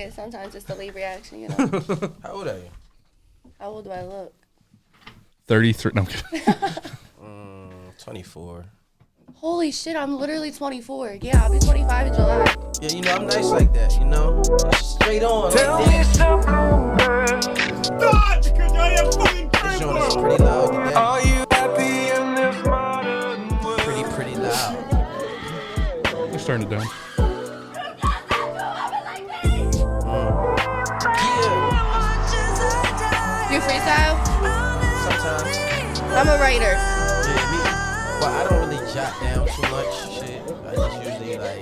Yeah, sometimes it's delayed reaction, you know. How old are you? How old do I look? 33. No, I'm kidding. 24. Holy shit, I'm literally 24. Yeah, I'll be 25 in July. Yeah, you know, I'm nice like that, you know? Straight on like that. God, because I am fucking This joint is pretty loud today. Are you happy in this modern world? Pretty loud. Let's turn it down. Do you freestyle? Sometimes. I'm a writer. Yeah, me. Well, I don't really jot down too much shit. I just usually, like,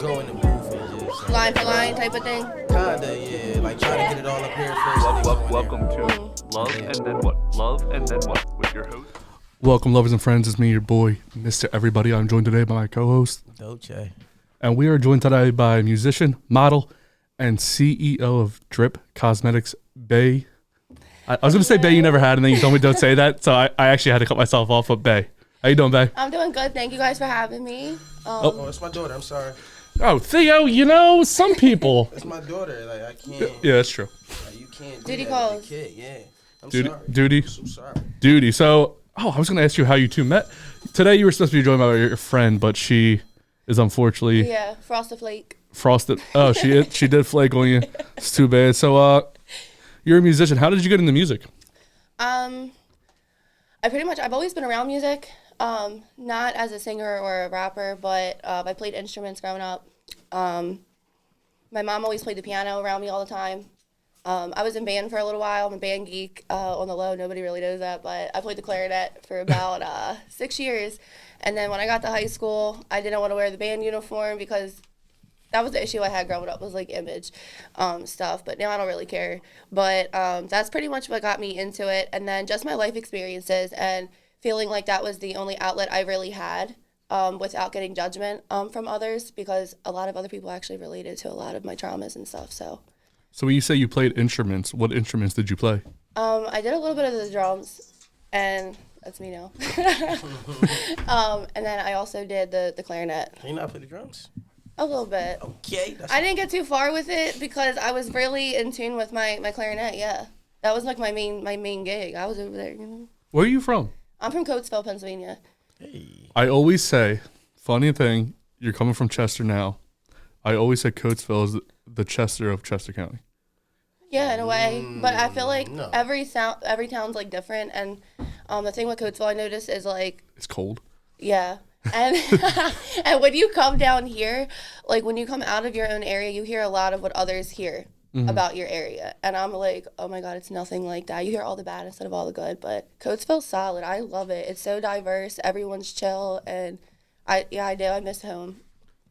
go in the booth and just... Line for line type of thing. Kinda, yeah. Like, try to get it all up here first. and then go in there. Welcome to Love and Then What? Love and Then What? With your host. Welcome, lovers and friends. It's me, your boy, Mr. Everybody. I'm joined today by my co-host. Dolce. And we are joined today by musician, model, and CEO of Drip Cosmetics, Bay. I was going to say Bay you never had, and then you told me don't say that, so I actually had to cut myself off, but Bay. How you doing, Bay? I'm doing good. Thank you guys for having me. Oh, it's my daughter. I'm sorry. Oh, Theo, you know, some people. It's my daughter. Like, I can't... Yeah, that's true. Like, you can't do Duty that calls. with a kid. Yeah. I'm Duty. sorry. Duty. I'm so sorry. Duty. So, I was going to ask you how you two met. Today you were supposed to be joined by your friend, but she is unfortunately Yeah, Frosted Flake. frosted. Oh, she did flake on you. It's too bad. So, you're a musician. How did you get into music? I've always been around music. Not as a singer or a rapper, but I played instruments growing up. My mom always played the piano around me all the time. I was in band for a little while. I'm a band geek on the low. Nobody really knows that, but I played the clarinet for about 6 years. And then when I got to high school, I didn't want to wear the band uniform because that was the issue I had growing up, was like image stuff. But now I don't really care. But that's pretty much what got me into it. And then just my life experiences and feeling like that was the only outlet I really had without getting judgment from others, because a lot of other people actually related to a lot of my traumas and stuff. So when you say you played instruments, what instruments did you play? I did a little bit of the drums, and that's me now. And then I also did the clarinet. Can you not play the drums? A little bit. Okay. I didn't get too far with it because I was really in tune with my clarinet, yeah. That was like my main gig. I was over there, you know. Where are you from? I'm from Coatesville, Pennsylvania. Hey. I always say, funny thing, you're coming from Chester now. I always say Coatesville is the Chester of Chester County. Yeah, in a way. But I feel like no. every town's like different, and the thing with Coatesville I noticed is like, It's cold. yeah. And and when you come down here, like when you come out of your own area, you hear a lot of what others hear about your area. And I'm like, oh my God, it's nothing like that. You hear all the bad instead of all the good. But Coatesville's solid. I love it. It's so diverse. Everyone's chill. And I do. I miss home.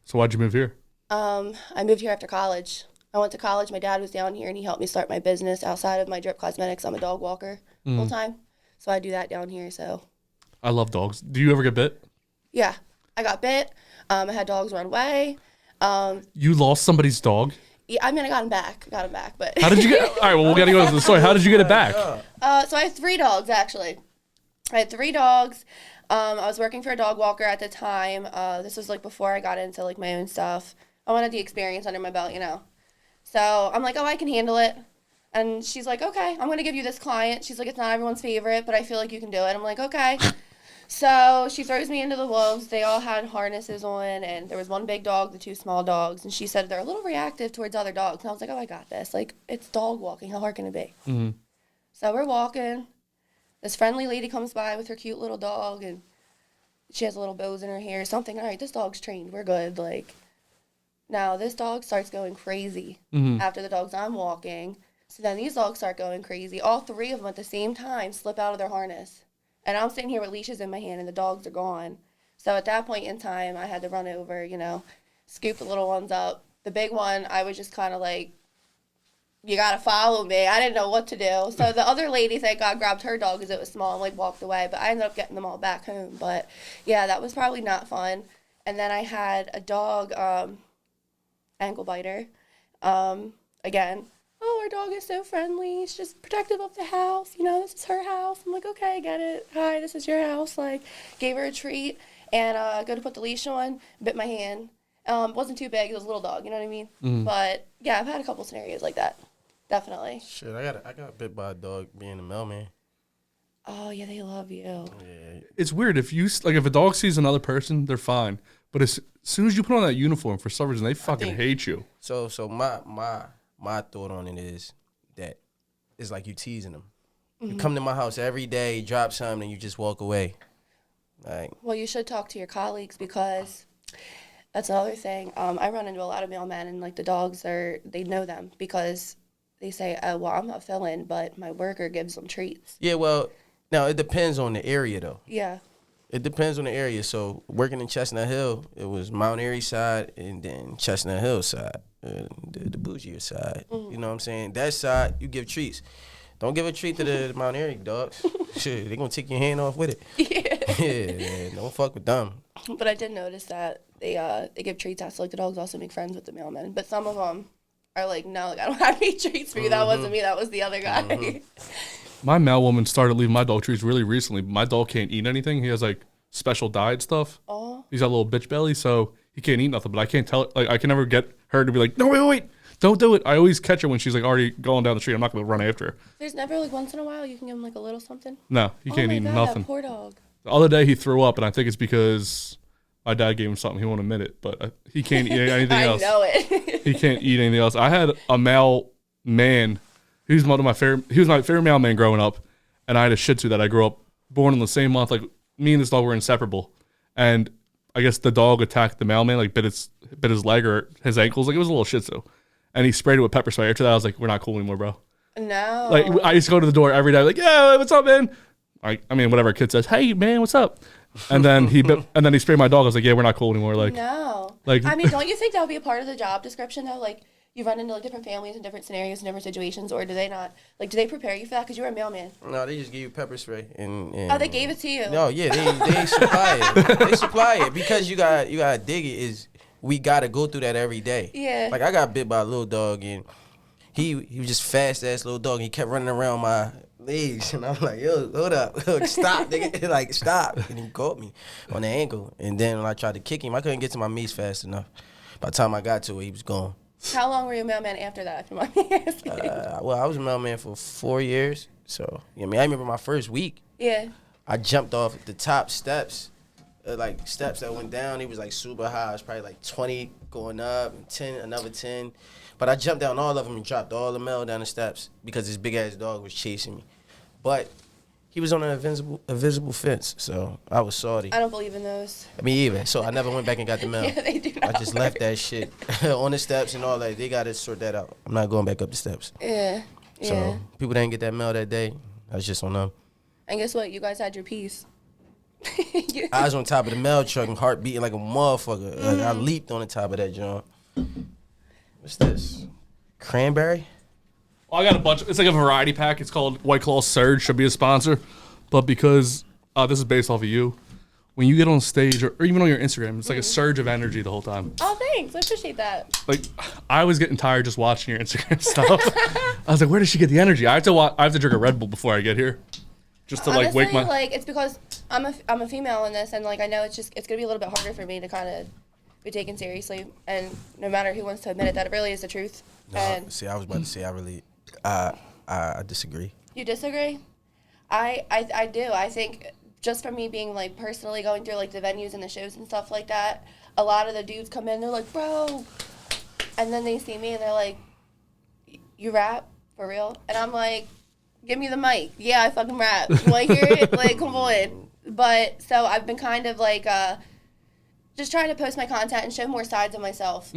So why'd you move here? I moved here after college. I went to college. My dad was down here, and he helped me start my business outside of my Drip Cosmetics. I'm a dog walker full time. So I do that down here. So I love dogs. Do you ever get bit? yeah, I got bit. I had dogs run away. You lost somebody's dog? Yeah, I mean, I got him back. But How did you get? All right, well, we got to go to the story. How did you get it back? So I had 3 dogs, actually. I had 3 dogs. I was working for a dog walker at the time. This was like before I got into like my own stuff. I wanted the experience under my belt, you know. So I'm like, oh, I can handle it. And she's like, okay, I'm going to give you this client. She's like, it's not everyone's favorite, but I feel like you can do it. I'm like, okay. So she throws me into the wolves. They all had harnesses on, and there was one big dog, the 2 small dogs, and she said they're a little reactive towards other dogs. And I was like, oh, I got this. Like, it's dog walking. How hard can it be? Mm-hmm. So we're walking. This friendly lady comes by with her cute little dog, and she has little bows in her hair. Something, all right, this dog's trained. We're good. Like, now this dog starts going crazy after the dogs I'm walking. So then these dogs start going crazy. All 3 of them at the same time slip out of their harness. And I'm sitting here with leashes in my hand, and the dogs are gone. So at that point in time, I had to run over, you know, scoop the little ones up. The big one, I was just kind of like, you got to follow me. I didn't know what to do. So the other lady, thank God, grabbed her dog because it was small and, like, walked away. But I ended up getting them all back home. But, yeah, that was probably not fun. And then I had a dog, ankle biter, again. Oh, our dog is so friendly. She's just protective of the house. You know, this is her house. I'm like, okay, get it. Hi, this is your house. Like, gave her a treat and go to put the leash on, bit my hand. Wasn't too big. It was a little dog. You know what I mean? But yeah, I've had a couple scenarios like that. Definitely. Shit, I got bit by a dog being a mailman. Oh yeah, they love you. Yeah. It's weird if if a dog sees another person, they're fine. But as soon as you put on that uniform, for some reason, they fucking hate you. So my thought on it is that it's like you teasing them. You come to my house every day, drop something, and you just walk away. Like, Well, you should talk to your colleagues because that's another thing. I run into a lot of mailmen, and like the dogs they know them because they say, "Oh, well, I'm a fill-in, but my worker gives them treats." yeah, well, now it depends on the area though. Yeah. It depends on the area. So working in Chestnut Hill, it was Mount Airy side and then Chestnut Hill side, the bougier side. You know what I'm saying? That side, you give treats. Don't give a treat to the Mount Airy dogs. Shit, they gonna take your hand off with it. Yeah, don't fuck with them. But I did notice that they give treats out. So like the dogs also make friends with the mailmen. But some of them are like, no, like, I don't have any treats for you. That wasn't me. That was the other guy. My mail woman started leaving my dog treats really recently. My dog can't eat anything. He has like special diet stuff. Oh. He's got a little bitch belly, so he can't eat nothing. But I can't tell. Like I can never get her to be like, no, wait, don't do it. I always catch her when she's like already going down the street. I'm not gonna run after her. There's never like once in a while you can give him like a little something. No, he can't oh my eat God, nothing. That poor dog. The other day he threw up, and I think it's because my dad gave him something. He won't admit it, but he can't eat anything I else. know it. He can't eat anything else. I had a male man. He was my favorite mailman growing up, and I had a Shih Tzu that I grew up born in the same month. Like me and this dog were inseparable, and I guess the dog attacked the mailman, like bit his leg or his ankles. Like it was a little Shih Tzu, and he sprayed it with pepper spray. After that, I was like, we're not cool anymore, bro. No. Like I used to go to the door every day, like, yeah, what's up, man? I mean, whatever a kid says, hey man, what's up? And then he sprayed my dog. I was like, yeah, we're not cool anymore. Like, no. like I mean, don't you think that would be a part of the job description though? Like you run into like different families and different scenarios and different situations, or do they not? Like, do they prepare you for that? Because you're a mailman. No, they just give you pepper spray and Oh, they gave it to you. No, yeah, they supply it. They supply it because you gotta dig it. We gotta go through that every day. Yeah. Like I got bit by a little dog and he was just fast ass little dog. And he kept running around my legs and I'm like, yo, hold up, stop, nigga, like stop. And he caught me on the ankle. And then when I tried to kick him, I couldn't get to my knees fast enough. By the time I got to it, he was gone. How long were you a mailman after that? If you mind me asking? Well, I was a mailman for 4 years. So, I mean, I remember my first week. Yeah. I jumped off the top steps, like steps that went down. It was like super high. It was probably like 20 going up and 10, another 10. But I jumped down all of them and dropped all the mail down the steps because this big ass dog was chasing me. But he was on an invisible fence, so I was salty. I don't believe in those. Me either. So I never went back and got the mail. Yeah, they do not I just left that shit on the steps and all that. They got to sort that out. I'm not going back up the steps. Yeah. Yeah. So people didn't get that mail that day. That's just on them. And guess what? You guys had your piece. I was on top of the mail truck and heart beating like a motherfucker. Like I leaped on the top of that joint. What's this? Cranberry? Well, I got a bunch. It's like a variety pack. It's called White Claw Surge. Should be a sponsor, but because this is based off of you, when you get on stage or even on your Instagram, it's like a surge of energy the whole time. Oh, thanks. I appreciate that. Like I was getting tired just watching your Instagram stuff. I was like, where does she get the energy? I have to drink a Red Bull before I get here, just to like Honestly, wake my. like it's because I'm a female in this, and like I know it's gonna be a little bit harder for me to kind of be taken seriously, and no matter who wants to admit it, that it really is the truth. No, And see, I was about to say I disagree. you disagree? I do. I think just from me being like personally going through like the venues and the shows and stuff like that, a lot of the dudes come in, they're like, bro, and then they see me and they're like, you rap for real? And I'm like, give me the mic. Yeah, I fucking rap. You want to hear it? Like, come on. But so I've been kind of like just trying to post my content and show more sides of myself.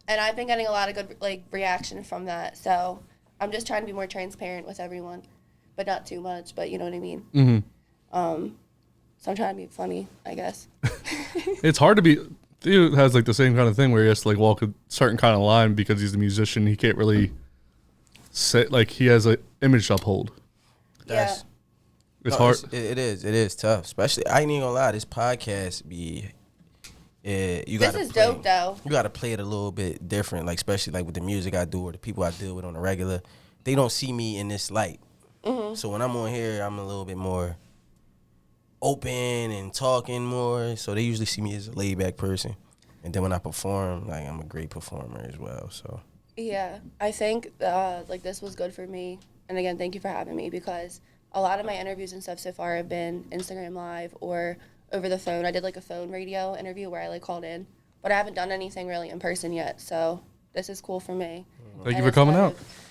And I've been getting a lot of good like reaction from that. So I'm just trying to be more transparent with everyone, but not too much. But you know what I mean. So I'm trying to be funny, I guess. It's hard to be. Theo has like the same kind of thing where he has to like walk a certain kind of line because he's a musician. He can't really say like he has an image to uphold. That's, It's no, hard. It is tough. Especially, I ain't even gonna lie. This podcast be. You This gotta is play, dope though. You gotta play it a little bit different, like especially like with the music I do or the people I deal with on a regular. They don't see me in this light. So when I'm on here, I'm a little bit more open and talking more. So they usually see me as a laid back person. And then when I perform, like I'm a great performer as well. So Yeah, I think like this was good for me. And again, thank you for having me, because a lot of my interviews and stuff so far have been Instagram Live or over the phone. I did like a phone radio interview where I like called in, but I haven't done anything really in person yet. So this is cool for me. Thank you And for it's coming kind out. of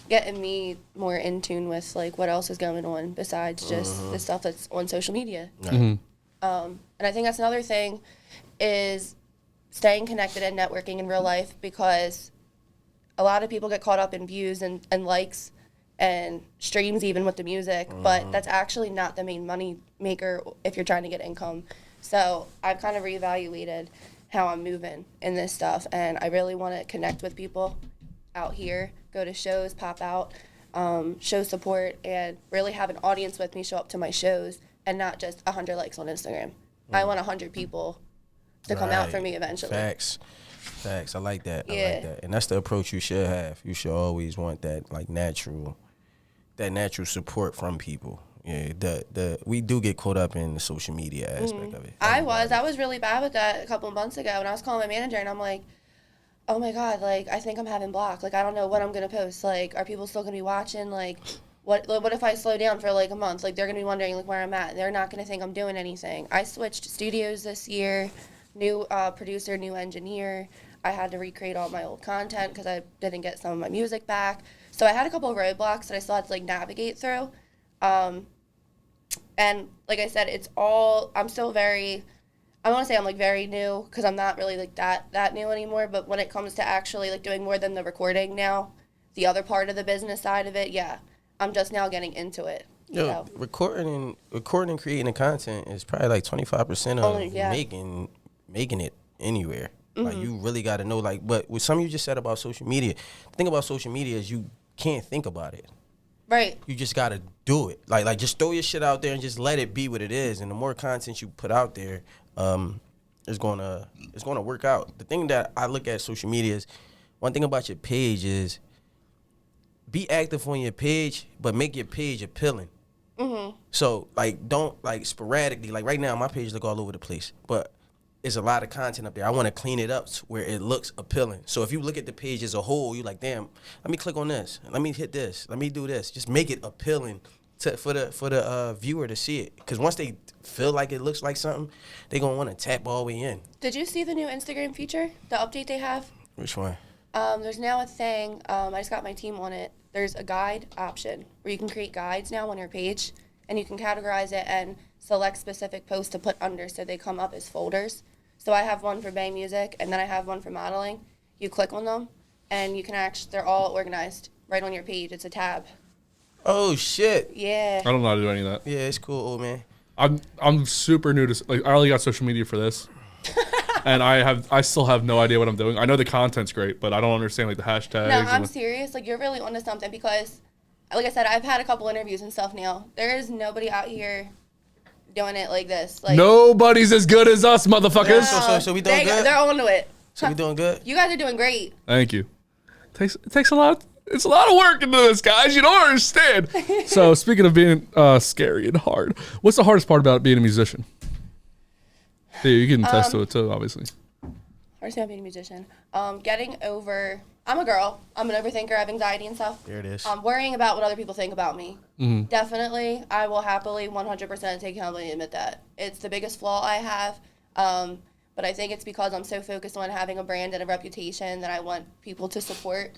getting me more in tune with like what else is going on besides just the stuff that's on social media. And I think that's another thing is staying connected and networking in real life, because a lot of people get caught up in views and likes and streams even with the music, but that's actually not the main money maker if you're trying to get income. So I've kind of reevaluated how I'm moving in this stuff, and I really want to connect with people out here, go to shows, pop out, show support, and really have an audience with me show up to my shows, and not just 100 likes on Instagram. I want 100 people to come out for me eventually. Facts. I like that. I Yeah. like that. And that's the approach you should have. You should always want that like natural support from people. Yeah, we do get caught up in the social media aspect of it. I was really bad with that a couple of months ago, and I was calling my manager, and I'm like, oh my God, like, I think I'm having block. Like, I don't know what I'm going to post. Like, are people still going to be watching? Like, what if I slow down for like a month? Like, they're going to be wondering like where I'm at. They're not going to think I'm doing anything. I switched studios this year, new producer, new engineer. I had to recreate all my old content because I didn't get some of my music back. So I had a couple of roadblocks that I still had to like navigate through. And like I said, I'm still very, I want to say I'm like very new, because I'm not really like that new anymore. But when it comes to actually like doing more than the recording now, the other part of the business side of it, yeah, I'm just now getting into it. You know? Recording and creating the content is probably like 25% of making it anywhere. Like you really got to know, like, but with something you just said about social media, the thing about social media is you can't think about it. Right. You just got to do it. Like just throw your shit out there and just let it be what it is. And the more content you put out there, it's gonna work out. The thing that I look at social media is, one thing about your page is be active on your page, but make your page appealing. So like don't like sporadically, like right now my page look all over the place, but there's a lot of content up there. I want to clean it up to where it looks appealing. So if you look at the page as a whole, you're like, damn, let me click on this. Let me hit this. Let me do this. Just make it appealing for the viewer to see it. Because once they feel like it looks like something, they going to want to tap all the way in. Did you see the new Instagram feature, the update they have? Which one? There's now a thing, I just got my team on it. There's a guide option where you can create guides now on your page, and you can categorize it and select specific posts to put under so they come up as folders. So I have one for Bay Music, and then I have one for modeling. You click on them, and you can they're all organized right on your page. It's a tab. Oh, shit. Yeah. I don't know how to do any of that. Yeah, it's cool, old man. I'm super new to, like, I only got social media for this. And I still have no idea what I'm doing. I know the content's great, but I don't understand like the hashtags. No, I'm serious. Like, you're really onto something, because, like I said, I've had a couple interviews and stuff now. There is nobody out here doing it like this. Like, nobody's as good as us, motherfuckers. So we doing good? They're onto it. So we doing good? You guys are doing great. Thank you. It takes a lot. It's a lot of work into this, guys. You don't understand. So speaking of being scary and hard, what's the hardest part about being a musician? Yeah, you can attest to it too, obviously. Hardest thing about being a musician. Getting over. I'm a girl. I'm an overthinker. I have anxiety and stuff. There it is. Worrying about what other people think about me. Definitely, I will happily 100% take accountability and admit that. It's the biggest flaw I have. But I think it's because I'm so focused on having a brand and a reputation that I want people to support.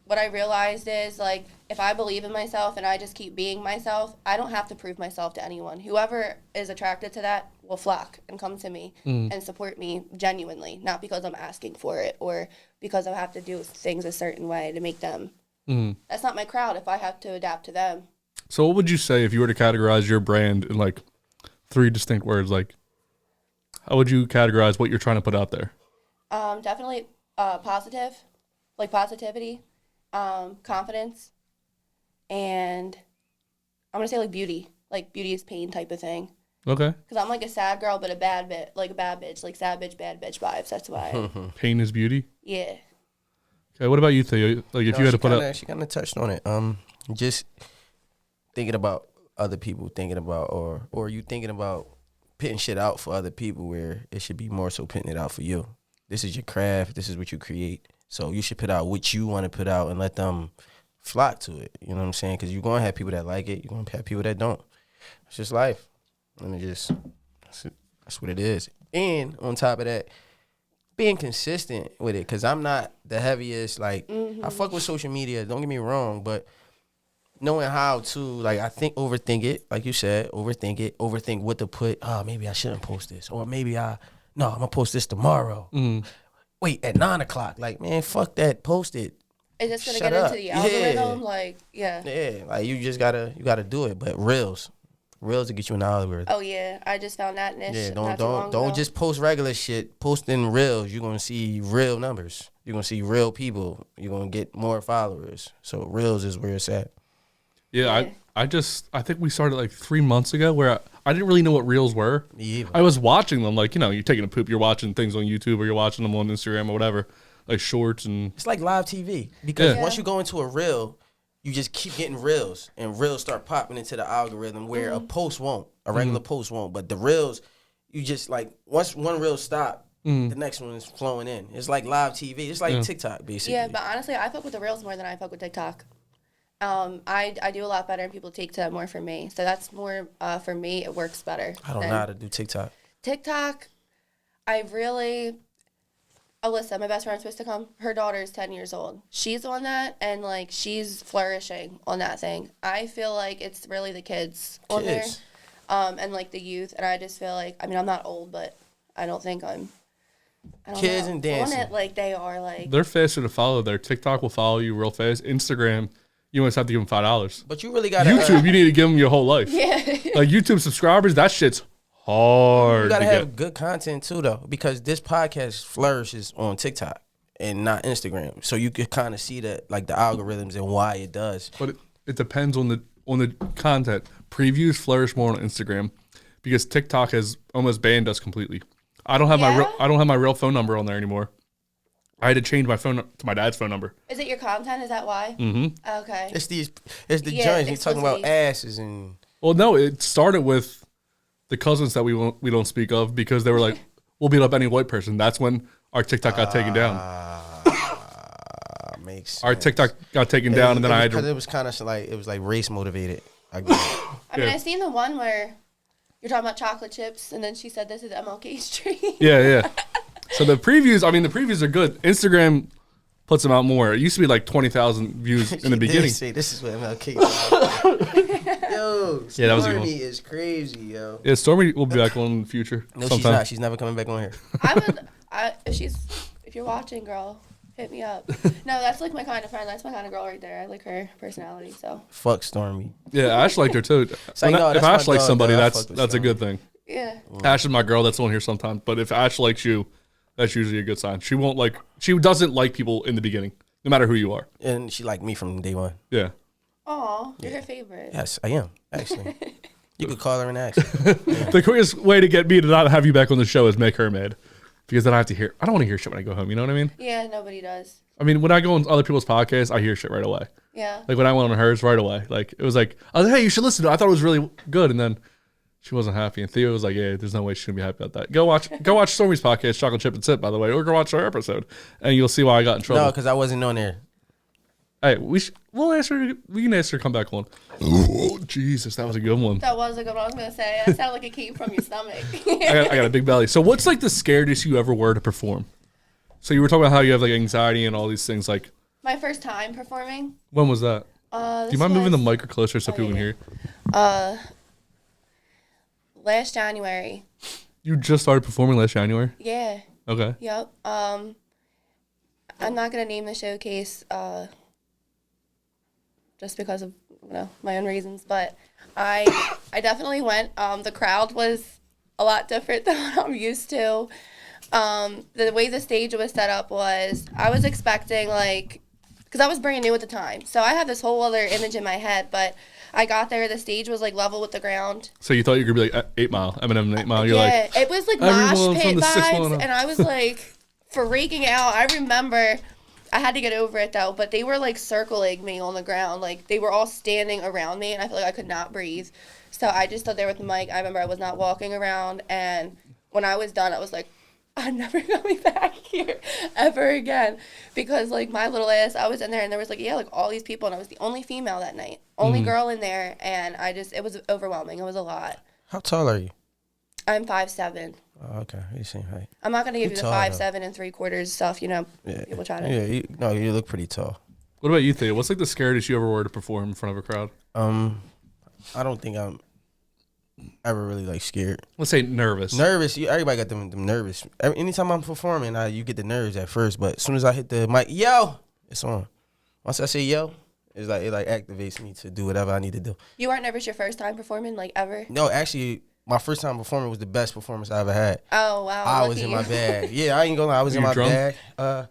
What I realized is, like, if I believe in myself and I just keep being myself, I don't have to prove myself to anyone. Whoever is attracted to that will flock and come to me and support me genuinely, not because I'm asking for it or because I have to do things a certain way to make them. That's not my crowd if I have to adapt to them. So what would you say if you were to categorize your brand in like 3 distinct words? Like, how would you categorize what you're trying to put out there? Definitely positive, like positivity, confidence, and I'm gonna say like beauty. Like beauty is pain type of thing. Okay. Because I'm like a sad girl, but a bad bitch, like a bad bitch, like sad bitch, bad bitch vibes. That's why. Pain is beauty. Yeah. Okay. What about you, Theo? Like, if you had to put up, she kind of touched on it. Just thinking about other people thinking about, or you thinking about putting shit out for other people where it should be more so putting it out for you. This is your craft. This is what you create. So you should put out what you want to put out and let them flock to it. You know what I'm saying? Because you're going to have people that like it. You're going to have people that don't. It's just life. And that's what it is. And on top of that, being consistent with it. Because I'm not the heaviest. Like, I fuck with social media. Don't get me wrong. But knowing how to, like, overthink it. Like you said, overthink it. Overthink what to put. Oh, maybe I shouldn't post this. Or maybe I'm going to post this tomorrow. Wait, at 9 o'clock. Like, man, fuck that. Post it. It's just gonna Shut get up. into the algorithm, like, yeah. Yeah, like you just gotta do it. But reels to get you in the algorithm. Oh yeah, I just found that niche. Yeah, not too long ago. don't just post regular shit. Post in reels. You're gonna see real numbers. You're gonna see real people. You're gonna get more followers. So reels is where it's at. Yeah, I think we started like 3 months ago where I didn't really know what reels were. Me either. I was watching them like, you're taking a poop, you're watching things on YouTube or you're watching them on Instagram or whatever, like shorts and. It's like live TV because Yeah. once you go into a reel, you just keep getting reels, and reels start popping into the algorithm where a post won't, a regular post won't. But the reels, you just like once one reel stop, the next one is flowing in. It's like live TV. It's like TikTok basically. Yeah, but honestly, I fuck with the reels more than I fuck with TikTok. I do a lot better, and people take to that more for me. So that's more for me. It works better. I don't know how to do TikTok. TikTok, I really. Alyssa, my best friend's supposed to come. Her daughter is 10 years old. She's on that, and like she's flourishing on that thing. I feel like it's really the kids on there, and like the youth. And I just feel like, I mean, I'm not old, but I don't think I don't Kids know, and dancing. on it like they are like. They're faster to follow. Their TikTok will follow you real fast. Instagram, you always have to give them $5. But you really gotta YouTube, you need to give them your whole life. Yeah. Like YouTube subscribers, that shit's hard. You gotta to have get. good content too, though, because this podcast flourishes on TikTok and not Instagram. So you could kind of see that, like the algorithms and why it does. But it depends on the content. Previews flourish more on Instagram because TikTok has almost banned us completely. I don't have my real phone number on there anymore. I had to change my phone to my dad's phone number. Is it your content? Is that why? Mm-hmm. Okay. It's the Yeah, joints. You're it's talking supposed about to be- asses and. Well, no, it started with the cousins that we don't speak of because they were like, we'll beat up any white person. That's when our TikTok got taken down. Makes sense. Our TikTok got taken down, and then I had because to. it was kind of like it was like race motivated. I guess. I mean, Yeah. I seen the one where you're talking about chocolate chips, and then she said, "This is MLK Street." Yeah. So the previews are good. Instagram puts them out more. It used to be like 20,000 views in the beginning. Say this is what MLK. Yo, Yeah, that was a good one. Stormy is crazy, yo. Yeah, Stormy will be back on in the future. No, she's sometime. not. She's never coming back on here. If you're watching, girl, hit me up. No, that's like my kind of friend. That's my kind of girl right there. I like her personality. So Fuck Stormy. Yeah, Ash liked her too. like, no, If that's Ash my likes dog, somebody, though. I that's fuck with a good Stormy. thing. yeah, Ash is my girl that's on here sometimes. But if Ash likes you, that's usually a good sign. She doesn't like people in the beginning, no matter who you are. And she liked me from day one. Yeah. aw, you're her favorite. Yes, I am, actually. You could call her and ask. The quickest way to get me to not have you back on the show is make her mad. Because then I have to hear. I don't want to hear shit when I go home. You know what I mean? Yeah, nobody does. I mean, when I go on other people's podcasts, I hear shit right away. Yeah. Like when I went on hers right away. Like it was like, I was like, hey, you should listen to it. I thought it was really good. And then she wasn't happy. And Theo was like, yeah, there's no way she's gonna be happy about that. Go watch Stormy's podcast, Chocolate Chip and Sip, by the way, or go watch our episode, and you'll see why I got in trouble. No, because I wasn't on there. Hey, we'll ask her. We can ask her to come back on. Oh, Jesus, that was a good one. That was a good one. I was gonna say. That sounded like it came from your stomach. I got a big belly. So what's like the scariest you ever were to perform? So you were talking about how you have like anxiety and all these things. Like, My first time performing. when was that? Do you mind moving the mic closer so people can hear you? Last January. You just started performing last January? Yeah. Okay. Yep. I'm not gonna name the showcase just because of my own reasons, but I definitely went. The crowd was a lot different than what I'm used to. The way the stage was set up was I was expecting because I was brand new at the time, so I had this whole other image in my head, but I got there, the stage was like level with the ground. So you thought you were gonna be like 8 Mile, Eminem 8 Mile. You're Yeah, like, it was like mosh everyone pit from the 6th one vibes, up. and I was like freaking out. I remember I had to get over it though, but they were like circling me on the ground. Like they were all standing around me and I felt like I could not breathe. So I just stood there with the mic. I remember I was not walking around, and when I was done, I was like, I'm never coming back here ever again. Because like my little ass, I was in there and there was like, like all these people, and I was the only female that night. Only girl in there, and it was overwhelming. It was a lot. How tall are you? I'm 5'7". Oh, okay. You seem height. I'm not gonna give you the tall, 5'7" and 3/4 stuff. You know, Yeah. people try to. Yeah. You look pretty tall. What about you, Theo? What's like the scariest you ever were to perform in front of a crowd? I don't think I'm ever really like scared. Let's say nervous. Nervous. Everybody got them nervous. Anytime I'm performing, you get the nerves at first, but as soon as I hit the mic, yo, it's on. Once I say yo, it activates me to do whatever I need to do. You weren't nervous your first time performing, like ever? No, actually, my first time performing was the best performance I ever had. Oh wow! I was in my bag. Yeah, I ain't gonna lie. I was in my drunk? bag.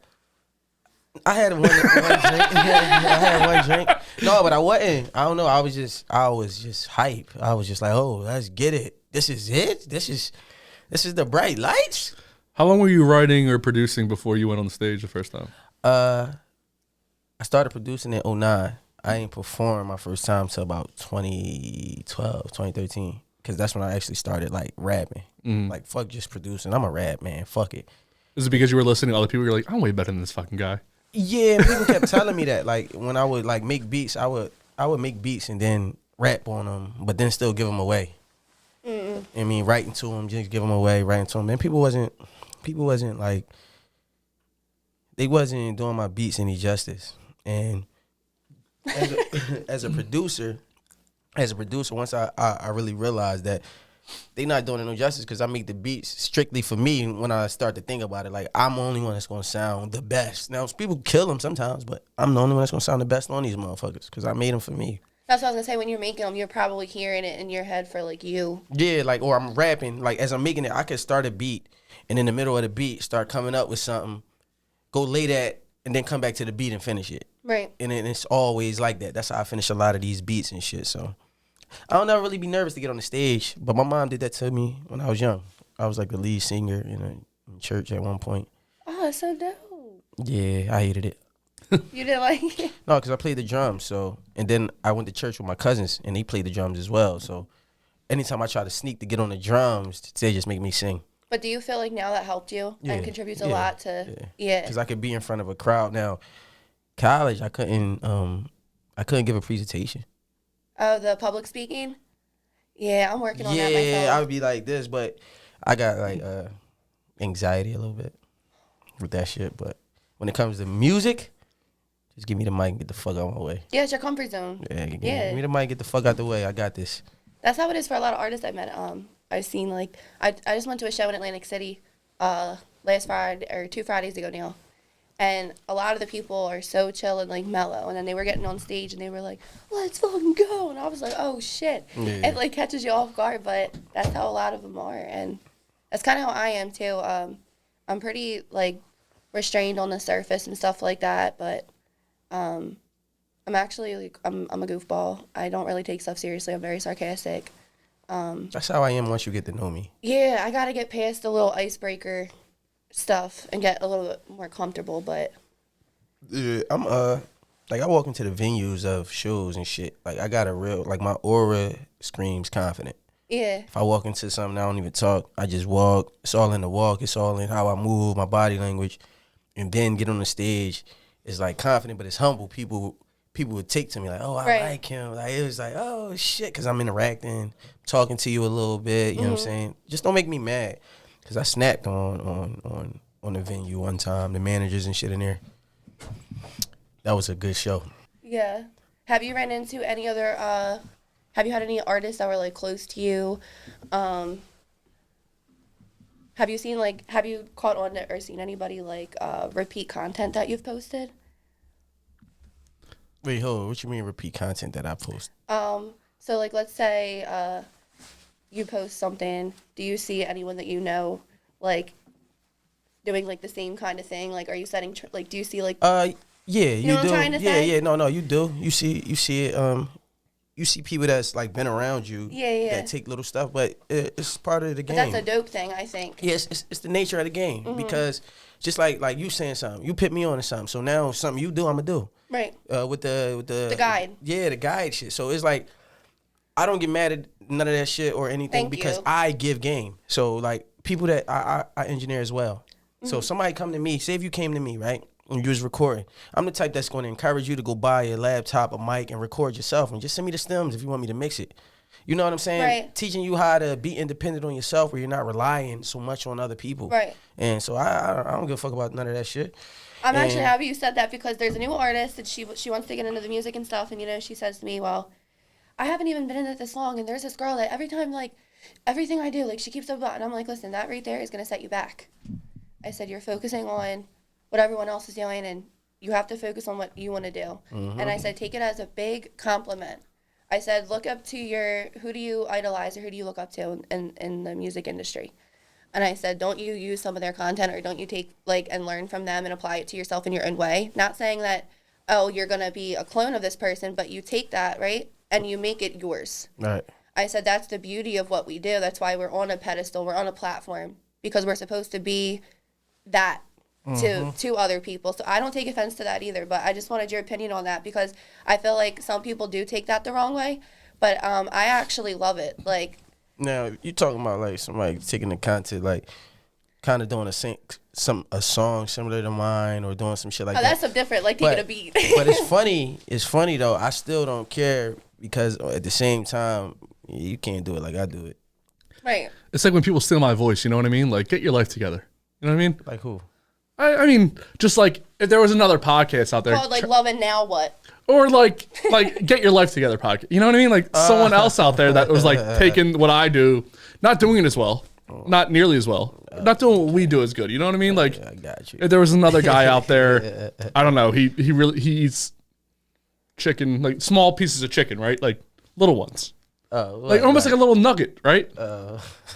I had one drink. I had one drink. No, but I wasn't. I don't know. I was just hype. I was just like, oh, let's get it. This is it. This is the bright lights. How long were you writing or producing before you went on the stage the first time? I started producing in 2009. I ain't performed my first time till about 2012, 2013. Because that's when I actually started like rapping. Like, fuck just producing. I'm a rap man. Fuck it. Is it because you were listening to other people? You're like, I'm way better than this fucking guy. Yeah, people kept telling me that. Like when I would like make beats, I would make beats and then rap on them, but then still give them away. I mean, writing to them, just give them away, writing to them. And people wasn't like, they wasn't doing my beats any justice. And as a producer, once I really realized that they not doing it no justice, because I make the beats strictly for me. When I start to think about it, like I'm the only one that's gonna sound the best. Now people kill them sometimes, but I'm the only one that's gonna sound the best on these motherfuckers because I made them for me. That's what I was gonna say. When you're making them, you're probably hearing it in your head for like you. Yeah, like, or I'm rapping. Like as I'm making it, I could start a beat and in the middle of the beat start coming up with something, go lay that, and then come back to the beat and finish it. Right. And it's always like that. That's how I finish a lot of these beats and shit. So I don't ever really be nervous to get on the stage, but my mom did that to me when I was young. I was like the lead singer in church at one point. Oh, that's so dope. Yeah, I hated it. You didn't like it? No, because I played the drums. So, and then I went to church with my cousins, and they played the drums as well. So anytime I try to sneak to get on the drums, they just make me sing. But do you feel like now that helped you and contributes a lot to? Yeah. Because I could be in front of a crowd. Now, college, I couldn't give a presentation. Oh, the public speaking? Yeah, I'm working on that myself. Yeah, I would be like this, but I got like anxiety a little bit with that shit. But when it comes to music, just give me the mic and get the fuck out of my way. Yeah, it's your comfort zone. Yeah, give me the mic, get the fuck out the way. I got this. That's how it is for a lot of artists I met. I've seen like I just went to a show in Atlantic City last Friday or 2 Fridays ago now. And a lot of the people are so chill and like mellow, and then they were getting on stage and they were like, "Let's fucking go!" And I was like, "Oh shit!" Yeah. It like catches you off guard, but that's how a lot of them are, and that's kind of how I am too. I'm pretty like restrained on the surface and stuff like that, but I'm actually like I'm a goofball. I don't really take stuff seriously. I'm very sarcastic. That's how I am once you get to know me. Yeah, I gotta get past the little icebreaker stuff and get a little bit more comfortable, but Yeah, I'm like I walk into the venues of shows and shit. Like I got a real like my aura screams confident. yeah. If I walk into something, I don't even talk. I just walk. It's all in the walk. It's all in how I move, my body language, and then get on the stage. It's like confident, but it's humble. People would take to me like, oh, I like him. Like it was like, oh shit, because I'm interacting, talking to you a little bit. You know what I'm saying? Just don't make me mad. Cause I snapped on the venue one time, the managers and shit in there. That was a good show. Yeah. Have you ran into any other, have you had any artists that were like close to you? Have you caught on to or seen anybody like repeat content that you've posted? Wait, hold on. What you mean repeat content that I post? So like let's say you post something, do you see anyone that you know like doing like the same kind of thing? Like are you setting like do you see like Yeah, you know what do. I'm trying to say? No, you do. You see it. You see people that's like been around you. Yeah. That take little stuff, but it's part of the game. But that's a dope thing, I think. Yes, it's the nature of the game because just like you saying something. You put me on to something. So now something you do, I'ma do. Right. With the guide. Yeah, the guide shit. So it's like I don't get mad at none of that shit or anything Thank because you. I give game. So like people that I engineer as well. So if somebody come to me, say if you came to me, right? And you was recording. I'm the type that's going to encourage you to go buy a laptop, a mic, and record yourself. And just send me the stems if you want me to mix it. You know what I'm saying? Right. Teaching you how to be independent on yourself where you're not relying so much on other people. Right. And so I don't give a fuck about none of that shit. I'm actually And- happy you said that because there's a new artist that she wants to get into the music and stuff, and she says to me, well, I haven't even been in it this long, and there's this girl that every time, like, everything I do, like, she keeps up, and I'm like, listen, that right there is going to set you back. I said, you're focusing on what everyone else is doing, and you have to focus on what you want to do. And I said, take it as a big compliment. I said, look up to who do you idolize or who do you look up to in the music industry? And I said, don't you use some of their content or don't you take, like, and learn from them and apply it to yourself in your own way? Not saying that, oh, you're going to be a clone of this person, but you take that, right, and you make it yours. Right. I said, that's the beauty of what we do. That's why we're on a pedestal. We're on a platform because we're supposed to be that to other people. So I don't take offense to that either, but I just wanted your opinion on that because I feel like some people do take that the wrong way, but I actually love it. Like, Now you talking about like somebody taking the content, like kind of doing a song similar to mine, or doing some shit like oh, that. that's some different, like taking a beat. But it's funny. It's funny though. I still don't care because at the same time, you can't do it like I do it. Right. It's like when people steal my voice, you know what I mean? Like, get your life together. You know what I mean? Like who? I mean, just like if there was another podcast out there, Called like Love and Now What? or like get your life together podcast. You know what I mean? Like someone else out there that was like taking what I do, not doing it as well, not nearly as well, not doing what we do as good. You know what I mean? Like I got you. if there was another guy out there, I don't know. He eats chicken, like small pieces of chicken, right? Like little ones. Like almost like a little nugget, right?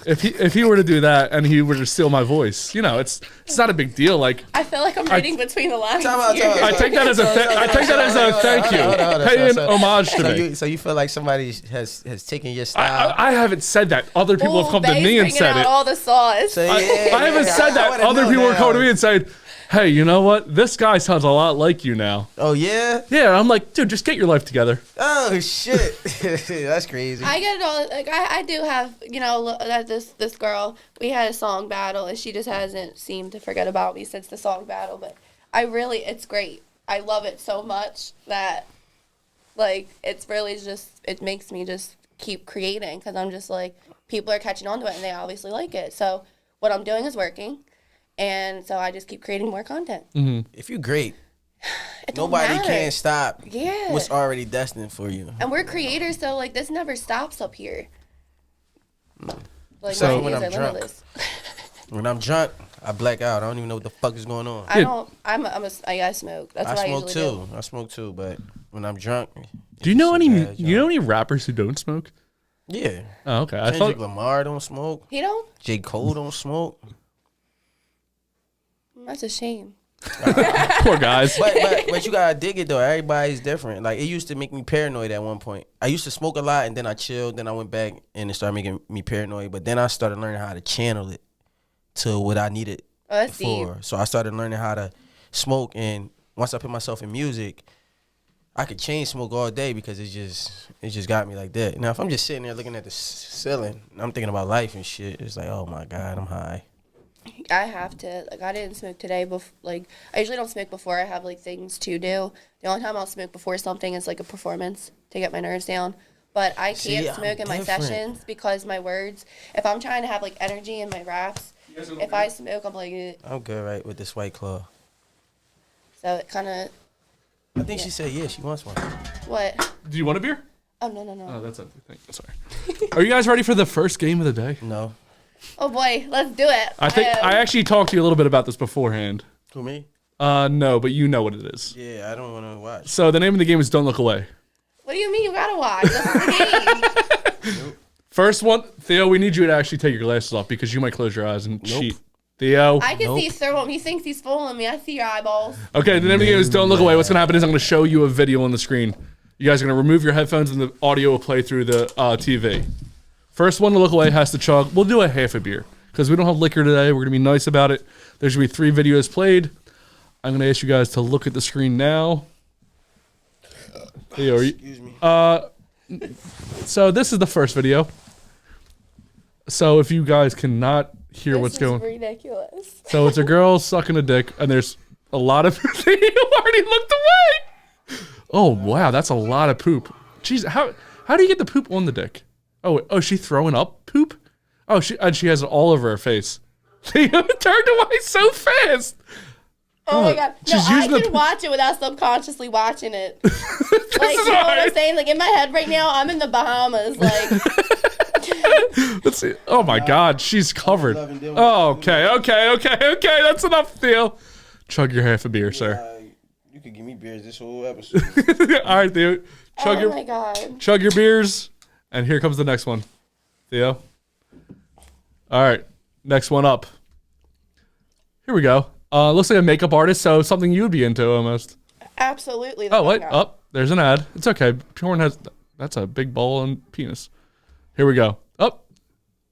If he were to do that and he were to steal my voice, it's not a big deal. Like I feel like I'm reading between the lines. Time out, here. time out. I take that as a thank you, paying homage to me. So you feel like somebody has taken your style? I haven't said that. Other people have come to Bae's me and bringing said out it. all the sauce. So, I haven't said I that. wanna Other know people are now. coming to me and saying, "Hey, you know what? This guy sounds a lot like you now." Oh yeah. Yeah, I'm like, dude, just get your life together. Oh shit. That's crazy. I get it all. Like I do have, that this girl. We had a song battle, and she just hasn't seemed to forget about me since the song battle. But it's great. I love it so much that, like, it's really just it makes me just keep creating because I'm just like people are catching on to it and they obviously like it. So what I'm doing is working, and so I just keep creating more content. If you're great, It don't nobody matter. can stop Yeah. what's already destined for you. And we're creators, so like this never stops up here. Like Except my for when ideas I'm are drunk. limitless. When I'm drunk, I black out. I don't even know what the fuck is going on. I don't. I smoke. That's I what I smoke usually too. I smoke too, but when I'm drunk, Do you know it's a any? bad You know drunk. any rappers who don't smoke? Yeah. Oh, okay. I Kendrick thought. Lamar don't smoke. do. He don't. J. Cole don't smoke. That's a shame. Poor guys. But you gotta dig it though. Everybody's different. Like it used to make me paranoid at one point. I used to smoke a lot and then I chilled. Then I went back and it started making me paranoid. But then I started learning how to channel it to what I needed Oh, that's deep. for. So I started learning how to smoke. And once I put myself in music, I could chain smoke all day because it just got me like that. Now if I'm just sitting there looking at the ceiling, and I'm thinking about life and shit. It's like, oh my God, I'm high. I have to. Like I didn't smoke today. I usually don't smoke before I have like things to do. The only time I'll smoke before something is like a performance to get my nerves down. But I See, can't I'm smoke in my different. sessions because my words. If I'm trying to have like energy in my raps, if I smoke, I'm like. "Ugh." I'm good right with this White Claw. So it kind of I think she said she wants one. what? Do you want a beer? Oh no. Oh, that's empty. Thank you. Sorry. Are you guys ready for the first game of the day? No. Oh boy, let's do it. I think I actually talked to you a little bit about this beforehand. Who, me? No, but you know what it is. Yeah, I don't want to watch. So the name of the game is Don't Look Away. What do you mean you gotta watch? This is the game. First one, Theo, we need you to actually take your glasses off because you might close your eyes and cheat. Theo. I can see through him. He thinks he's fooling me. I see your eyeballs. Okay, the name of the game is Don't Look Away. What's going to happen is I'm going to show you a video on the screen. You guys are going to remove your headphones and the audio will play through the TV. First one to look away has to chug. We'll do a half a beer. because we don't have liquor today. We're gonna be nice about it. There's gonna be 3 videos played. I'm gonna ask you guys to look at the screen now. Theo, Excuse me. So this is the first video. So if you guys cannot hear what's going, ridiculous. so it's a girl sucking a dick, and there's a lot of. You already looked away. Oh wow, that's a lot of poop. Jeez, how do you get the poop on the dick? Oh, is she throwing up poop? Oh, she has it all over her face. Theo turned away so fast. Oh my god! No, she's I using can watch it without subconsciously watching it. Like, you know what I'm saying? Like, in my head right now, I'm in the Bahamas. Like, Let's see. Oh my god, she's covered. Oh, okay. That's enough, Theo. Chug your half a beer, sir. You could give me beers this whole episode. All right, Theo. oh my god! Chug your beers, and here comes the next one. Theo. All right, next one up. Here we go. Looks like a makeup artist, so something you would be into almost. Absolutely. Oh wait, there's an ad. It's okay. Porn that's a big ball and penis. Here we go. Oh,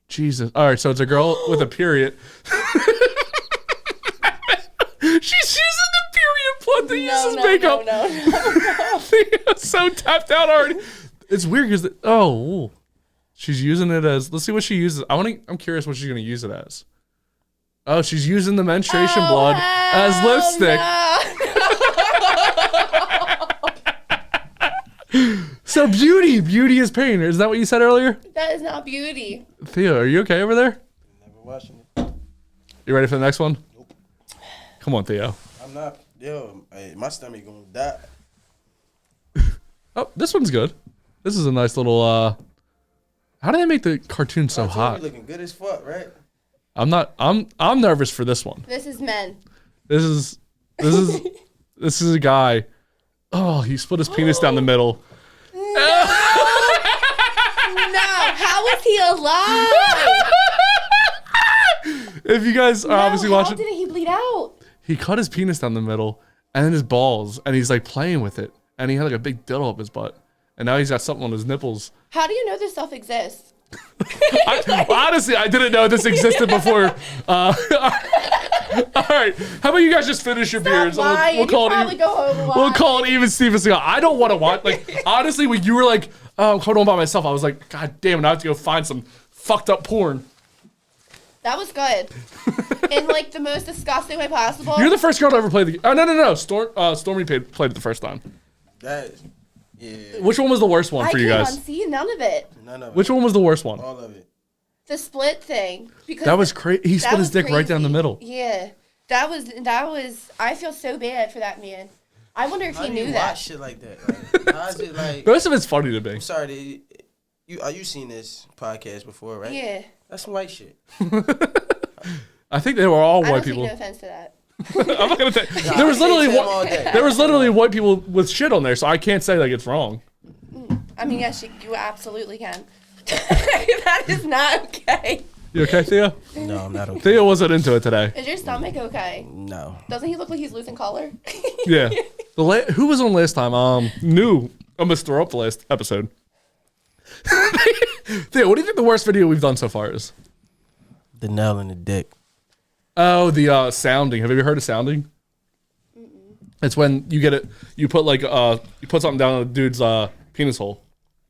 Jesus. All right, so it's a girl with a period. She's using the period plug to use his makeup. No. Theo's so tapped out already. It's weird because she's using it as. Let's see what she uses. I'm curious what she's gonna use it as. Oh, she's using the menstruation blood as lipstick. No. So beauty is pain. Is that what you said earlier? That is not beauty. Theo, are you okay over there? Never watching it. You ready for the next one? Nope. Come on, Theo. I'm not. My stomach gonna die. Oh, this one's good. This is a nice little. How do they make the cartoon so hot? You looking good as fuck, right? I'm nervous for this one. This is men. This is a guy. Oh, he split his penis down the middle. No, how is he alive? If you guys are obviously how watching, didn't he bleed out? he cut his penis down the middle and then his balls, and he's like playing with it, and he had like a big dildo up his butt, and now he's got something on his nipples. How do you know this stuff exists? Honestly, I didn't know this existed before. All right, how about you guys just finish your beers? We'll call it. Go home and We'll watch. call it even Steven Seagal. I don't want to watch. Like, honestly, when you were like, I'm coming home by myself, I was like, God damn it, I have to go find some fucked up porn. That was good. In like the most disgusting way possible. You're the first girl to ever play the. Oh no. Stormy played it the first time. Yeah. Which one was the worst one for you guys? I can't unsee none of it. None of it. Which one was the worst one? All of it. The split thing. Because That was crazy. He split his dick right down the middle. Yeah. That was. I feel so bad for that man. I wonder if How he do knew you that. watch shit like that? Like, how is it like? Most of it's funny to me. I'm sorry. You seen this podcast before, right? Yeah. That's some white shit. I think they were all I white don't take people. no offense to that. I'm not gonna say. Nah, There was I literally hate them all day. there was literally white people with shit on there, so I can't say like it's wrong. I mean, yes, you absolutely can. That is not okay. You okay, Theo? No, I'm not okay. Theo wasn't into it today. Is your stomach okay? No. Doesn't he look like he's losing color? Yeah. Who was on last time? New. I must throw up the last episode. Theo, what do you think the worst video we've done so far is? The nail in the dick. Oh, the sounding. Have you ever heard of sounding? It's when you get it. You put like you put something down a dude's penis hole.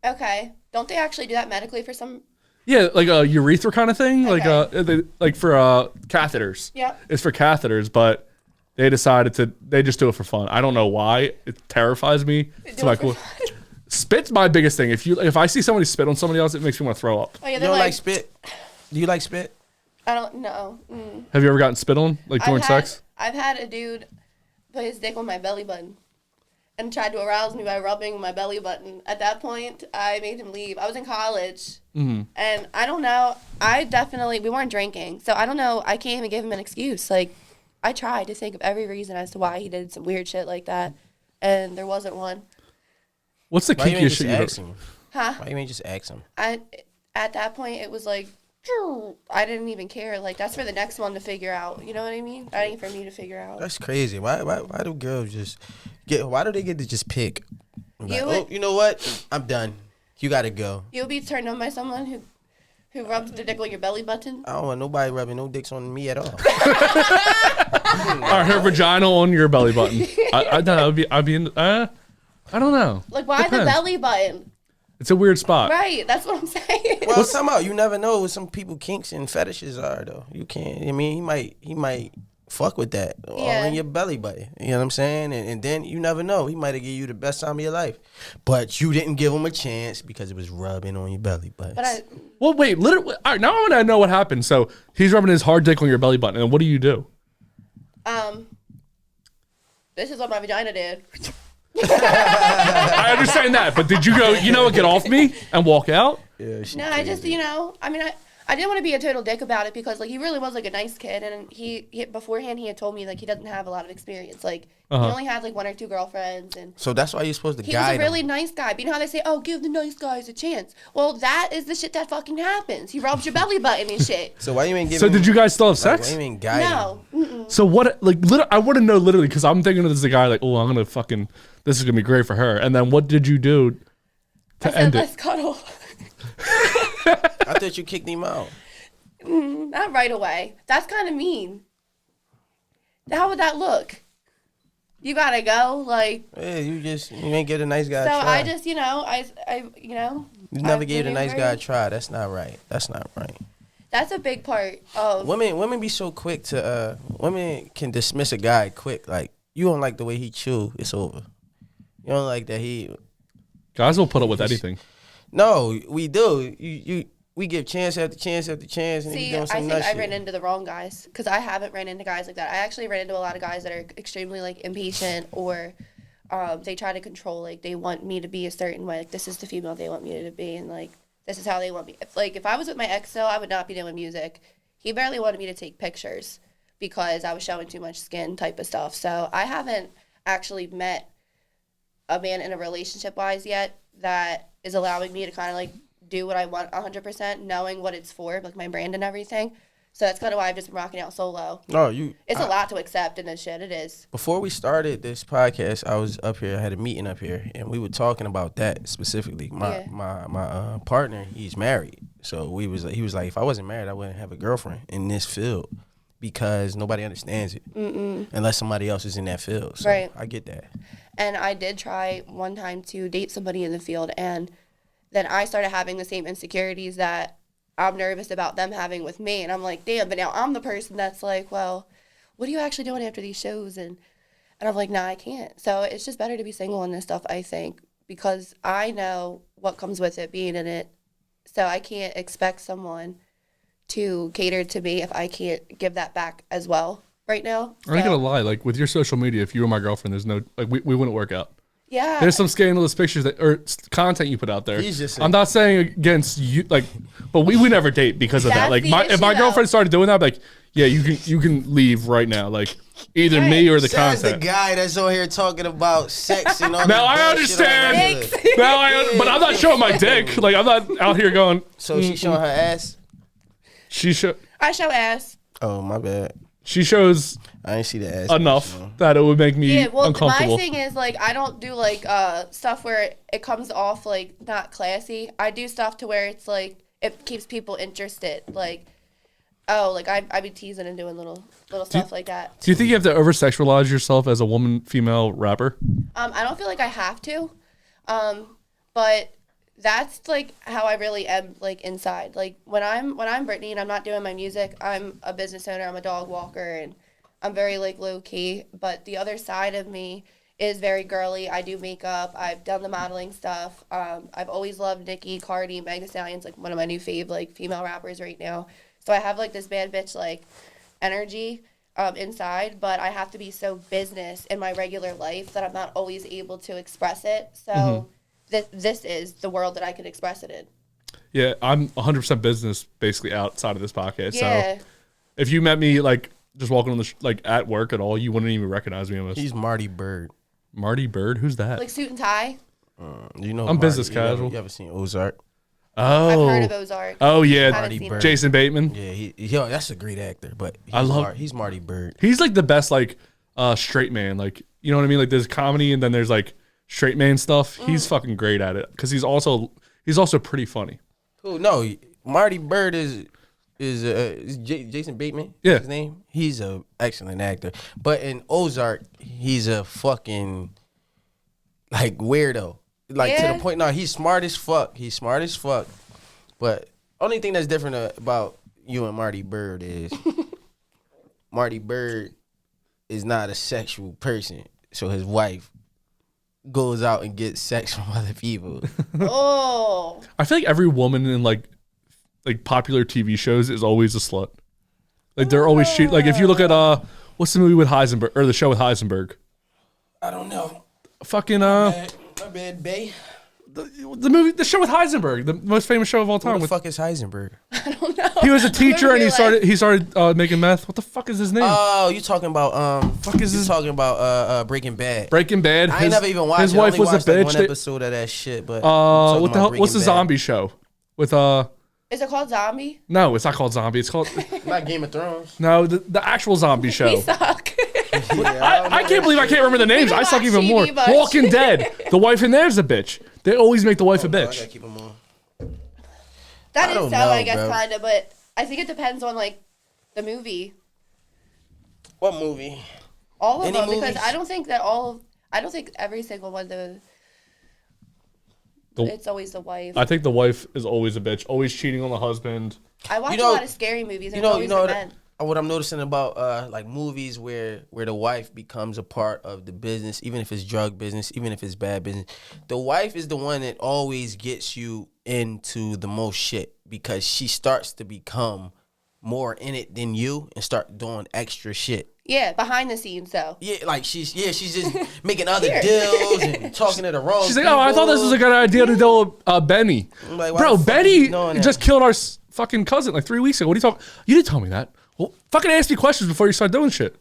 Okay. Don't they actually do that medically for some? Yeah, like a urethra kind of thing. Okay. Like for catheters. Yep. It's for catheters, but they decided they just do it for fun. I don't know why. It terrifies me. It's my cool. Spit's my biggest thing. If I see somebody spit on somebody else, it makes me want to throw up. Oh yeah, You they're don't like, like spit? Do you like spit? I don't know. Have you ever gotten spit on like during sex? I've had a dude put his dick on my belly button and tried to arouse me by rubbing my belly button. At that point, I made him leave. I was in college, and I don't know. We weren't drinking, so I don't know. I can't even give him an excuse. Like, I tried to think of every reason as to why he did some weird shit like that, and there wasn't one. What's the Why you ain't kinkiest just shit you ask heard? him? Huh? Why you ain't just ask him? At that point, it was like, I didn't even care. Like, that's for the next one to figure out. You know what I mean? That ain't for me to figure out. That's crazy. Why do girls just get? Why do they get to just pick? Like, You would- you know what? I'm done. You gotta go. You'll be turned on by someone who Who rubs their dick on your belly button? I don't want nobody rubbing no dicks on me at all. Or her vagina on your belly button. I don't know. I don't know. Like, why the Depends. belly button? It's a weird spot. Right, that's what I'm saying. Well, some out. You never know what some people kinks and fetishes are though. You can't. I mean, he might fuck with that all in your belly button. You know what I'm saying? And then you never know. He might have given you the best time of your life, but you didn't give him a chance because it was rubbing on your belly button. But Well, wait. Literally, all right, now I want to know what happened. So he's rubbing his hard dick on your belly button, and what do? This is what my vagina did. I understand that, but did you go? You know what? Get off me and walk out. Yeah, No, I just, I mean, I didn't want to be a total dick about it because, like, he really was, like, a nice kid. And he beforehand, he had told me, like, he doesn't have a lot of experience. Like, he only had, like, 1 or 2 girlfriends. And So that's why you're supposed to he guide was a really him. nice guy. But you know how they say, oh, give the nice guys a chance. Well, that is the shit that fucking happens. He rubs your belly button and shit. So why you ain't giving? So did you guys still have Why sex? you ain't guiding? No. Mm-mm. So what? Like, I want to know literally because I'm thinking of this as a guy like, oh, I'm gonna fucking. This is gonna be great for her. And then what did you do to I said, end it? let's cuddle. I thought you kicked him out. Not right away. That's kind of mean. How would that look? You gotta go, like. Yeah, you ain't get a nice guy. So try. I just, I You never gave the nice guy a try. That's not right. That's not right. That's a big part of. Women be so quick to women can dismiss a guy quick. Like, you don't like the way he chew, it's over. You don't like that he. Guys will put up with anything. No, we do. We give chance after chance after chance, and See, he doing I some think nut I shit. ran into the wrong guys because I haven't ran into guys like that. I actually ran into a lot of guys that are extremely like impatient or they try to control. Like they want me to be a certain way. Like this is the female they want me to be, and like this is how they want me. If I was with my ex, though, I would not be doing music. He barely wanted me to take pictures because I was showing too much skin type of stuff. So I haven't actually met a man in a relationship wise yet that is allowing me to kind of like do what I want 100%, knowing what it's for, like my brand and everything. So that's kind of why I've just been rocking out solo. No, It's a lot to accept in this shit. It is. Before we started this podcast, I was up here. I had a meeting up here, and we were talking about that specifically. My partner, he's married, so he was like, if I wasn't married, I wouldn't have a girlfriend in this field because nobody understands it unless somebody else is in that field. So Right. I get that. And I did try one time to date somebody in the field, and then I started having the same insecurities that I'm nervous about them having with me. And I'm like, damn, but now I'm the person that's like, well, what are you actually doing after these shows? And I'm like, nah, I can't. So it's just better to be single in this stuff, I think, because I know what comes with it, being in it. So I can't expect someone to cater to me if I can't give that back as well right now. I ain't gonna lie, like with your social media, if you were my girlfriend, there's no like we wouldn't work out. Yeah. There's some scandalous pictures content you put out there. He's just I'm not saying against you, like, but we never date because of that. That's Like, the if my issue, girlfriend though. started doing that, I'd be like, yeah, you can leave right now. Like, either me or the Says the content. guy that's on here talking about sex and all that. Now I bullshit on understand. regular. But I'm not showing my dick. Like, I'm not out here going. So she showing her ass? I show ass. Oh, my bad. She shows I didn't see the ass. enough that it would make me Yeah, well, uncomfortable. my thing is, like, I don't do, like, stuff where it comes off, like, not classy. I do stuff to where it's, like, it keeps people interested. Like, oh, like, I be teasing and doing little stuff like that. Do you think you have to over sexualize yourself as a woman, female rapper? I don't feel like I have to, but that's, like, how I really am, like, inside. Like, when I'm Brittany and I'm not doing my music, I'm a business owner, I'm a dog walker, and I'm very, like, low-key. But the other side of me is very girly. I do makeup. I've done the modeling stuff. I've always loved Nicki, Cardi, Meg Thee Stallion's, like, one of my new fave, like, female rappers right now. So I have, like, this bad bitch, like, energy inside, but I have to be so business in my regular life that I'm not always able to express it. So this is the world that I can express it in. Yeah, I'm 100% business basically outside of this podcast. Yeah. So if you met me like just walking on the like at work at all, you wouldn't even recognize me almost. He's Marty Bird. Marty Bird? Who's that? Like suit and tie. You know, I'm Marty, business you ever- casual. You ever seen Ozark? I've heard Oh. of Ozark. Oh yeah, Haven't seen it. Jason Bateman. Yeah, yo, that's a great actor. But he's Marty Bird. He's like the best like straight man. Like, you know what I mean? Like there's comedy and then there's like straight man stuff. He's fucking great at it because he's also pretty funny. Who? No, Marty Bird is Jason Bateman. Yeah. His name. He's a excellent actor, but in Ozark, he's a fucking like weirdo. Like to Yeah. the point. No, he's smart as fuck. He's smart as fuck. But only thing that's different about you and Marty Bird is Marty Bird is not a sexual person, so his wife goes out and gets sex from other people. Oh. I feel like every woman in like popular TV shows is always a slut. Like they're always cheat. Like if you look at what's the movie with Heisenberg or the show with Heisenberg? I don't know. Fucking My bad, bae. the show with Heisenberg, the most famous show of all time. Who the With fuck is Heisenberg? I don't know. he was a teacher and Remember he started making meth. What the fuck is his name? Oh, you talking about Fuck is you his- talking about Breaking Bad. Breaking Bad. I ain't never even watched his it. I wife only was a watched, like, bitch. one They- episode of that shit, but what the hell? What's the zombie show? With Is it called Zombie? no, it's not called Zombie. It's called not Game of Thrones. no, the actual zombie show. We suck. I can't believe I can't remember the names. I suck watch even more. TV much. Walking Dead. The wife in there's a bitch. They always make the wife a I gotta bitch. keep them on. That I is don't so, know, I guess, bro. kind of, but I think it depends on, like, the movie. What movie? All of Any them, because movies? I don't think every single one, it's always the wife. I think the wife is always a bitch. Always cheating on the husband. I watch You know- a lot of scary movies, and You it's know, always you know the men. what I'm noticing about like movies where the wife becomes a part of the business, even if it's drug business, even if it's bad business. The wife is the one that always gets you into the most shit because she starts to become more in it than you and start doing extra shit. Yeah, behind the scenes, though. Yeah, like she's just making other deals and talking to the wrong She's like, oh, I thought this was a good idea to deal with Benny. I'm like, why Bro, the fuck Benny you doing that? just killed our fucking cousin like 3 weeks ago. What are you talking? You didn't tell me that. Well, fucking ask me questions before you start doing shit.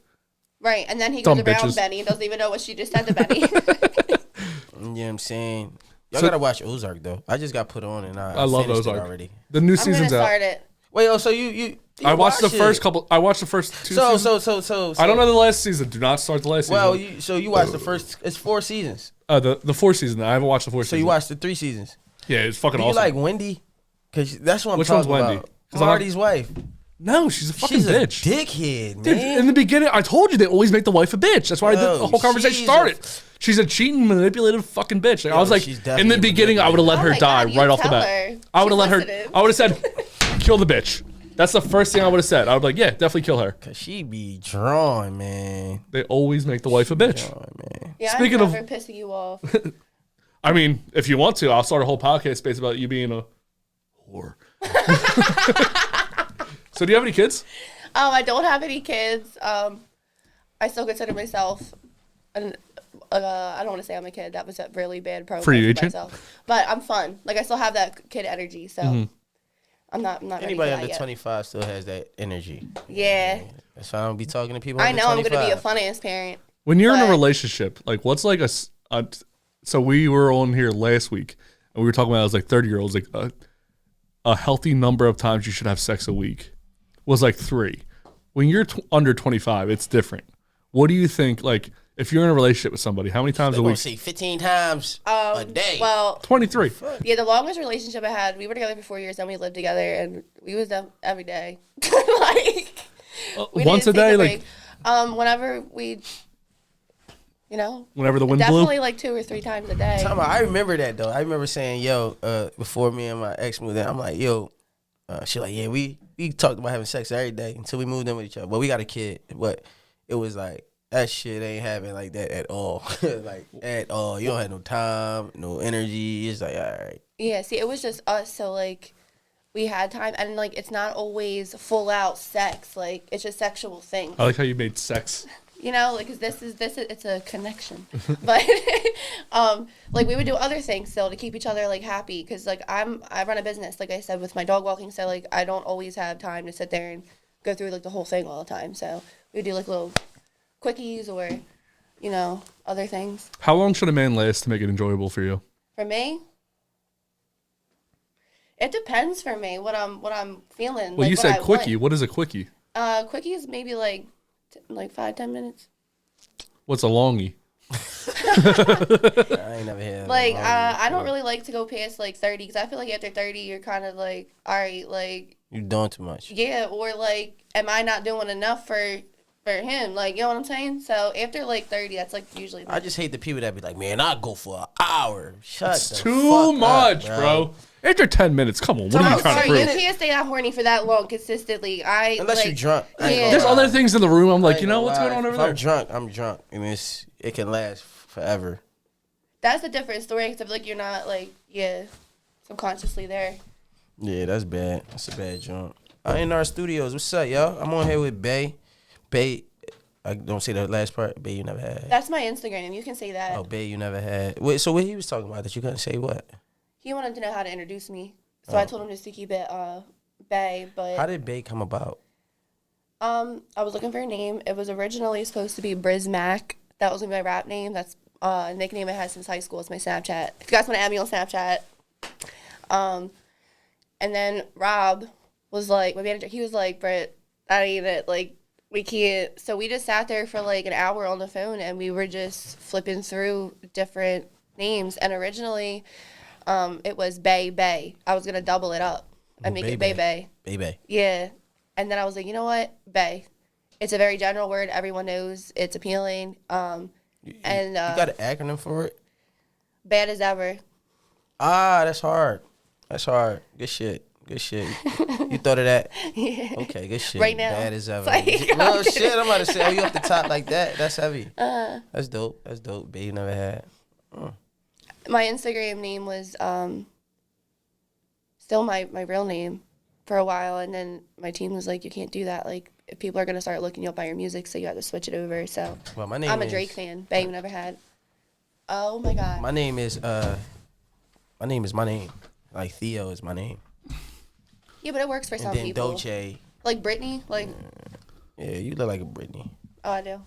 Right, and then he Dumb goes around bitches. Benny and doesn't even know what she just said to Benny. You know what I'm saying? Y'all So- gotta watch Ozark though. I just got put on and I I love finished Ozark. it already. The new I'm going to season's out. start it. Wait, oh, so you I watched the watch first it. couple. I watched the first two. So seasons. I don't know the last season. Do not start the last Well, season. you watched the first. It's 4 seasons. The fourth season. I haven't watched the fourth So season. you watched the 3 seasons. Yeah, it's fucking Do you awesome. like Wendy? Cause that's what I'm Which one's talking Wendy? about. 'Cause I'm- Marty's wife. no, she's a fucking She's bitch. a dickhead, Dude, man. in the beginning, I told you they always make the wife a bitch. That's why Yo, the whole conversation she's started. a- She's a cheating, manipulative fucking bitch. Like, I Yo, was like, she's in definitely the beginning, I would have let Oh her my die God, you right off the tell bat. her. I would have She's let her. listening. I would have said, kill the bitch. That's the first thing I would have said. I would be like, yeah, definitely kill her. Cause she be drawn, man. They always make the wife a bitch. Drawn, man. Yeah, Speaking I'm of- never pissing you off. I mean, if you want to, I'll start a whole podcast based about you being a whore. So, do you have any kids? I don't have any kids. I still consider myself I don't want to say I'm a kid. That was a really bad promo For you, for agent? myself. But I'm fun. Like I still have that kid energy. So I'm not ready Anybody for that under yet. 25 still has that energy. Yeah. That's why I don't be talking to people. I under know I'm 25. gonna be a fun ass parent. When you're in a But- relationship, like what's like so we were on here last week and we were talking about, I was like 30-year-olds, like a healthy number of times you should have sex a week was like 3. When you're under 25, it's different. What do you think, like, if you're in a relationship with somebody, how many times They're a gonna week? say 15 times a day. Well, 23. yeah, the longest relationship I had, we were together for 4 years, then we lived together, and we was them every day. Like we Once didn't a day, take like break. Whenever we, whenever the wind definitely blew. like 2 or 3 times a day. I remember that though. I remember saying, "Yo," before me and my ex moved in. I'm like, "Yo," she like, "Yeah, we talked about having sex every day until we moved in with each other, but we got a kid." But it was like that shit ain't happening like that at all, like at all. You don't have no time, no energy. It's like, all right. Yeah, see, it was just us, so like we had time, and like it's not always full out sex. Like it's just sexual things. I like how you made sex. You know, like 'cause this is it's a connection, but like we would do other things still to keep each other like happy, because like I run a business, like I said, with my dog walking, so like I don't always have time to sit there and go through like the whole thing all the time. So we would do like little quickies or other things. How long should a man last to make it enjoyable for you? For me, it depends. For me, what I'm feeling. Well, like, you what said I quickie. want. What is a quickie? Quickies maybe like 5-10 minutes. What's a longie? I ain't never had Like, long I don't before. really like to go past like 30 because I feel like after 30, you're kind of like, all right, like, You doing too much. yeah, or like, am I not doing enough for him? Like, you know what I'm saying? So after like 30, that's like usually. I just hate the people that be like, man, I'll go for an hour. Shut It's the too fuck much, up, bro. After 10 minutes, come on. What are you trying to Sorry, you prove? can't stay that horny for that long consistently. Unless like, you're drunk. I ain't Yeah. gonna There's lie. other things in the room. I'm I like, ain't you know gonna what's going lie. on over If there? I'm drunk, I'm drunk. I mean, it can last forever. That's a different story because I feel like you're not like, subconsciously there. Yeah, that's bad. That's a bad joint. In our studios. What's up, y'all? I'm on here with Bay. Bay, I don't say the last part. Bay, you never had. That's my Instagram. You can say that. Oh, Bay, you never had. Wait, so what he was talking about that you couldn't say what? He wanted to know how to introduce me, so I told him just to keep it Bay. But How did Bay come about? I was looking for a name. It was originally supposed to be Briz Mac. That was gonna be my rap name. That's a nickname I had since high school. It's my Snapchat. If you guys want to add me on Snapchat. And then Rob was like, my manager, he was like, Britt, that ain't it. Like, we can't. So we just sat there for like an hour on the phone and we were just flipping through different names. And originally, it was Bay Bay. I was going to double it up and make it Bay Bay. Bay Bay. Yeah. And then I was like, you know what? Bay. It's a very general word. Everyone knows it's appealing. And You got an acronym for it? bad as ever. Ah, that's hard. That's hard. Good shit. Good shit. You thought of that? Yeah. Okay, good shit. Right now. Bad as ever. It's like, No shit, I'm about to say, you off the top like that? That's heavy. That's dope. That's dope. Babe, you never had. My Instagram name was still my real name for a while, and then my team was like, you can't do that. Like, if people are going to start looking you up by your music, so you have to switch it over. So Well, my name I'm a is- Drake fan. Babe never had. Oh, my God. My name is my name. Like Theo is my name. Yeah, but it works for And some then people. Dolce. Like Brittany? Like, Yeah, you look like a Britney. oh, I do.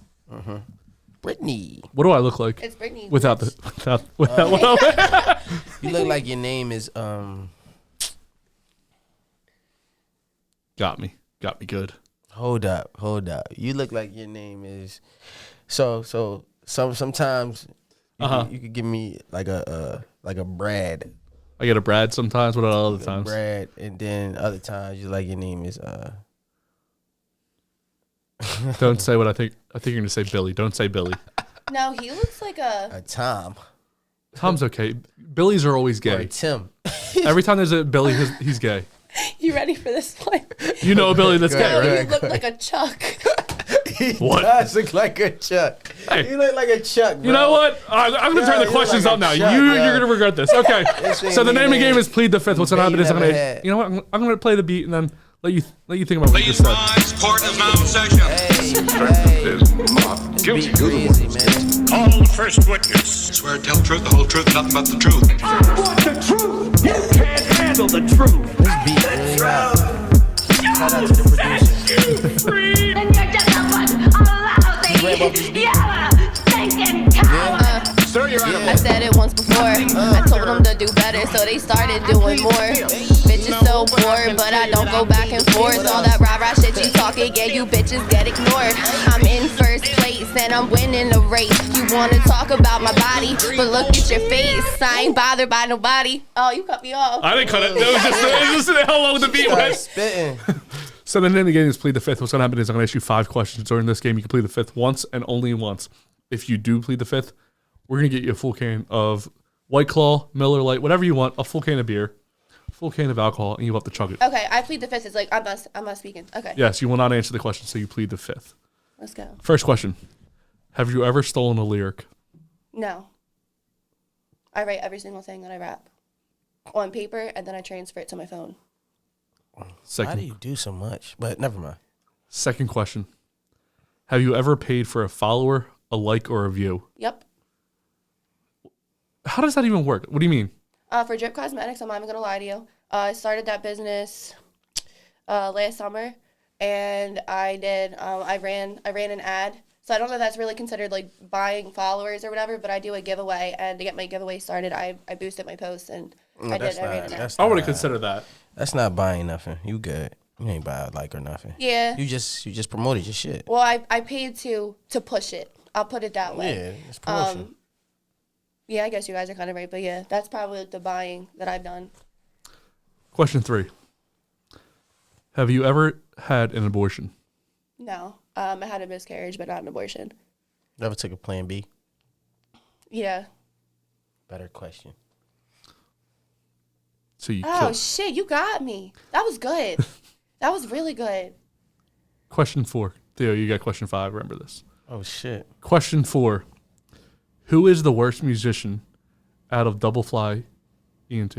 Britney. What do I look like? It's Brittany. Without bitch. the without You look like your name is got me good. Hold up. You look like your name is sometimes you could give me like a Brad. I get a Brad sometimes. What other A times? Brad, and then other times you like your name is Don't say what I think. I think you're gonna say Billy. Don't say Billy. No, he looks like a Tom Tom's okay. Billies are always or gay. Tim. Every time there's a Billy, he's gay. You ready for this one? You know a Billy that's gay, No, right? you look like a Chuck. He What? does look like a Chuck. Hey. You look like a Chuck, bro. You know what? I'm gonna turn Yeah, the you questions look up like now. a Chuck, You're yeah. gonna regret this. Okay. This ain't So the name of the even- game is Plead the Fifth. What's gonna Babe happen is I'm never gonna. had. You know what? I'm gonna play the beat and then let you think about what you just said. Court is now in session. Hey, Guilty. be crazy, man. Call the first witness. Swear to tell the truth, the whole truth, nothing but the truth. This beat really hot. Shout out to the producer. And you're just a bunch of lousy, yellow, stinking cowards. I said it once before. I told them to do better, so they started doing more. Bitches so bored, but I don't go back and forth. All that rah-rah shit you talking, yeah, you bitches get ignored. I'm in first place and I'm winning the race. You wanna talk about my body, but look at your face. I ain't bothered by nobody. Oh, you cut me off. I didn't cut it. It was just how long the beat Start was. spitting. So the name of the game is Plead the Fifth. What's gonna happen is I'm gonna ask you 5 questions during this game. You can plead the fifth once and only once. If you do plead the fifth, we're gonna get you a full can of White Claw, Miller Lite, whatever you want, a full can of beer, a full can of alcohol, and you have to chug it. Okay, I plead the fifth. It's like I'm not speaking. Okay, Yes, you will not answer the question, so you plead the fifth. let's go. First question: have you ever stolen a lyric? No. I write every single thing that I rap on paper, and then I transfer it to my phone. Why do Second, you do so much? But never mind. second question: have you ever paid for a follower, a like, or a view? Yep. How does that even work? What do you mean? For Drip Cosmetics, I'm not even gonna lie to you. I started that business last summer, and I did. I ran an ad. So I don't know if that's really considered like buying followers or whatever, but I do a giveaway, and to get my giveaway started, I boosted my posts and I ran an ad. I would consider that. That's not buying nothing. You good. You ain't buy a like or nothing. Yeah. You just promoted your shit. Well, I paid to push it. I'll put it that way. Yeah, it's promotion. Yeah, I guess you guys are kind of right, but yeah, that's probably like the buying that I've done. Question 3. Have you ever had an abortion? No, I had a miscarriage, but not an abortion. Never took a Plan B. Yeah. Better question. So you Oh killed. shit, you got me. That was good. That was really good. Question 4. Theo, you got question 5. Remember this. Oh shit. Question 4. Who is the worst musician out of Double Fly ENT?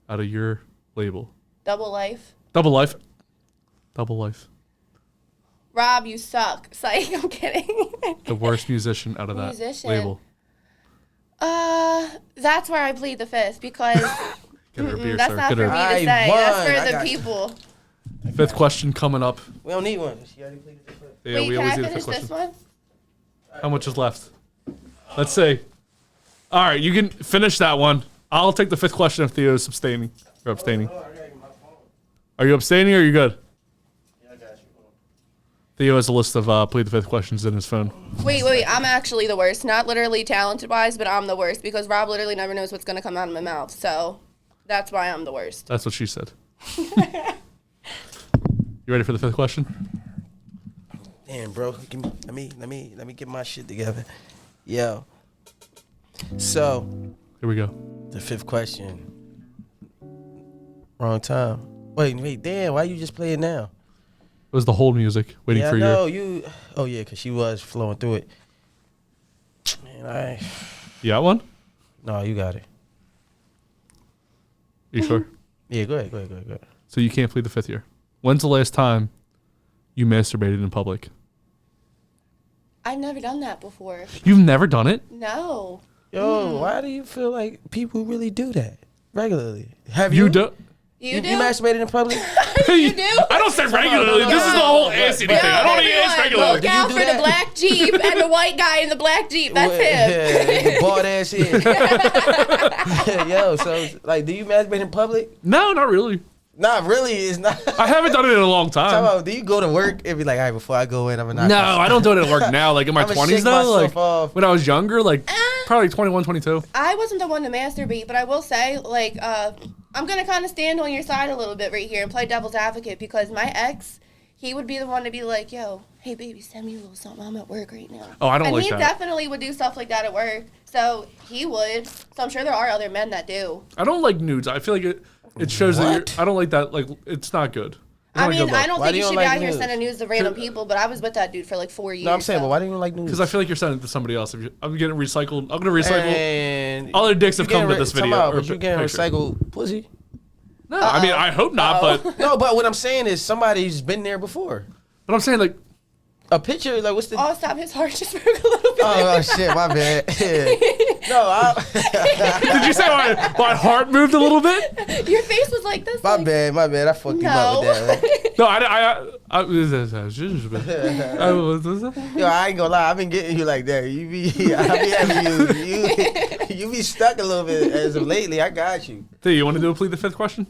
Out of your label. Double life. Double Life. Double Life. Rob, you suck. Psych, I'm kidding. The worst musician out of that Musician. label. That's where I plead the fifth because Get her a beer, that's sir. not Get for her. me to I say. won. That's I for the got you. people. 5th question coming up. We don't need one. She already pleaded the fifth. Yeah, Wait, we can always I do the finish 5th this question. one? How much is left? Let's see. All right, you can finish that one. I'll take the 5th question if Theo's abstaining. Or abstaining. Are you abstaining or are you good? Yeah, I got you. Theo has a list of plead the 5th questions in his phone. Wait. I'm actually the worst. Not literally talented wise, but I'm the worst because Rob literally never knows what's going to come out of my mouth. So that's why I'm the worst. That's what she said. You ready for the 5th question? Damn, bro. Let me get my shit together. Yo. So, Here we go. the 5th question. Wrong time. Wait, damn, why you just play it now? It was the whole music waiting Yeah, for I your. know you. Oh yeah, cause she was flowing through it. Man, You got one? no, you got it. You sure? Yeah, go ahead. So you can't plead the 5th here. When's the last time you masturbated in public? I've never done that before. You've never done it? No. Yo, why do you feel like people really do that regularly? Have You you? do? You do? You masturbated in public? You do? I don't say regularly. This is the whole assy thing. I don't even ask regularly. Look out do for that? the black Jeep and the white guy in the black Jeep. That's him. Yeah, bald ass head. Yo, so like, do you masturbate in public? No, not really. Not really. It's not. I haven't done it in a long Talk time. about, do you go to work and be like, all right, before I go in, I'm gonna knock No, this- I don't do it at work now. Like in my I'ma 20s shake though. myself Like off. when I was younger, like probably 21, 22. I wasn't the one to masturbate, but I will say, like, I'm gonna kind of stand on your side a little bit right here and play devil's advocate because my ex, he would be the one to be like, yo, hey baby, send me a little something. I'm at work right now. Oh, I don't and like he that. definitely would do stuff like that at work. So he would. So I'm sure there are other men that do. I don't like nudes. I feel like it shows that What? you're. I don't like that. Like it's not good. It's I not a mean, good I look. don't Why think do you you should don't be like out here nudes? sending news to random people, but I was with that dude for like 4 years. No, I'm saying, so. but why do you like news? Because I feel like you're sending it to somebody else. I'm getting recycled. I'm gonna recycle. And Other dicks have you come to getting this re- video. talking about, or but you getting picture. recycled pussy? No, I mean I hope not, but No, but what I'm saying is somebody's been there before. I'm saying like A picture, like what's the? Oh, stop! His heart just broke a little bit. Oh shit, my bad. No, did you say my heart moved a little bit? Your face was like this. my like, bad. I fucked you up with that. Right? No, I Yo, I ain't gonna lie, I've been getting you like that. I be having you be stuck a little bit as of lately. I got you. Hey, you want to do a plead the 5th question?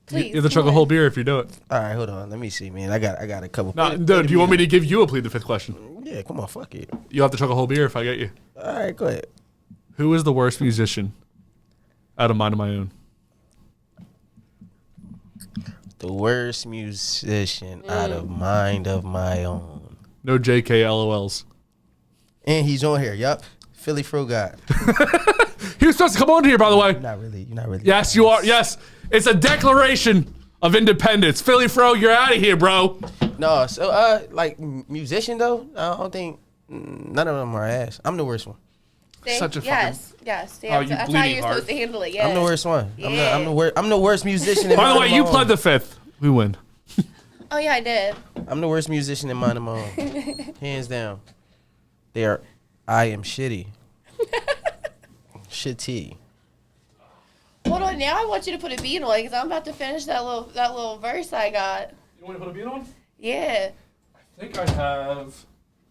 Please. You have to chug a whole beer if you do it. All right, hold on. Let me see, man. I got a couple. No, dude, do you want me to give you a plead the 5th question? Yeah, come on, fuck it. You have to chug a whole beer if I get you. All right, go ahead. Who is the worst musician out of Mind of My Own? The worst musician out of Mind of My Own. No JK LOLs. And he's on here. Yup. Philly Fro God. He was supposed to come on here, by the way. You're not really. Yes, you are. Yes. It's a declaration of independence. Philly Fro, you're out of here, bro. No, so like musician though, I don't think none of them are ass. I'm the worst one. See? Such a yes. Oh, you That's how bleeding you're heart. supposed to handle it. Yeah. I'm the worst one. Yeah. I'm the worst musician. In By the Mind way, of you My pled Own. the 5th. We win. Oh yeah, I did. I'm the worst musician in Mind of My Own. Hands down. I am shitty. Shitty. Hold on, now I want you to put a beat on because I'm about to finish that little verse I got. You want to put a beat on? Yeah. I think I have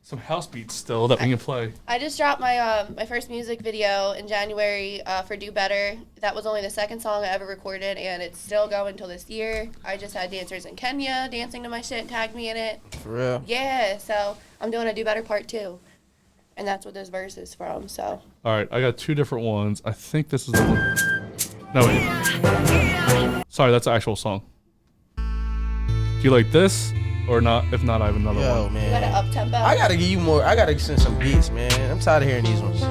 some house beats still that we can play. I just dropped my my first music video in January for Do Better. That was only the second song I ever recorded, and it's still going till this year. I just had dancers in Kenya dancing to my shit and tagged me in it. For real? Yeah, so I'm doing a Do Better part 2. And that's what this verse is from, so. All right, I got 2 different ones. I think this is the one. No, wait. Sorry, that's the actual song. Do you like this or not? If not, I have another Yo, one. You got an man. up-tempo? I gotta give you more. I gotta send some beats, man. I'm tired of hearing these ones.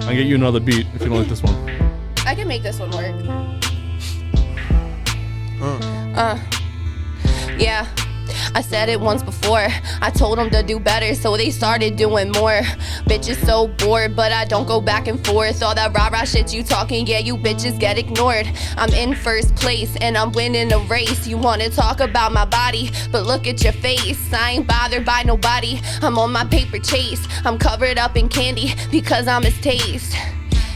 I can get you another beat if you don't like this one. I can make this one work. Yeah. I said it once before. I told them to do better, so they started doing more. Bitches so bored, but I don't go back and forth. All that rah-rah shit you talking, yeah, you bitches get ignored. I'm in first place, and I'm winning the race. You wanna talk about my body, but look at your face. I ain't bothered by nobody. I'm on my paper chase. I'm covered up in candy, because I'm his taste.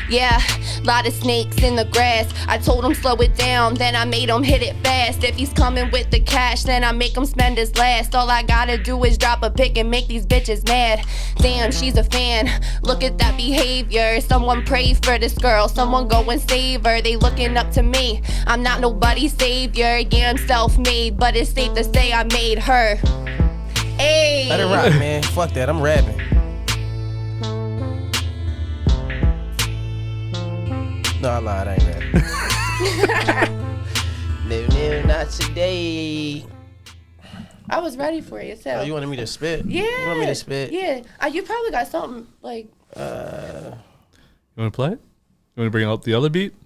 Yeah, lot of snakes in the grass. I told him slow it down, then I made him hit it fast. If he's coming with the cash, then I make him spend his last. All I gotta do is drop a pic and make these bitches mad. Damn, she's a fan. Look at that behavior. Someone pray for this girl, someone go and save her. They looking up to me. I'm not nobody's savior. Yeah, I'm self-made, but it's safe to say I made her. Hey. Let it rock, man. Fuck that. I'm rapping. No, I lied. I ain't rapping. No, not today. I was ready for you, too. Oh, you wanted me to spit? Yeah. You want me to spit? Yeah. You probably got something, like... You want to play it? You want to bring out the other beat? Or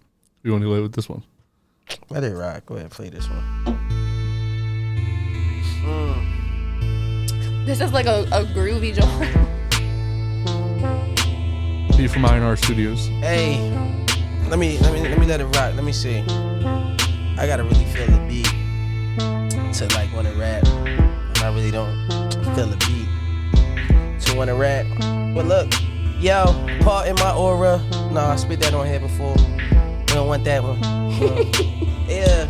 you want to go with this one? Let it rock. Go ahead, play this one. This is like a groovy joint. Beat from INR Studios. Hey, let me let it rock. Let me see. I gotta really feel the beat to like wanna rap. And I really don't feel the beat to wanna rap. But look, yo, part in my aura. No, I spit that on here before. We don't want that one. Yeah.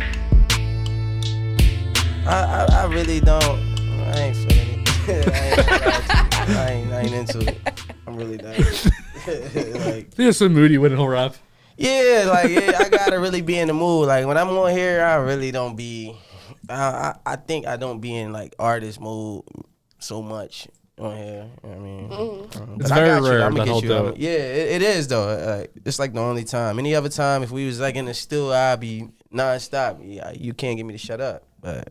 I really don't. I ain't feeling it. I ain't into it. I'm really not. Like, There's some moody when he'll rap. yeah, like I gotta really be in the mood. Like when I'm on here, I really don't be. I think I don't be in like artist mode so much on here. You know what I mean, It's But I very got you. rare I'ma that get he'll you. do I'ma- it. Yeah, it is though. It's like the only time. Any other time, if we was like in the still, I'd be nonstop. Yeah, you can't get me to shut up. But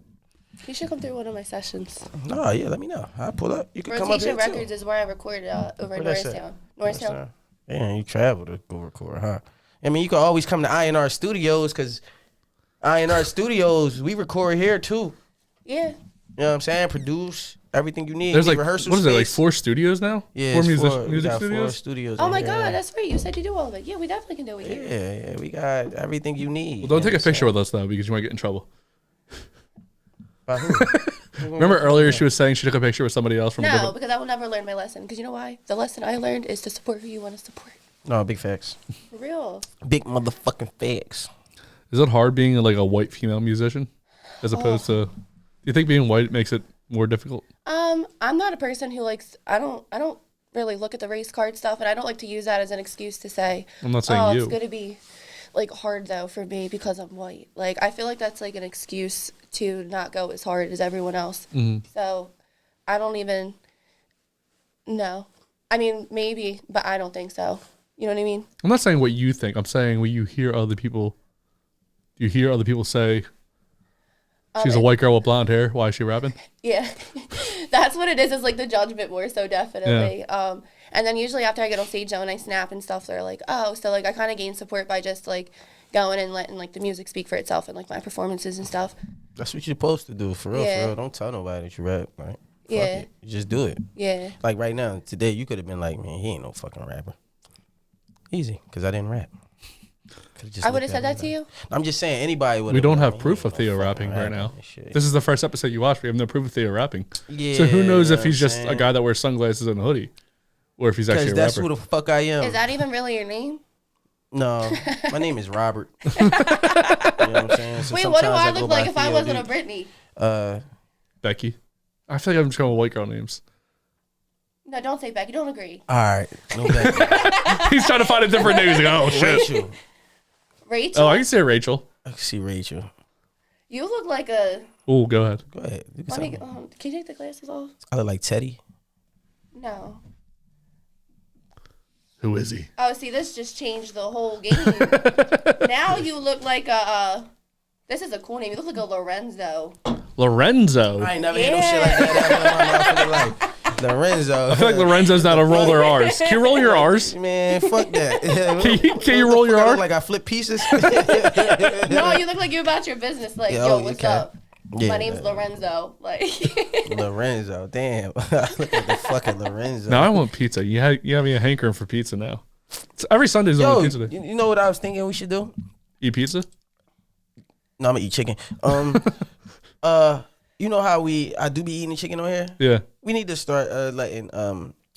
You should come through one of my sessions. no, yeah, let me know. I'll pull up. You can come up here Rotation too. Records is where I record over in Where that's at? Norristown. Norristown. Yeah, you travel to go record, huh? I mean, you can always come to INR Studios because INR Studios, we record here too. Yeah. You know what I'm saying? Produce everything you need. There's We like, rehearsal what is it, like space. 4 studios now? Yeah, 4 it's music, four. We music got 4 studios? studios. Oh in my here. God, that's right. You said you do all of it. Yeah, we definitely can do it here. Yeah, we got everything you need. Well, don't you take know a picture what with us, though, because you might get in trouble. I'm saying? By who? Remember earlier she was saying she took a picture with somebody else from a No, different... because I will never learn my lesson. Because you know why? The lesson I learned is to support who you want to support. No, big facts. For real. Big motherfucking facts. Is it hard being like a white female musician as opposed to... Do you think being white makes it more difficult? I'm not a person who likes. I don't really look at the race card stuff, and I don't like to use that as an excuse to say. I'm not saying oh, you. it's gonna be like hard though for me because I'm white. Like I feel like that's like an excuse to not go as hard as everyone else. So I don't even. No, I mean maybe, but I don't think so. You know what I mean? I'm not saying what you think. I'm saying what you hear other people... Do you hear other people say, she's a white girl with blonde hair, why is she rapping? Yeah, that's what it is. Is like the judgment more so definitely. And then usually after I get on stage though and I snap and stuff, they're like, oh, so like I kind of gain support by just like going and letting like the music speak for itself and like my performances and stuff. That's what you're supposed to do, for real, Yeah. for real. Don't tell nobody that you rap, right? Yeah. Fuck it. You just do it. Yeah. Like right now, today, you could have been like, man, he ain't no fucking rapper. Easy, because I didn't rap. I would have said that to you. I'm just saying, anybody would. We don't have proof of Theo rapping right now. This is the first episode you watched. We have no proof of Theo rapping. Yeah, So who knows if you know he's what I'm just a saying? guy that wears sunglasses and a hoodie, or if he's actually Because a that's rapper. who the fuck I am. Is that even really your name? No, my name is Robert. You know what I'm saying? So Wait, what do sometimes I go look by like if I Theo, wasn't a dude. Britney? Becky. I feel like I'm just going with white girl names. No, don't say Beck. You don't agree. All right. No Becky. He's trying to find a different name. He's like, oh shit. Rachel. Rachel? Oh, I can say Rachel. I can see Rachel. You look like a... Oh, go ahead. Go ahead. You can Let me, say- can you take the glasses off? I look like Teddy. No. Who is he? Oh, see, this just changed the whole game. Now you look like a... this is a cool name. You look like a Lorenzo. Lorenzo. I ain't never heard no shit like that ever in my motherfucking life. Lorenzo. I feel like Lorenzo's not a roll their R's. Can you roll your R's? Man, fuck that. Can you roll your I R? look like I flip pieces. No, you look like you're about your business. Like, Yeah, yo, you what's can. up? Yeah, My name's man. Lorenzo. Like, Lorenzo. Damn. I look like the fucking Lorenzo. Now I want pizza. You have me a hankering for pizza now. Every Sunday's Yo, only pizza day. you know what I was thinking we should do? Eat pizza? No, I'm gonna eat chicken. You know how I do be eating chicken on here? Yeah. We need to start letting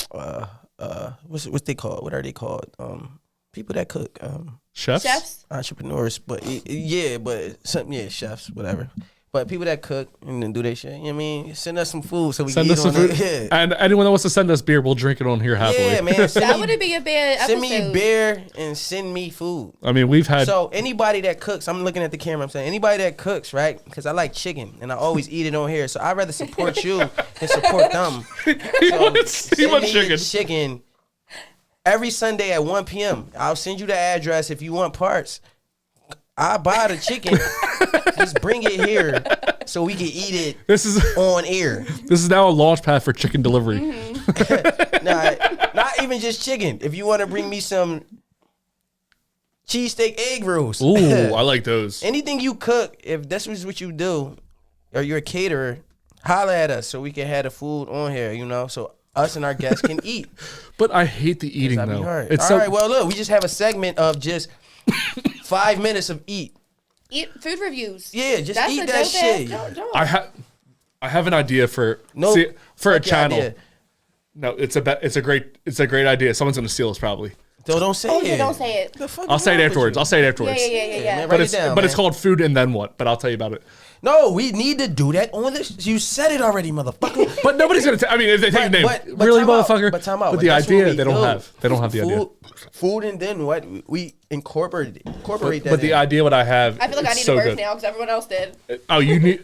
what's they called? What are they called? People that cook, Chefs? chefs? entrepreneurs, but chefs, whatever. But people that cook and then do their shit, you know what I mean? Send us some food so we Send can us eat some on food. it. Yeah. And anyone that wants to send us beer, we'll drink it on here happily. Yeah, man. That wouldn't be a bad episode. Send me beer and send me food. I mean, we've had... So anybody that cooks, I'm looking at the camera. I'm saying anybody that cooks, right? Because I like chicken and I always eat it on here. So I'd rather support you than support them. he wants Send me chicken. your chicken every Sunday at 1 p.m. I'll send you the address if you want parts. I buy the chicken. Just bring it here so we can eat it This is on air. this is now a launch pad for chicken delivery. Nah, not even just chicken. If you want to bring me some cheesesteak egg rolls. Ooh, I like those. Anything you cook, if this is what you do, or you're a caterer, holla at us so we can have the food on here, you know, so us and our guests can eat. But I hate the eating That'd be though. hard. It's All so right, well, look, we just have a segment of just 5 minutes of eat. Eat food reviews. Yeah, just That's eat a that dope shit. ass job. I have an idea for No, for a fuck your channel. idea. No, it's a great idea. Someone's gonna steal us probably. So don't say Oh, it. yeah, don't say it. The fuck I'll is say it wrong with afterwards. you? I'll say it Yeah, afterwards. yeah, yeah, yeah. man, But write it's it down, but it's man. called food and then what? But I'll tell you about it. No, we need to do that on this. You said it already, motherfucker. But nobody's gonna. I mean, if they take a name, But really, time out, motherfucker. But time out. But the that's what idea we they don't do. have. They don't have the idea. Food and then what? We incorporate that. But the in. idea what I have. I feel like I it's need so to burp good. now because everyone else did. Oh, you need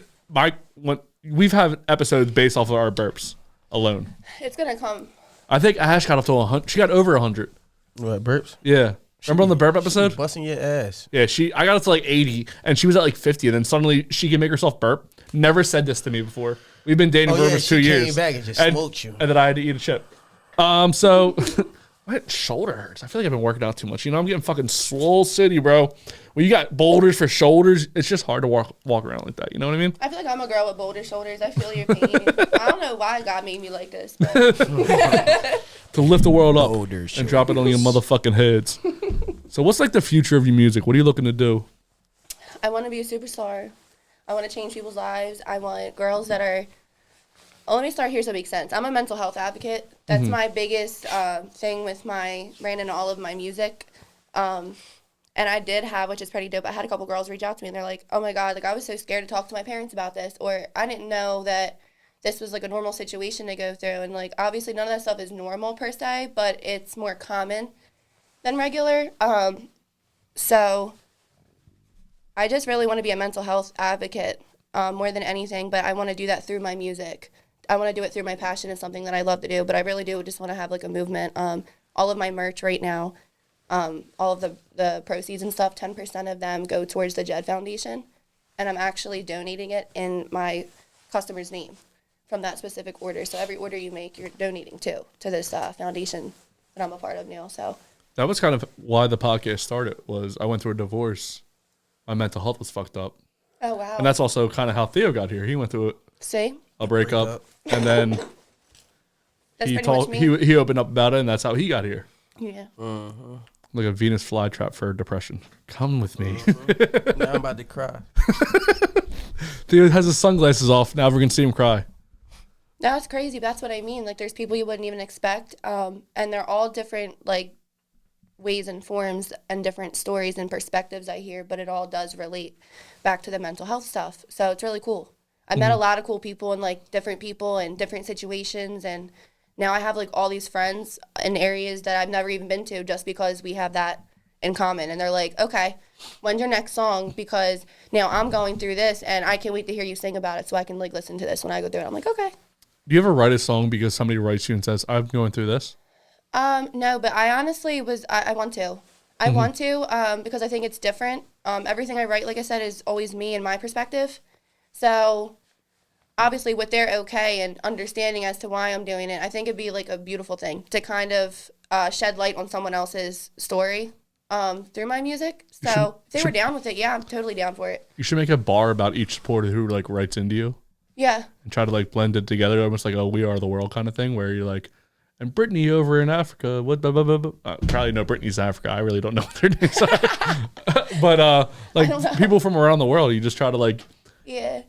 we've had episodes based off of our burps alone. It's gonna come. I think Ash got up to 100. She got over 100. What, burps? Yeah. Remember on the burp episode? Busting your ass. Yeah, I got up to like 80 and she was at like 50 and then suddenly she can make herself burp. Never said this to me before. We've been dating for over 2 she years. came back and just smoked you. And then I had to eat a chip. So my shoulder hurts. I feel like I've been working out too much. You know, I'm getting fucking swole city, bro. When you got boulders for shoulders, it's just hard to walk around like that. You know what I mean? I feel like I'm a girl with boulder shoulders. I feel your pain. I don't know why God made me like this, but To lift the world up Boulder and drop it on your motherfucking heads. So what's like the future of your music? What are you looking to do? I want to be a superstar. I want to change people's lives. I want girls that are. Oh, let me start here so it makes sense. I'm a mental health advocate. That's my biggest thing with my brand and all of my music. And I did have, which is pretty dope, I had a couple girls reach out to me and they're like, oh my God, like I was so scared to talk to my parents about this, or I didn't know that this was like a normal situation to go through. And like, obviously none of that stuff is normal per se, but it's more common than regular. So I just really want to be a mental health advocate more than anything, but I want to do that through my music. I want to do it through my passion. It's something that I love to do, but I really do just want to have like a movement. All of my merch right now, all of the proceeds and stuff, 10% of them go towards the Jed Foundation, and I'm actually donating it in my customer's name from that specific order. So every order you make, you're donating to this foundation that I'm a part of now. So That was kind of why the podcast started. Was I went through a divorce. My mental health was fucked up. oh wow, And that's also kind of how Theo got here. He went through see, a breakup, and then that's he pretty much told me. he opened up about it, and that's how he got here. Yeah. Like a Venus flytrap for depression. Come with me. Now I'm about to cry. Theo has his sunglasses off. Now we're gonna see him cry. That's crazy. That's what I mean. Like, there's people you wouldn't even expect, and they're all different, like, ways and forms and different stories and perspectives I hear, but it all does relate back to the mental health stuff. So it's really cool. I met a lot of cool people and like different people and different situations, and now I have like all these friends in areas that I've never even been to just because we have that in common. And they're like, okay, when's your next song? Because now I'm going through this and I can't wait to hear you sing about it so I can like listen to this when I go through it. I'm like, okay. Do you ever write a song because somebody writes you and says, I'm going through this? No, but I honestly I want to. I want to because I think it's different. Everything I write, like I said, is always me and my perspective. So obviously with their okay and understanding as to why I'm doing it, I think it'd be like a beautiful thing to kind of shed light on someone else's story through my music. So if they were down with it, yeah, I'm totally down for it. You should make a bar about each supporter who like writes into you. Yeah. And try to like blend it together, almost like a We Are the World kind of thing, where you're like, and Brittany over in Africa, what? Blah, blah, blah, blah. Probably know Brittany's in Africa. I really don't know what their names are. But like people from around the world, you just try to like, Yeah.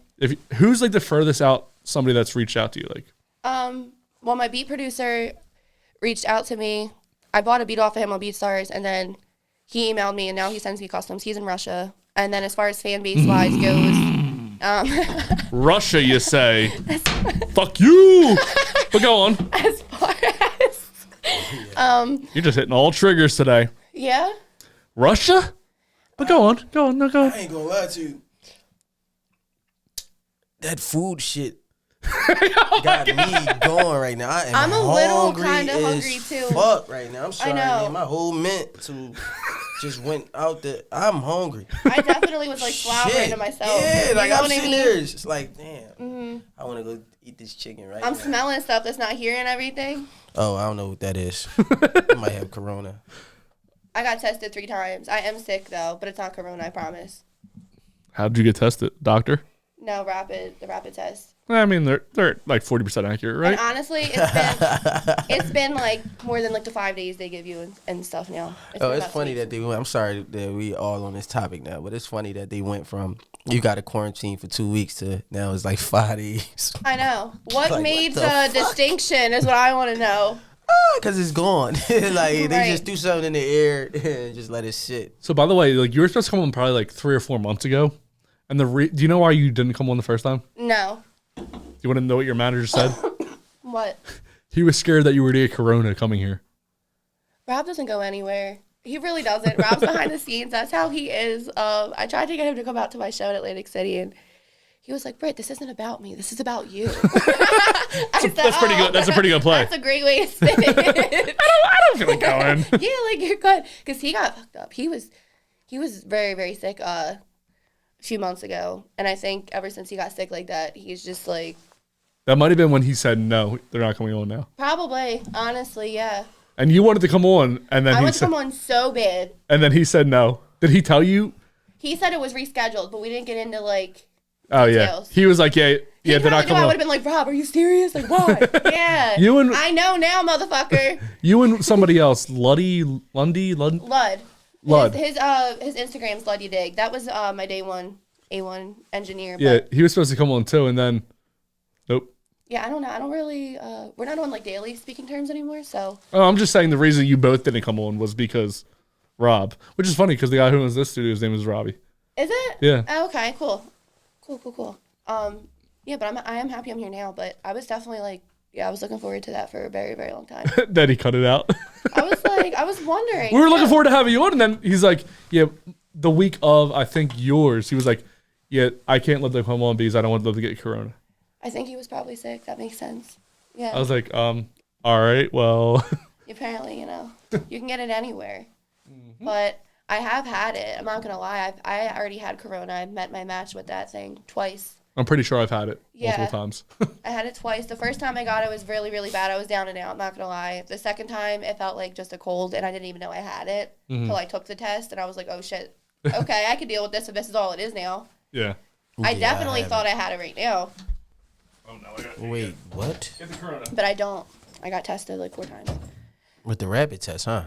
Who's like the furthest out somebody that's reached out to you? Like, Well, my beat producer reached out to me. I bought a beat off of him on BeatStars, and then he emailed me, and now he sends me customs. He's in Russia. And then as far as fan base wise goes, Russia, you say? Fuck you! But go on. as far as You're just hitting all triggers today. yeah. Russia? But go on. No, go on. I ain't gonna lie to you. That food shit got me going right now. I'm a little kind of hungry too. Fuck right now. I'm sorry, know. man. My whole mint to just went out there. I'm hungry. I definitely was like floundering Shit. to myself. Yeah, You like know I'm what I sitting mean? there. It's just like, damn. I want to go eat this chicken right I'm now. smelling stuff that's not here and everything. Oh, I don't know what that is. I might have corona. I got tested 3 times. I am sick though, but it's not corona, I promise. How did you get tested, doctor? No, the rapid test. I mean, they're like 40% accurate, right? And honestly, it's been like more than like the 5 days they give you and stuff now. It's funny that they went. I'm sorry that we all on this topic now, but it's funny that they went from you got to quarantine for 2 weeks to now it's like 5 days. I know. What Like, made what the fuck? distinction is what I want to know. Because it's gone. Like they Right. just threw something in the air and just let it sit. So, by the way, like you were supposed to come on probably like 3 or 4 months ago. And do you know why you didn't come on the first time? No. Do you want to know what your manager said? What? He was scared that you were to get corona coming here. Rob doesn't go anywhere. He really doesn't. Rob's behind the scenes. That's how he is. I tried to get him to come out to my show in Atlantic City, and he was like, Britt, this isn't about me. This is about you. That's pretty good. That's a pretty good play. That's a great way to spin it. I don't feel like going. Yeah, like you're good. Because he got fucked up. He was very, very sick a few months ago. And I think ever since he got sick like that, he's just like... That might have been when he said, no, they're not coming on now. Probably. Honestly, yeah. And you wanted to come on, and then I he want to said, come on so bad. and then he said no. Did he tell you? He said it was rescheduled, but we didn't get into like... Oh, yeah. details. He was like, yeah, they're not I coming would on. have been like, Rob, are you serious? Like, why? Yeah. I know now, motherfucker. You and somebody else, Lundy? Lud. Lud. His Instagram's Luddy Dig. That was my day one A1 engineer. But Yeah, he was supposed to come on too, and then, nope. yeah, I don't know. I don't really, we're not on like daily speaking terms anymore, so. Oh, I'm just saying the reason you both didn't come on was because Rob, which is funny because the guy who owns this studio, his name is Robbie. Is it? Yeah. Oh, okay, cool. Cool. Yeah, but I am happy I'm here now, but I was definitely like, yeah, I was looking forward to that for a very, very long time. Then he cut it out. I was wondering. We were looking forward to having you on, and then he's like, yeah, the week of, I think, yours, he was like, yeah, I can't let them come on because I don't want them to get corona. I think he was probably sick. That makes sense. Yeah. I was like, all right, well. Apparently, you can get it anywhere. But I have had it. I'm not going to lie. I already had corona. I met my match with that thing twice. I'm pretty sure I've had it multiple Yeah. times. I had it twice. The first time I got it was really, really bad. I was down and out. I'm not going to lie. The second time, it felt like just a cold, and I didn't even know I had it until I took the test, and I was like, oh, shit. Okay, I can deal with this if this is all it is now. Yeah. I definitely thought I had it right now, Oh, no, I got it. Wait, what? Get the corona. but I don't. I got tested like 4 times. With the rapid test, huh?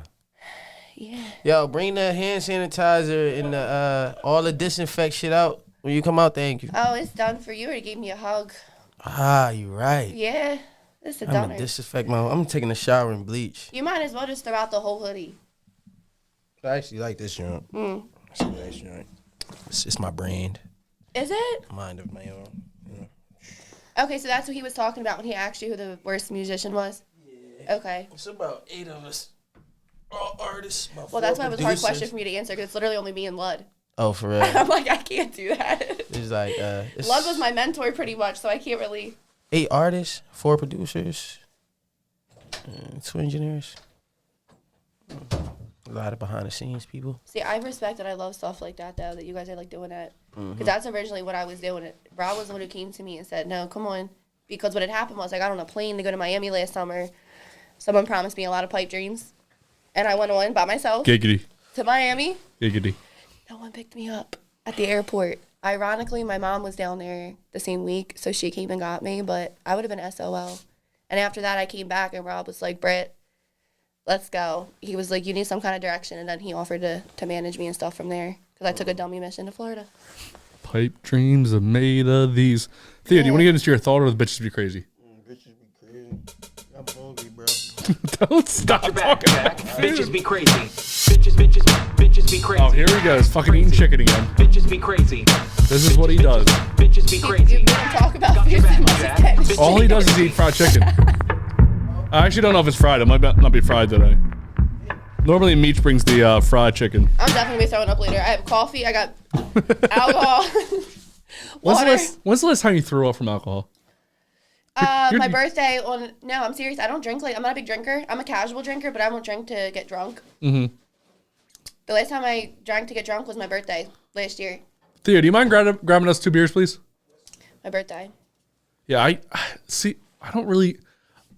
Yeah. Yo, bring the hand sanitizer and the all the disinfect shit out when you come out. Thank you. Oh, it's done for you. Or gave me a hug. Ah, you right. Yeah. This is a I'm downer. gonna disinfect my. I'm taking a shower and bleach. You might as well just throw out the whole hoodie. I actually like this joint. It's a nice joint. It's my brand. Is it? Mind of my own. Okay, so that's what he was talking about when he asked you who the worst musician was? Yeah. Okay. It's about 8 of us. All artists. Well, that's why it was a hard question for me to answer, because it's literally only me and Lud. Oh, for real? I'm like, I can't do that. It's like... Lud was my mentor pretty much, so I can't really... 8 artists, 4 producers, 2 engineers. A lot of behind the scenes people. See, I respect and I love stuff like that, though, that you guys are, like, doing that. Because that's originally what I was doing. Rob was the one who came to me and said, no, come on. Because what had happened was I got on a plane to go to Miami last summer. Someone promised me a lot of pipe dreams. And I went on by myself. Giggity. To Miami. Giggity. No one picked me up at the airport. Ironically, my mom was down there the same week, so she came and got me, but I would have been SOL. And after that, I came back, and Rob was like, Britt, let's go. He was like, you need some kind of direction, and then he offered to manage me and stuff from there, because I took a dummy mission to Florida. Pipe dreams are made of these. Theo, do you want to get into your thought, or the bitches be crazy? Bitches be crazy. I'm hungry, bro. Don't stop talking. Jack. Bitches be crazy. Bitches be crazy. Oh, here he goes, fucking eating chicken again. Bitches be crazy. This is what he does. Bitches be You crazy. don't talk about food as much as that. All he does is eat fried chicken. I actually don't know if it's fried. It might not be fried today. Normally, Meech brings the fried chicken. I'm definitely going to be throwing up later. I have coffee. I got alcohol. Water. When's the last time you threw up from alcohol? My birthday no, I'm serious. I don't drink I'm not a big drinker. I'm a casual drinker, but I won't drink to get drunk. Mm-hmm. The last time I drank to get drunk was my birthday last year. Theo, do you mind grabbing us 2 beers, please? My birthday. Yeah, I don't really,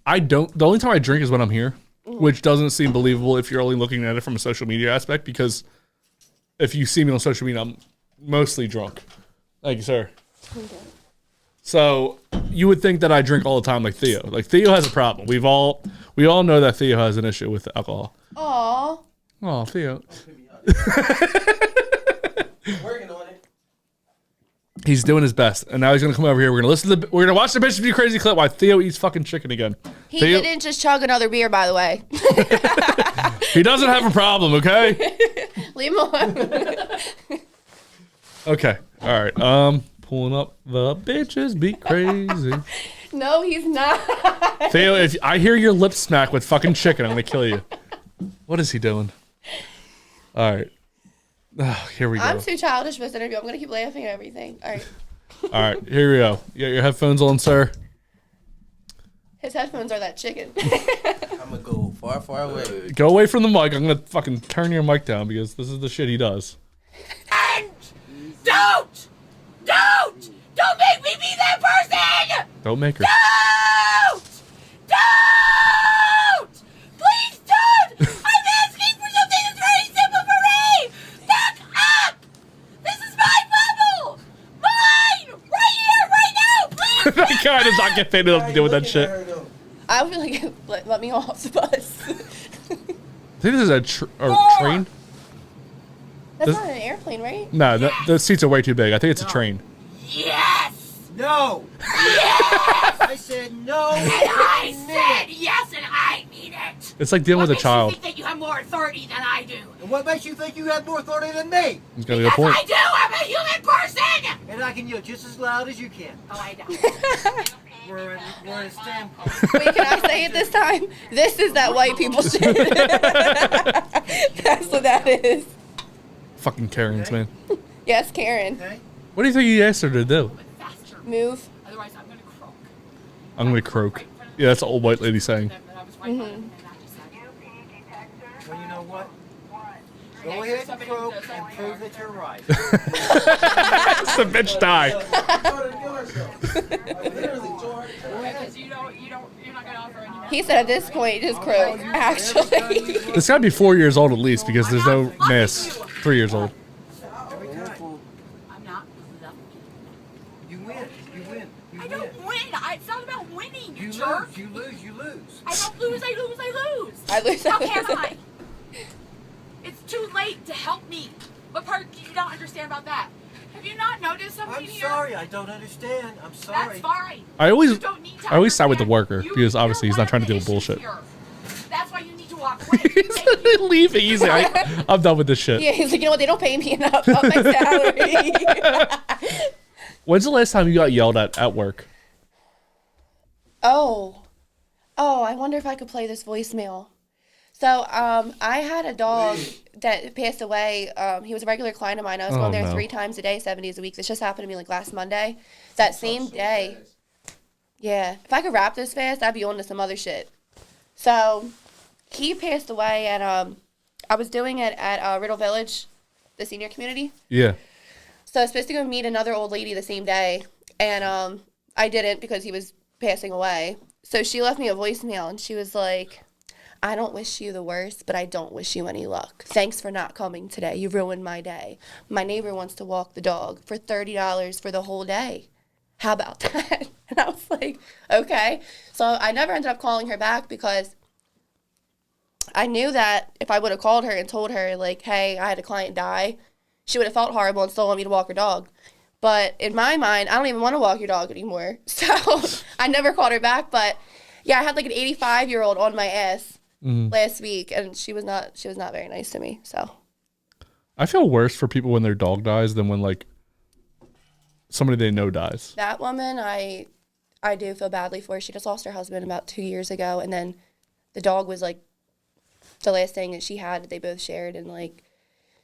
the only time I drink is when I'm here, which doesn't seem believable if you're only looking at it from a social media aspect, because if you see me on social media, I'm mostly drunk. Thank you, sir. Okay. So you would think that I drink all the time like Theo. Like, Theo has a problem. We all know that Theo has an issue with alcohol. Aww. Oh, Theo. Working on it. He's doing his best, and now he's gonna come over here. We're gonna watch the bitch be crazy clip while Theo eats fucking chicken again. He Theo, didn't just chug another beer, by the way. he doesn't have a problem, okay? Leave him alone. Okay, all right. Pulling up the bitches be crazy. No, he's not. Theo, if I hear your lips smack with fucking chicken, I'm gonna kill you. What is he doing? All right. Here we go. I'm too childish for this interview. I'm going to keep laughing at everything. All right. All right, here we go. You got your headphones on, sir? His headphones are that chicken. I'm going to go far, far away. Go away from the mic. I'm going to fucking turn your mic down because this is the shit he does. And don't make me be that person. Don't make her. Don't! Please don't! I'm asking for something that's very simple for me! Back up! This is my bubble! Mine! Right here, right now, please! That guy does not get paid enough to deal with that shit. I feel like let me off the bus. I think this is a train. That's not an airplane, right? No, the seats are way too big. I think it's a train. Yes! No! Yes! I said no! And I said yes, and I mean it! It's like dealing with a child. What makes you think that you have more authority than I do? And what makes you think you have more authority than me? He's got a good point. I do! I'm a human person! And I can yell just as loud as you can. Oh, I don't. We're at a standpoint. Wait, can I say it this time? This is that white people shit. That's what that is. Fucking Karens, man. Yes, Karen. Okay? What do you think he asked her to do? Faster. Move. Otherwise, I'm gonna croak. I'm gonna croak. Yeah, that's an old white lady saying. Mm-hmm. Well, you know what? Go ahead and croak and prove that you're right. It's a bitch die. Because you're not gonna offer any. He said at this point, just croak, actually. This gotta be 4 years old at least because there's no miss. 3 years old. I'm not lucky. You win. You win. You I don't win. It's not about winning, you You jerk. lose. You lose. You lose. I don't lose. I lose. I lose. I lose. How can I? It's too late to help me. What part do you not understand about that? Have you not noticed something I'm here? sorry. I don't understand. I'm sorry. That's fine. I always You don't need to side with the understand. worker because obviously he's You're not trying to deal one with of the bullshit. issues here. That's why you need to walk away. Thank you. Leave it easy. I'm done with this shit. Yeah, he's like, you know what? They don't pay me enough. Up my salary. When's the last time you got yelled at work? Oh, I wonder if I could play this voicemail. So, I had a dog that passed away. He was a regular client of mine. I was going there 3 times a day, 7 days a week. This just happened to me like last Monday. That same day. Yeah. If I could rap this fast, I'd be on to some other shit. So, he passed away, and I was doing it at Riddle Village, the senior community. Yeah. So I was supposed to go meet another old lady the same day, and I didn't because he was passing away. So she left me a voicemail, and she was like, I don't wish you the worst, but I don't wish you any luck. Thanks for not coming today. You ruined my day. My neighbor wants to walk the dog for $30 for the whole day. How about that? And I was like, okay. So I never ended up calling her back because I knew that if I would have called her and told her, like, hey, I had a client die, she would have felt horrible and still want me to walk her dog. But in my mind, I don't even want to walk your dog anymore. So I never called her back. But yeah, I had like an 85-year-old on my ass last week, and she was not very nice to me. So I feel worse for people when their dog dies than when like somebody they know dies. that woman, I do feel badly for. She just lost her husband about 2 years ago, and then the dog was like the last thing that she had that they both shared, and like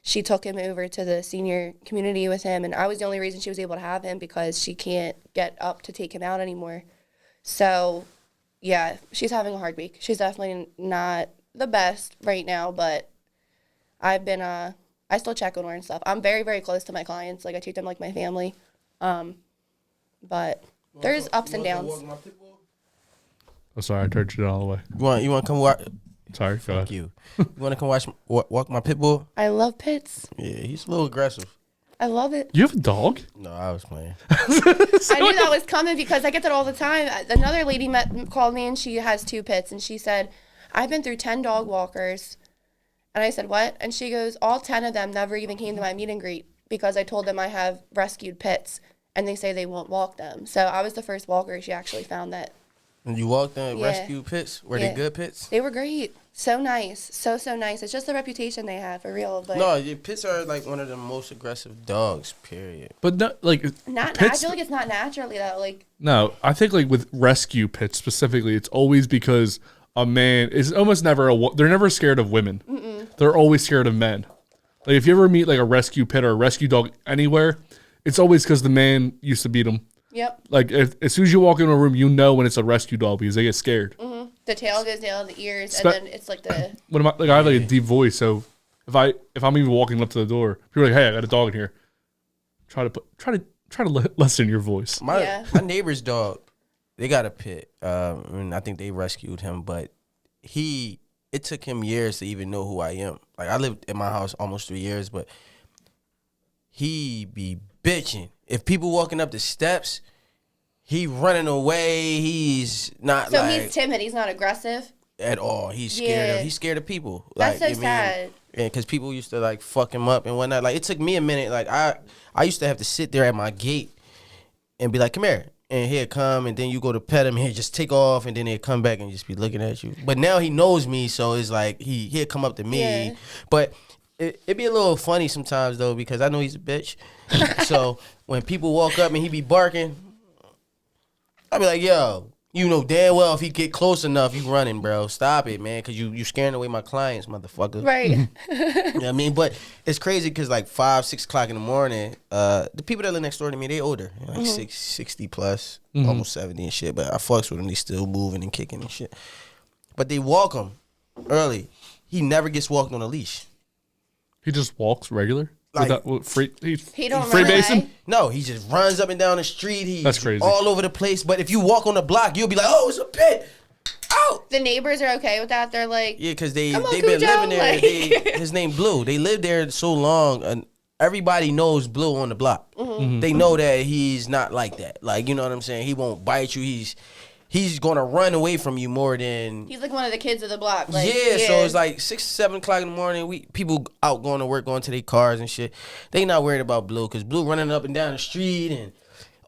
she took him over to the senior community with him, and I was the only reason she was able to have him because she can't get up to take him out anymore. So yeah, she's having a hard week. She's definitely not the best right now, but I've been I still check on her and stuff. I'm very, very close to my clients. Like I treat them like my family. But there's ups and downs. Oh, sorry, I turned you all the way. You want to come watch? Sorry, go ahead. You want to come walk my pit bull? I love pits. Yeah, he's a little aggressive. I love it. You have a dog? No, I was playing. I knew that was coming because I get that all the time. Another lady called me and she has 2 pits, and she said, I've been through 10 dog walkers. And I said, what? And she goes, all 10 of them never even came to my meet and greet because I told them I have rescued pits, and they say they won't walk them. So I was the first walker she actually found that. And you walked in Yeah. rescue pits? Were they good pits? They were great. So nice. So nice. It's just the reputation they had, for real. But No, your pits are like one of the most aggressive dogs, period. But no, like I pits, feel like it's not naturally, though. Like, no, I think like with rescue pits specifically, it's always because a man is almost never they're never scared of women. They're always scared of men. Like if you ever meet like a rescue pit or a rescue dog anywhere, it's always because the man used to beat them. yep. Like as soon as you walk into a room, you know when it's a rescue dog because they get scared. The tail goes down, the ears, Spe- and then it's like the... I have like a deep voice, so if I'm even walking up to the door, people are like, "Hey, I got a dog in here." Try to lessen your voice. My neighbor's dog, they got a pit. And I think they rescued him, but it took him years to even know who I am. Like I lived in my house almost 3 years, but he be bitching. If people walking up the steps, he running away. He's not So like he's timid. He's not aggressive. at all. He's scared Yeah. of. He's scared of people. That's like, so sad. Yeah, because people used to like fuck him up and whatnot. Like it took me a minute. Like I used to have to sit there at my gate and be like, "Come here," and he'd come, and then you go to pet him, and he'd just take off, and then he'd come back and just be looking at you. But now he knows me, so it's like he'd come up to me. Yeah. But it'd be a little funny sometimes though because I know he's a bitch. So when people walk up and he be barking, I'd be like, "Yo, you know damn well if he get close enough, you running, bro. Stop it, man, because you scaring away my clients, motherfucker." Right. You know what I mean? But it's crazy because like 5, 6 o'clock in the morning, the people that live next door to me, they older, like 60 plus, almost 70 and shit. But I fucks with them. They still moving and kicking and shit. But they walk him early. He never gets walked on a leash. He just walks regular. Like- He don't free run basing? away. No, he just runs up and down the street. He's That's crazy. all over the place. But if you walk on the block, you'll be like, "Oh, it's a pit. Out." The neighbors are okay with that. They're like, Yeah, because they've Come on, been Cujo, living there. like- His name Blue. They lived there so long, and everybody knows Blue on the block. They know that he's not like that. Like, you know what I'm saying? He won't bite you. He's gonna run away from you more than. he's like one of the kids of the block. Like, Yeah, so it's like 6, 7 o'clock in the morning. People out going to work, going to their cars and shit. They not worried about Blue because Blue running up and down the street and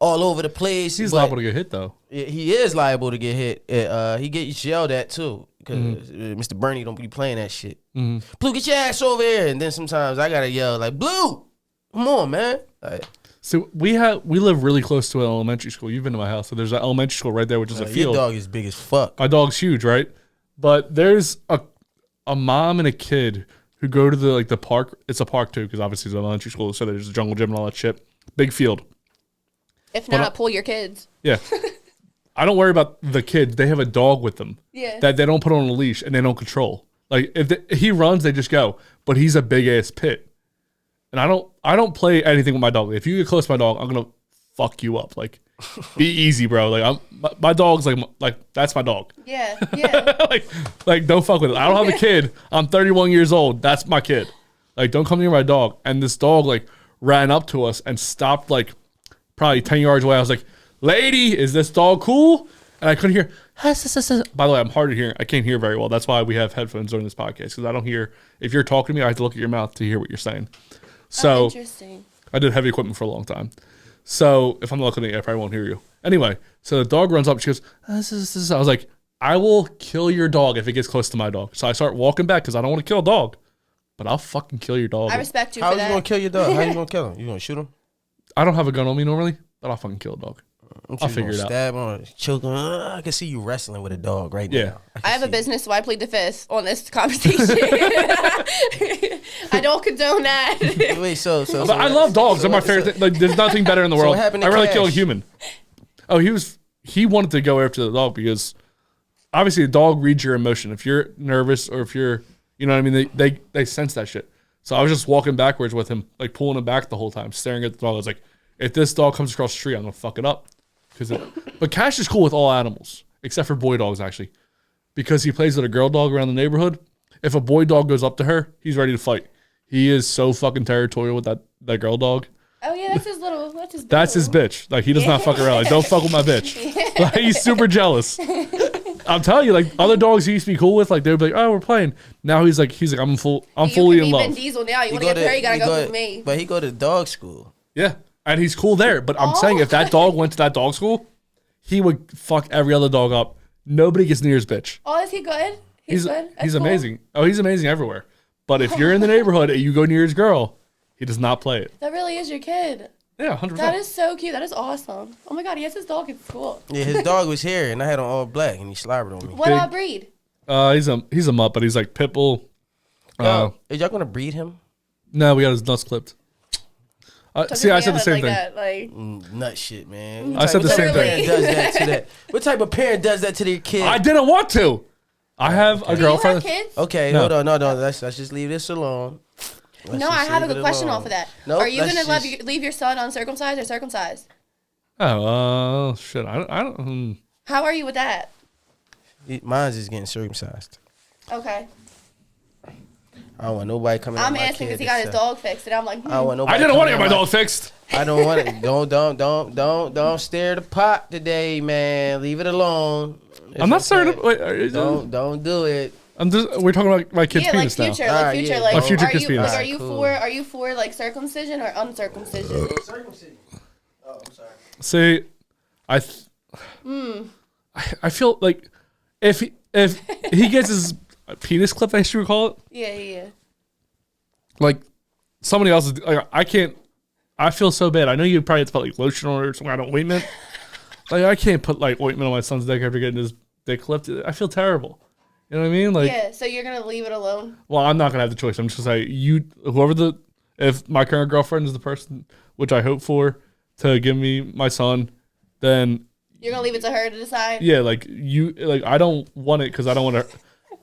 all over the place. He's but liable to get hit though. he is liable to get hit. He gets yelled at too because Mr. Bernie don't be playing that shit. Blue, get your ass over here. And then sometimes I gotta yell like, "Blue, come on, man!" Like, So we live really close to an elementary school. You've been to my house, so there's an elementary school right there, which is a Your field. dog is big as fuck. My dog's huge, right? But there's a mom and a kid who go to the park. It's a park too, because obviously it's an elementary school, so there's a jungle gym and all that shit. Big field. If not, pull your kids. Yeah. I don't worry about the kids. They have a dog with them. Yeah. That they don't put on a leash and they don't control. Like if he runs, they just go. But he's a big ass pit. And I don't play anything with my dog. If you get close to my dog, I'm gonna fuck you up. Like, be easy, bro. Like my dog's like that's my dog. Yeah, yeah. like don't fuck with it. I don't have a kid. I'm 31 years old. That's my kid. Like, don't come near my dog. And this dog like ran up to us and stopped like probably 10 yards away. I was like, lady, is this dog cool? And I couldn't hear. By the way, I'm hard of hearing. I can't hear very well. That's why we have headphones during this podcast, because I don't hear. If you're talking to me, I have to look at your mouth to hear what you're saying. So Interesting. I did heavy equipment for a long time. So if I'm looking at you, I probably won't hear you. Anyway, so the dog runs up. She goes, I was like, I will kill your dog if it gets close to my dog. So I start walking back because I don't want to kill a dog. But I'll fucking kill your dog. I respect you How for are you that. gonna kill your dog? How you gonna kill him? You gonna shoot him? I don't have a gun on me normally, but I'll fucking kill a dog. I'll figure it out. Stab him, choke him. I can see you wrestling with a dog right now. I have a business, so I plead the fifth on this conversation. I don't condone that. Wait, so But I love dogs. They're my favorite thing. Like, there's nothing better in the world. what happened to I'd rather Cash? kill a human. Oh, he wanted to go after the dog because obviously the dog reads your emotion. If you're nervous or if you're, you know what I mean, they sense that shit. So I was just walking backwards with him, like pulling him back the whole time, staring at the dog. I was like, if this dog comes across the street, I'm gonna fuck it up. But Cash is cool with all animals except for boy dogs, actually, because he plays with a girl dog around the neighborhood. If a boy dog goes up to her, he's ready to fight. He is so fucking territorial with that girl dog. Oh yeah, that's his little. That's his bitch. Like, he does not fuck around. Like, don't fuck with my bitch. Like, he's super jealous. I'm telling you, like, other dogs he used to be cool with, like, they would be like, oh, we're playing. Now he's like, I'm fully in love. Vin Diesel now. You want to get there, you gotta go with me. But he go to dog school. Yeah, and he's cool there. But I'm saying, if that dog went to that dog school, he would fuck every other dog up. Nobody gets near his bitch. Oh, is he good? He's good. That's He's cool. amazing. Oh, he's amazing everywhere. But if you're in the neighborhood and you go near his girl, he does not play it. That really is your kid. Yeah, 100%. That is so cute. That is awesome. Oh my god, he has his dog at school. Yeah, his dog was here, and I had on all black, and he slobbered on me. What breed? He's a mutt, but he's like pit bull. Are y'all gonna breed him? No, we got his nuts clipped. See, I said the same thing. Nut shit, man. I said the same thing. Does that to that? What type of parent does that to their kid? I didn't want to. I have a girlfriend. Do you have kids? Okay, No. hold on, no. Let's just leave this alone. No, I have a good question off of that. Nope, Are you let's gonna just- leave your son uncircumcised or circumcised? Oh, shit. I don't. How are you with that? Mine's is getting circumcised. Okay. I don't want nobody coming. I'm asking because he got his dog fixed, and I'm like, I don't want nobody. I didn't want to coming get my at dog fixed. I don't want it. Don't stir the pot today, man. Leave it alone. I'm not okay. starting. Wait, Don't do it. We're talking about my kid's yeah, like penis future, now. like Alright, future, yeah. like My future are kid's you penis. like Cool. are you for like circumcision or uncircumcision? Circumcision. Oh, I'm sorry. See, I feel like if he gets his penis clipped, I should call it. Yeah. Like somebody else is. Like, I can't. I feel so bad. I know you probably have to put like lotion on it or some kind of ointment. Like, I can't put like ointment on my son's dick after getting his dick clipped. I feel terrible. You know what I mean? Like, Yeah, so you're gonna leave it alone? well, I'm not gonna have the choice. I'm just gonna say if my current girlfriend is the person, which I hope for, to give me my son, then You're gonna leave it to her to decide? yeah, I don't want it because I don't want to.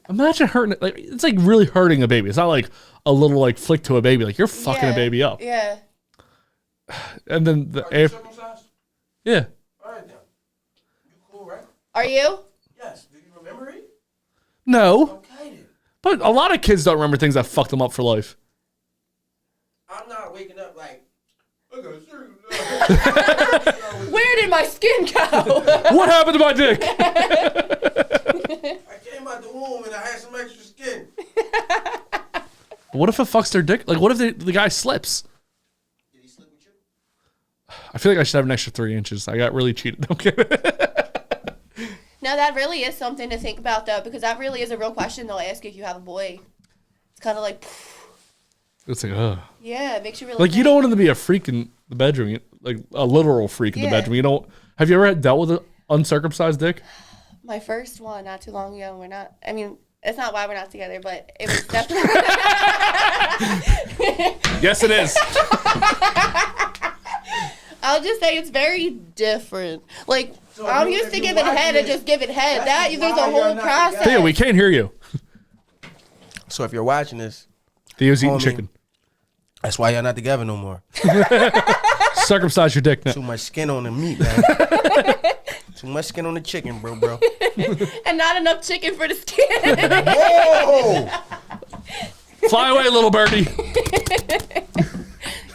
Imagine hurting it. Like, it's like really hurting a baby. It's not like a little like flick to a baby. Like, you're fucking a baby up. Yeah. And then Circumcised? yeah. All right, then. You cool, right? Are you? Yes. Do you remember it? No, Okay, then. but a lot of kids don't remember things that fucked them up for life. I'm not waking up like, I got circumcised. Where did my skin go? What happened to my dick? I came out the womb and I had some extra skin. What if it fucks their dick? Like, what if the guy slips? Did he sleep with you? I feel like I should have an extra 3 inches. I got really cheated. Okay. No, that really is something to think about, though, because that really is a real question they'll ask you if you have a boy. It's kind of like, It's like, ugh. yeah, it makes you really Like, you don't want him to be a freak in the bedroom. like a literal freak in the Yeah. bedroom. You don't. Have you ever dealt with an uncircumcised dick? My first one, not too long ago. We're not. I mean, it's not why we're not together, but it was definitely. Yes, it is. I'll just say it's very different. Like I'm if used to you're giving head watching and this, just giving head. that's There's a why whole you're not process. Theo, we can't hear you. So if you're watching this, Theo's eating Homie. chicken. that's why y'all not together no more. Circumcise your dick now. Too much skin on the meat, man. Too much skin on the chicken, bro. And not enough chicken for the skin. Whoa! Fly away, little birdie.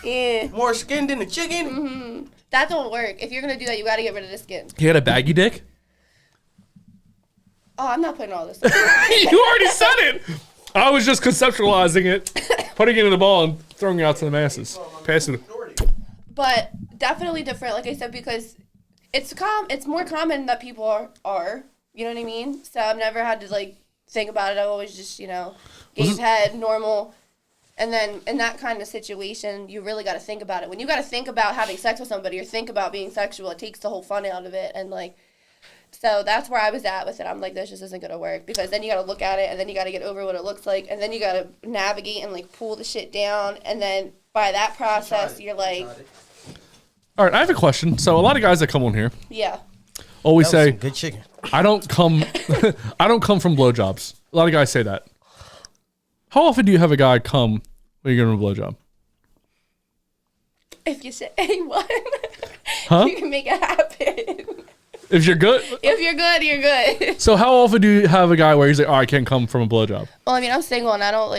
Yeah, More skin than the chicken? that don't work. If you're gonna do that, you gotta get rid of the skin. He had a baggy dick? Oh, I'm not putting all this. You already said it. I was just conceptualizing it, putting it in the ball and throwing it out to the masses. Passing it. But definitely different, like I said, because it's more common that people are. You know what I mean? So I've never had to like think about it. I always just gave head normal. And then in that kind of situation, you really got to think about it. When you got to think about having sex with somebody or think about being sexual, it takes the whole fun out of it. And like, so that's where I was at with it. I'm like, this just isn't gonna work, because then you got to look at it, and then you got to get over what it looks like, and then you got to navigate and like pull the shit down, and then by that process, you're like, All right, I have a question. So a lot of guys that come on here yeah. always That was say, some good chicken. I don't come from blowjobs. A lot of guys say that. How often do you have a guy come when you're giving him a blowjob? If you say anyone, Huh? you can make it happen. If you're good. If you're good, you're good. So how often do you have a guy where he's like, oh, I can't come from a blowjob? Well, I mean, I'm single, and I don't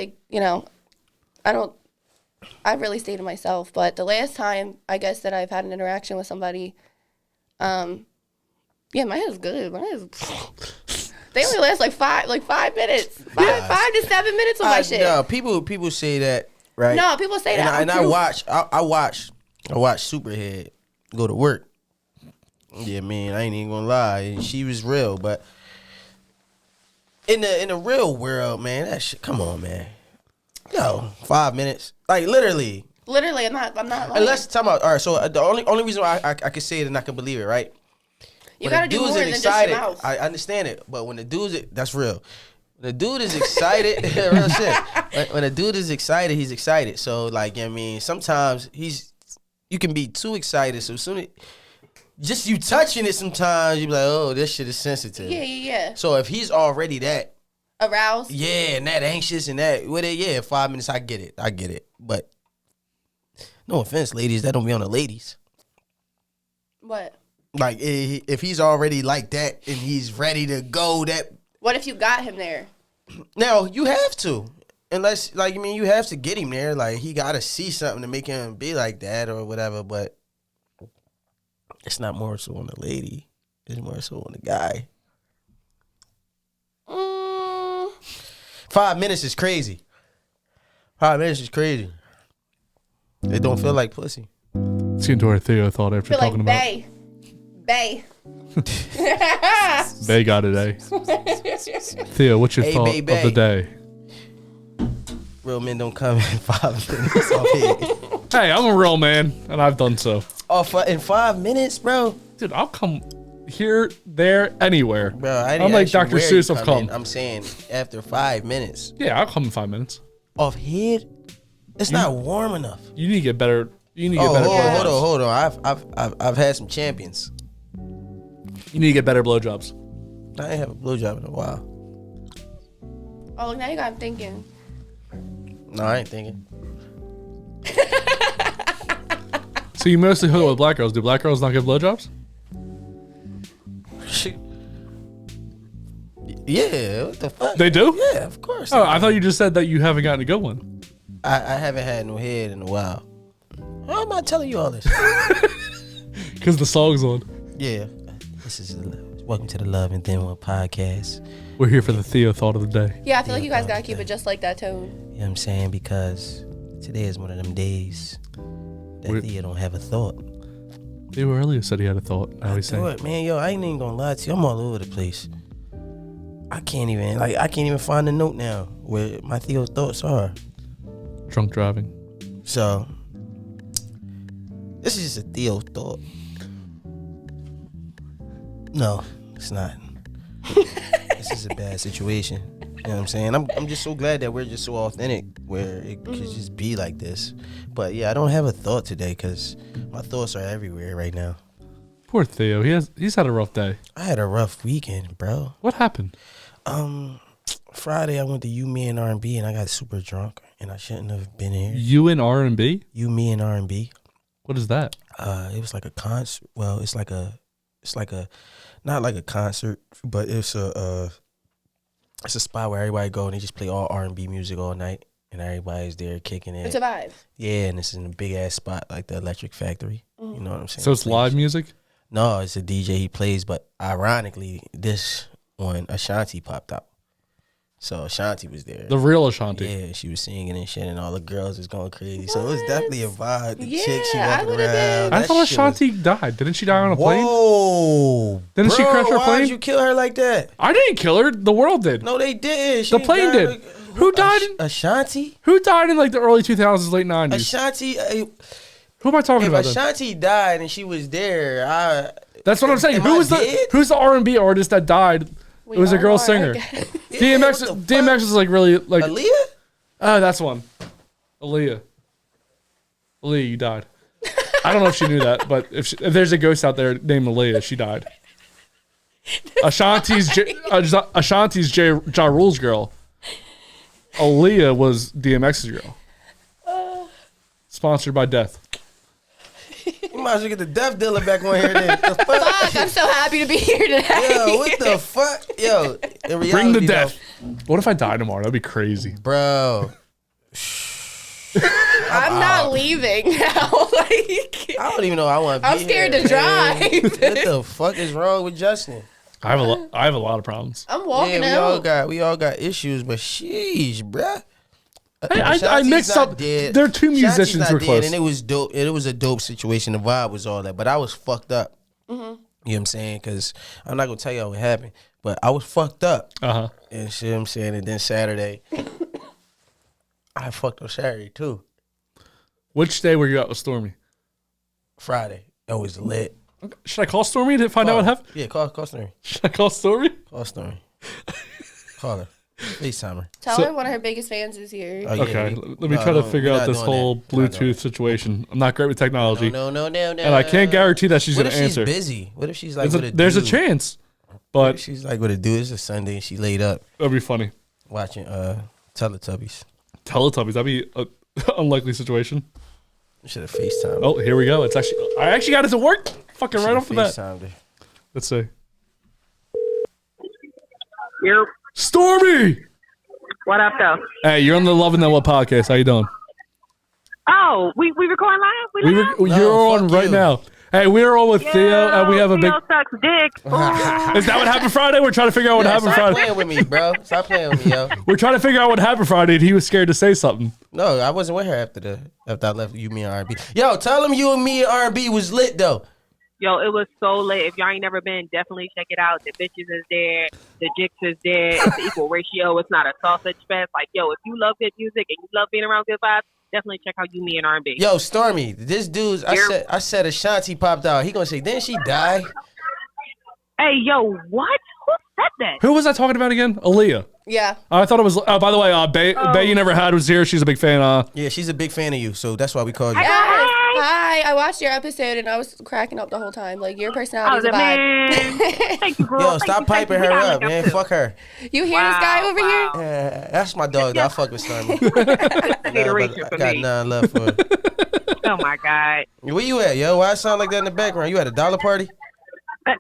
I really stay to myself. But the last time, I guess, that I've had an interaction with somebody, yeah, mine is good. They only last like 5 minutes. 5 to 7 minutes with my shit. No, people say that, right? No, people say that. And I watch Superhead go to work. Yeah, man, I ain't even gonna lie. She was real, but in the real world, man, that shit. Come on, man. Yo, 5 minutes, like literally. Literally, I'm not lying. Unless talking about, all right. So the only reason why I can say it and I can believe it, right? You When gotta the do dude's more than just excited, your mouth. I understand it, but when the dude's that's real. When the dude is excited, real shit. When the dude is excited, he's excited. So like, I mean, sometimes you can be too excited. So soon just you touching it, sometimes you be like, oh, this shit is sensitive. Yeah. So if he's already that Aroused. yeah, and that anxious and that with it, yeah, 5 minutes, I get it. But no offense, ladies, that don't be on the ladies. What? Like if he's already like that and he's ready to go, that What if you got him there? now you have to, unless like I mean you have to get him there. Like he got to see something to make him be like that or whatever. But it's not more so on the lady; it's more so on the guy. 5 minutes is crazy. 5 minutes is crazy. It don't feel like pussy. Let's get into our Theo thought after Feel talking like about Bay. Bay got it, eh? Theo, what's your Hey, thought Bay. of the day? Real men don't come in 5 minutes off here. Hey, I'm a real man, and I've done so. In 5 minutes, bro. Dude, I'll come here, there, anywhere. Bro, I I'm didn't like ask you Dr. where you Seuss of come in. cum. I'm saying after 5 minutes. Yeah, I'll come in 5 minutes. Off head, it's not warm enough. You need to get better. You need to get better blowjobs. Hold on. I've had some champions. You need to get better blowjobs. I ain't have a blowjob in a while. Oh, look, now you got him thinking. No, I ain't thinking. So you mostly hook up with black girls. Do black girls not give blowjobs? Yeah, what the fuck? They do? Yeah, of course. Oh, I thought you just said that you haven't gotten a good one. I haven't had no head in a while. How am I telling you all this? Because the song's on. Yeah. This is welcome to the Love and Then One podcast. We're here for the Theo thought of the day. Yeah, I feel like you guys gotta keep it just like that tone. You know what I'm saying? Because today is one of them days that We're- Theo don't have a thought. Theo earlier said he had a thought. Now he's saying, What, man, yo, I ain't even gonna lie to you. I'm all over the place. I can't even find a note now where my Theo's thoughts are. drunk driving. So This is just a Theo thought. No, it's not. This is a bad situation. You know what I'm saying? I'm just so glad that we're just so authentic where it could just be like this. But yeah, I don't have a thought today because my thoughts are everywhere right now. Poor Theo. He's had a rough day. I had a rough weekend, bro. What happened? Friday I went to You, Me, and R&B and I got super drunk and I shouldn't have been here. You and R&B? You, Me, and R&B. What is that? It was like a concert. Well, it's like a not like a concert, but it's a spot where everybody go and they just play all R&B music all night and everybody's there kicking it. It's a vibe. Yeah, and it's in a big ass spot like the Electric Factory. You know what I'm saying? So it's live music? No, it's a DJ he plays, but ironically, this one Ashanti popped out. So Ashanti was there. The real Ashanti. Yeah, she was singing and shit, and all the girls was going crazy. So it was definitely a vibe. The Yeah, chick, she I walking would've around. been- I That thought shit was- Ashanti died. Didn't she die on a plane? Whoa. Didn't she crash her Why plane? did you kill her like that? I didn't kill her. The world did. No, they did. She The plane died. did. Who died in- Ashanti? Who died in like the early 2000s, late 90s? Ashanti. Who am I talking If about then? Ashanti died and she was there, That's what I'm saying. Am Who I was dead? Who's the R&B artist that died? It was a girl singer. DMX. what the DMX was like really like. Aaliyah? Oh, that's one. Aaliyah. Aaliyah, you died. I don't know if she knew that, but if there's a ghost out there named Aaliyah, she died. Ashanti's Ja Rule's girl. Aaliyah was DMX's girl. Sponsored by Death. You might as well get the death dealer back on here then. The fuck? Fuck, I'm so happy to be here today. Yo, what the fuck? Yo, in reality, Bring the though, death. What if I die tomorrow? That'd be crazy. bro. I'm not leaving now. Like, I don't even know I want to be I'm scared here, to man. drive. What the fuck is wrong with Justin? I have a lot of problems. I'm walking Yeah, out. we all got issues, but sheesh, bruh. I Ashanti's mixed not up. dead. There are two Ashanti's musicians not who were dead, close. and it was dope. It was a dope situation. The vibe was all that, but I was fucked up. You know what I'm saying? Because I'm not gonna tell y'all what happened, but I was fucked up. Uh-huh. And shit, I'm saying, and then Saturday, I fucked up Saturday too. Which day were you out with Stormy? Friday, that was lit. Should I call Stormy to find out what happened? Yeah, call Stormy. Should I call Stormy? Call Stormy. Call her. FaceTime her. Tell So- her one of her biggest fans is here. Oh, yeah, Okay, we- let me no, try to no, figure we're out not this doing whole that. We're not doing Bluetooth situation. I'm not great with technology. No. And I can't guarantee that she's What going if to she's answer. busy? What if she's like with a There's a dude? chance, What but if she's like with a dude? It's a Sunday and she laid up that'd be funny. watching Teletubbies. Teletubbies, that'd be an unlikely situation. Should have FaceTimed. Oh, here we go. I actually got it to work. Fucking right off the bat. FaceTimed her. Let's see. Yep. Stormy! What up, though? Hey, you're on the Loving That What podcast. How you doing? Oh, we recording live? We live? You're on fuck right you. now. Hey, we're on with Theo, and we have a big. Theo sucks dick. Is that what happened Friday? We're trying to figure out what happened Stop Friday. playing with me, bro. Stop playing with me, yo. We're trying to figure out what happened Friday, and he was scared to say something. No, I wasn't with her after I left You, Me, and R&B. Yo, tell them You and Me and R&B was lit though. Yo, it was so lit. If y'all ain't never been, definitely check it out. The bitches is there. The jicks is there. It's an equal ratio. It's not a sausage fest. Like, yo, if you love good music and you love being around good vibes, definitely check out You, Me, and R&B. Yo, Stormy, this dude's. I said Ashanti popped out. He gonna say, didn't she die? Hey, yo, what? Who said that? Who was I talking about again? Aaliyah. Yeah. I thought it was. Oh, by the way, Bay You Never Had was here. She's a big fan. Yeah, she's a big fan of you, so that's why we called you. Yes. Hi. I watched your episode and I was cracking up the whole time. Like, your personality is a vibe. Man. Thank you, girl. Yo, Thank stop you, thank piping you. We her gotta up, look man. too. Fuck her. You hear this guy over here? Yeah, that's my dog. Though. I fuck with Stormy. Consideration I for got me. none left for her. Oh, my God. Where you at, yo? Why it sound like that in the background? You at a dollar party?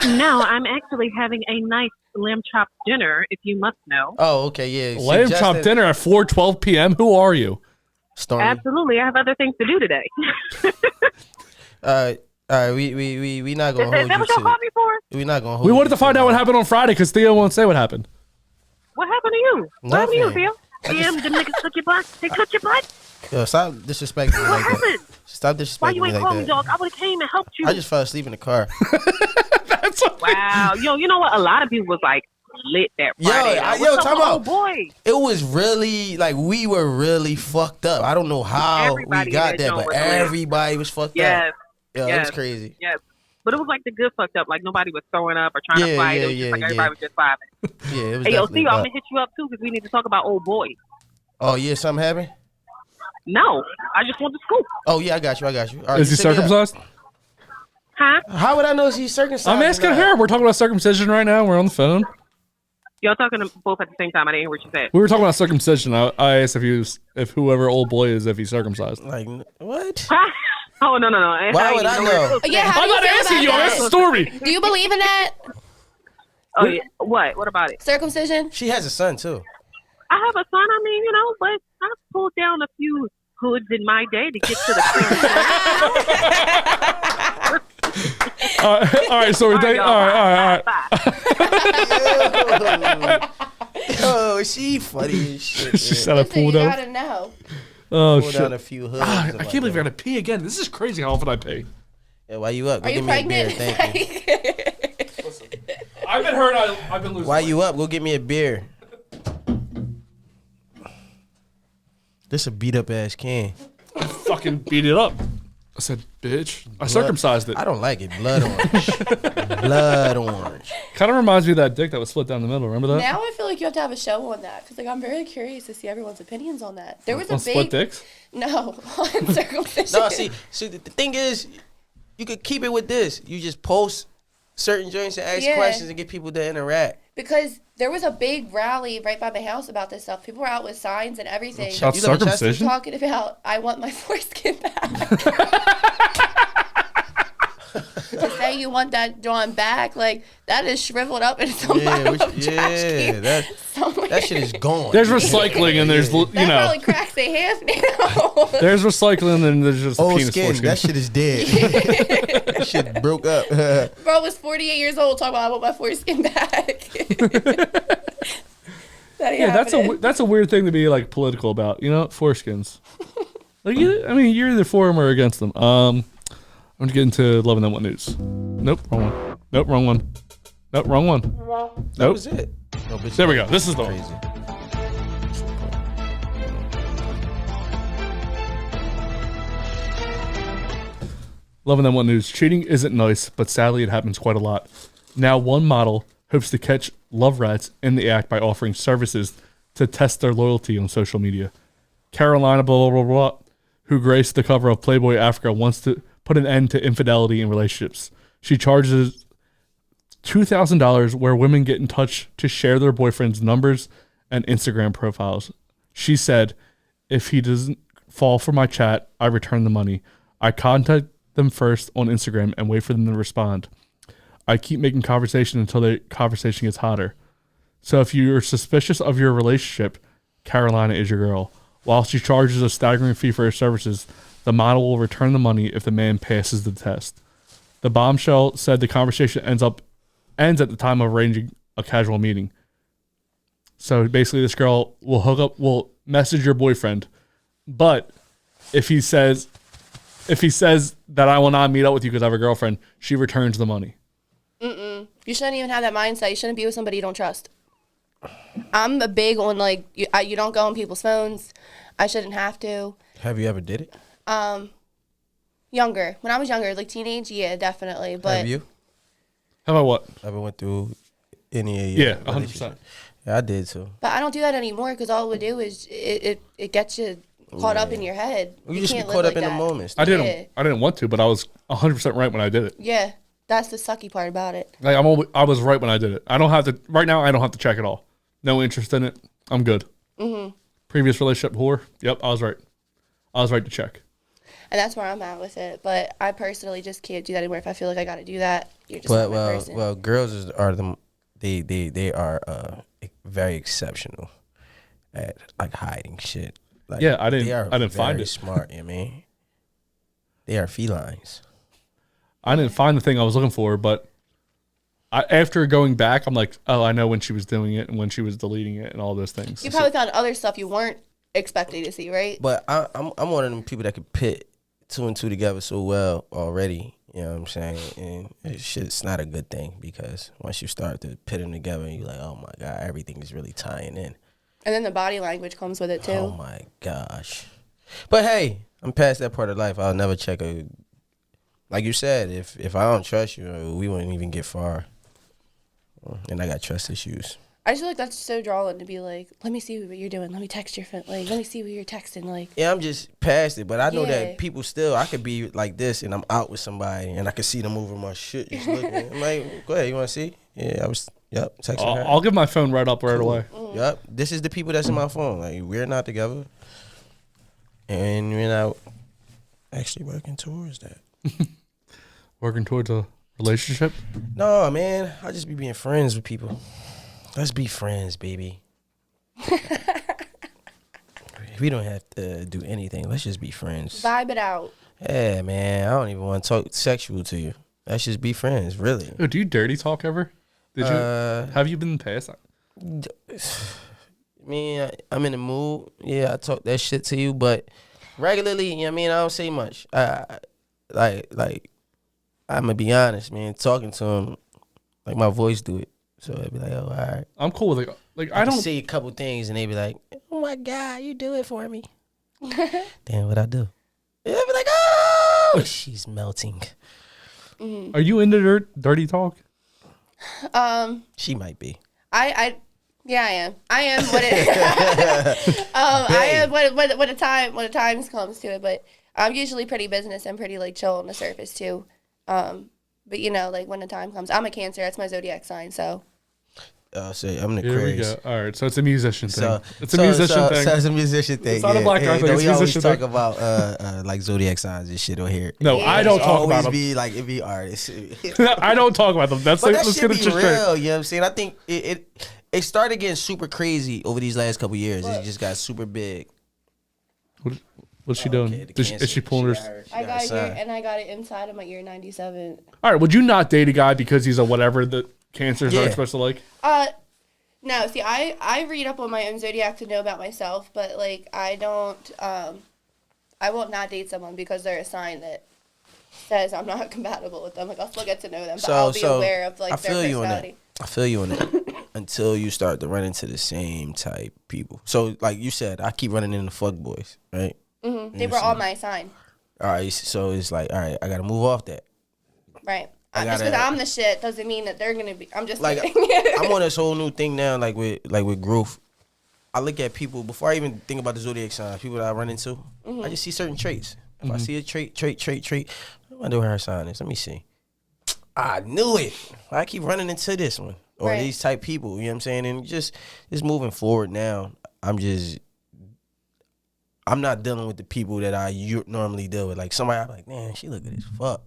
No, I'm actually having a nice lamb chop dinner, if you must know. Oh, okay, yeah. Lamb chop dinner at 4:12 p.m. Who are you? Stormy. Absolutely. I have other things to do today. All right. We not gonna Is hold that you what y'all to. called me for? We not gonna hold. We you wanted to find it. out what happened on Friday because Theo won't say what happened. What happened to you? What happened to you, Nothing. Theo? Damn, them niggas took your butt. They took your butt? Yo, stop disrespecting me What like that. happened? Stop Why disrespecting you me ain't like called me, that. dog? I would have came and helped you. I just fell asleep in the car. Wow. Yo, you know what? A lot of people was like lit that Yo, Friday. yo, time out. Boy. It was really like we were really fucked up. I don't know how Everybody we got in that there, joint but was lit. everybody was fucked Yes. up. Yeah, it was Yes. crazy. Yes. But it was like the good fucked up. Like nobody was throwing up or trying to fight. It was just like everybody was just vibing. Yeah, it was Hey, yo, definitely Theo, I'm about- gonna hit you up too because we need to talk about old boy. Oh, yeah, something happened? No, I just want the scoop. Oh, yeah, I got you. All right, Is he just hit me up. circumcised? Huh? How would I know if he's circumcised? I'm asking her. We're talking about circumcision right now. We're on the phone. Y'all talking to both at the same time. I didn't hear what you said. We were talking about circumcision. I asked if whoever old boy is, if he's circumcised. Like, what? Oh, no. Why would I know? Yeah, how I'm do you not feel asking about you. I'm that? asking Stormy. Do you believe in that? Oh, yeah. What? What about it? Circumcision? She has a son, too. I have a son. I mean, but I pulled down a few hoods in my day to get to the cream. All right, so we're dating. All right. Yo, she funny as shit. She said I Listen, you pulled out. gotta know. Oh Pull shit! down a few hoods. I can't believe I gotta pee again. This is crazy how often I pee. Yeah, why you up? Go Are you get me a beer. pregnant? Thank you. I've been hurt. I've been losing. Why you up? Go get me a beer. This a beat up ass can. fucking beat it up? I said, bitch. I circumcised it. I don't like it. Blood orange. Blood orange. Kind of reminds me of that dick that was split down the middle. Remember that? Now I feel like you have to have a show on that because I'm very curious to see everyone's opinions on that. There was a On big split dicks? no on circumcision. No, see, the thing is, you could keep it with this. You just post certain joints and ask questions and get people to interact. Because there was a big rally right by my house about this stuff. People were out with signs and everything. About circumcision? Talking about, I want my foreskin back. To say you want that drawn back, like, that is shriveled up in some pile of trash can that shit is gone. There's recycling and there's, you that know. probably cracks in half now. There's recycling and there's just old penis skin. foreskin. That shit is dead. That shit broke up. Bro was 48 years old talking about I want my foreskin back. Yeah, that's a weird thing to be like political about. You know, foreskins. Like, I mean, you're either for them or against them. I'm gonna get into loving that one news. Nope, wrong one. Nope, wrong one. Nope, wrong one. Nope. That was it. No, bitch, There we go. This is the one. crazy. Loving that one news. Cheating isn't nice, but sadly it happens quite a lot. Now, one model hopes to catch love rats in the act by offering services to test their loyalty on social media. Carolina, blah, blah, blah, blah, who graced the cover of Playboy Africa, wants to put an end to infidelity in relationships. She charges $2,000 where women get in touch to share their boyfriend's numbers and Instagram profiles. She said, if he doesn't fall for my chat, I return the money. I contact them first on Instagram and wait for them to respond. I keep making conversation until the conversation gets hotter. So if you're suspicious of your relationship, Carolina is your girl. While she charges a staggering fee for her services, the model will return the money if the man passes the test. The bombshell said the conversation ends at the time of arranging a casual meeting. So basically this girl will message your boyfriend, but if he says that I will not meet up with you because I have a girlfriend, she returns the money. You shouldn't even have that mindset. You shouldn't be with somebody you don't trust. I'm a big on, like, you don't go on people's phones. I shouldn't have to. Have you ever did it? Younger. When I was younger, like teenage, yeah, definitely. But Have you How about what? ever went through any of your Yeah, 100%. relationship? Yeah, I did too. But I don't do that anymore because all it would do is it gets you caught up in your head. You just be can't caught live up in like the that. moments. I Yeah. didn't want to, but I was 100% right when I did it. Yeah, that's the sucky part about it. Like I was right when I did it. I don't have to right now. I don't have to check at all. No interest in it. I'm good. Mm-hmm. Previous relationship whore. Yep, I was right. I was right to check. And that's where I'm at with it. But I personally just can't do that anymore. If I feel like I got to do that, you're just But not my person. well, girls they are very exceptional at like hiding shit. Like, Yeah, I didn't They find very it. smart. You know what I mean, they are felines. I didn't find the thing I was looking for, but after going back, I'm like, oh, I know when she was doing it and when she was deleting it and all those things. You probably found other stuff you weren't expecting to see, right? But I'm one of them people that could put two and two together so well already. You know what I'm saying? And it's not a good thing because once you start to put them together, you're like, oh my God, everything is really tying in. And then the body language comes with it too. Oh my gosh. But hey, I'm past that part of life. I'll never check a like you said, if I don't trust you, we wouldn't even get far. And I got trust issues. I just feel like that's so drawing to be like, let me see what you're doing. Let me text your friend. Like, let me see what you're texting. Like, Yeah, I'm just past it, but I know Yeah. that people still. I could be like this, and I'm out with somebody, and I can see them moving my shit. Just looking. I'm like, go ahead, you want to see? Yeah, I was. Yep, texting her. I'll give my phone right up right away. Yep, this is the people that's in my phone. Like, we're not together, and we're not actually working towards that. Working towards a relationship. No, man, I just be being friends with people. Let's be friends, baby. We don't have to do anything. Let's just be friends. vibe it out. Yeah, man, I don't even want to talk sexual to you. Let's just be friends, really. Oh, do you dirty talk ever? Did you? Have you been in the past? I'm in the mood. Yeah, I talk that shit to you, but regularly, you know what I mean? I don't say much. Like, I'm going to be honest, man. Talking to him, like, my voice do it. So I'd be like, oh, all right. I'm cool with it. Like, I I don't say a couple things, and they be like, oh, my God, you do it for me. Damn, what I do? And I'd be like, oh, she's melting. Are you into dirty talk? She might be. Yeah, I am. I am when it. I am when the times comes to it. But I'm usually pretty business and pretty like chill on the surface too. But you know, like when the time comes, I'm a Cancer. That's my zodiac sign. So. Say I'm the Here we crazy. go. All right, so it's a musician thing. So It's a musician thing. So it's a musician thing. It's not a black guy thing. It's we a always musician talk thing. about like zodiac signs and shit on here. No, I don't talk about them. Be like it be artists. I don't talk about them. That's But like, that let's shit get it be just real. straight. You know what I'm saying? I think it started getting super crazy over these last couple years. It just got super big. What's she doing? Okay, Is she pulling her? I got it here, and I got it inside of my ear 97. All right, would you not date a guy because he's a whatever that cancers Yeah. aren't supposed to like? No, see, I read up on my own zodiac to know about myself, but like I don't, I will not date someone because they're a sign that says I'm not compatible with them. Like I'll still get to know them, but I'll be aware of like their personality. I feel you on that. Until you start to run into the same type people. So like you said, I keep running into fuck boys, right? Mm-hmm. They were all my sign. All right, so it's like, all right, I gotta move off that. Right. Just because I'm the shit doesn't mean that they're gonna be. I'm just like kidding. I'm on this whole new thing now, like with growth. I look at people before I even think about the zodiac signs. People that I run into, I just see certain traits. If I see a trait, I wonder what her sign is. Let me see. I knew it. I keep running into this one or Right. these type people. You know what I'm saying? And just moving forward now. I'm not dealing with the people that I normally deal with. Like somebody, I'm like, man, she look good as fuck.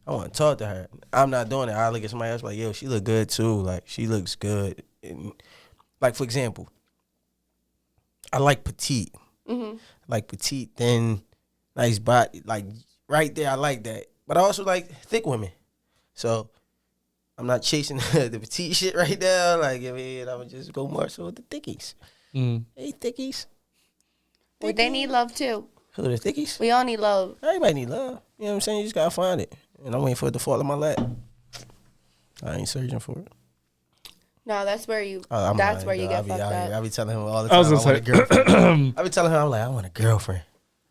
I want to talk to her. I'm not doing it. I look at somebody else like, yo, she look good too. Like she looks good. And, like for example, I like petite. Like petite, thin, nice body. Like right there, I like that. But I also like thick women. So I'm not chasing the petite shit right now. Like I mean, I would just go more so with the thickies. Hey thickies. Well, they need love too. Who the thickies? We all need love. Everybody need love. You know what I'm saying? You just gotta find it. And I'm waiting for it to fall in my lap. I ain't searching for it. No, that's where you. I'm that's lying, where you though. get fucked up. I be telling him all the I time was I gonna want a girlfriend. I be telling him I'm like I want a girlfriend.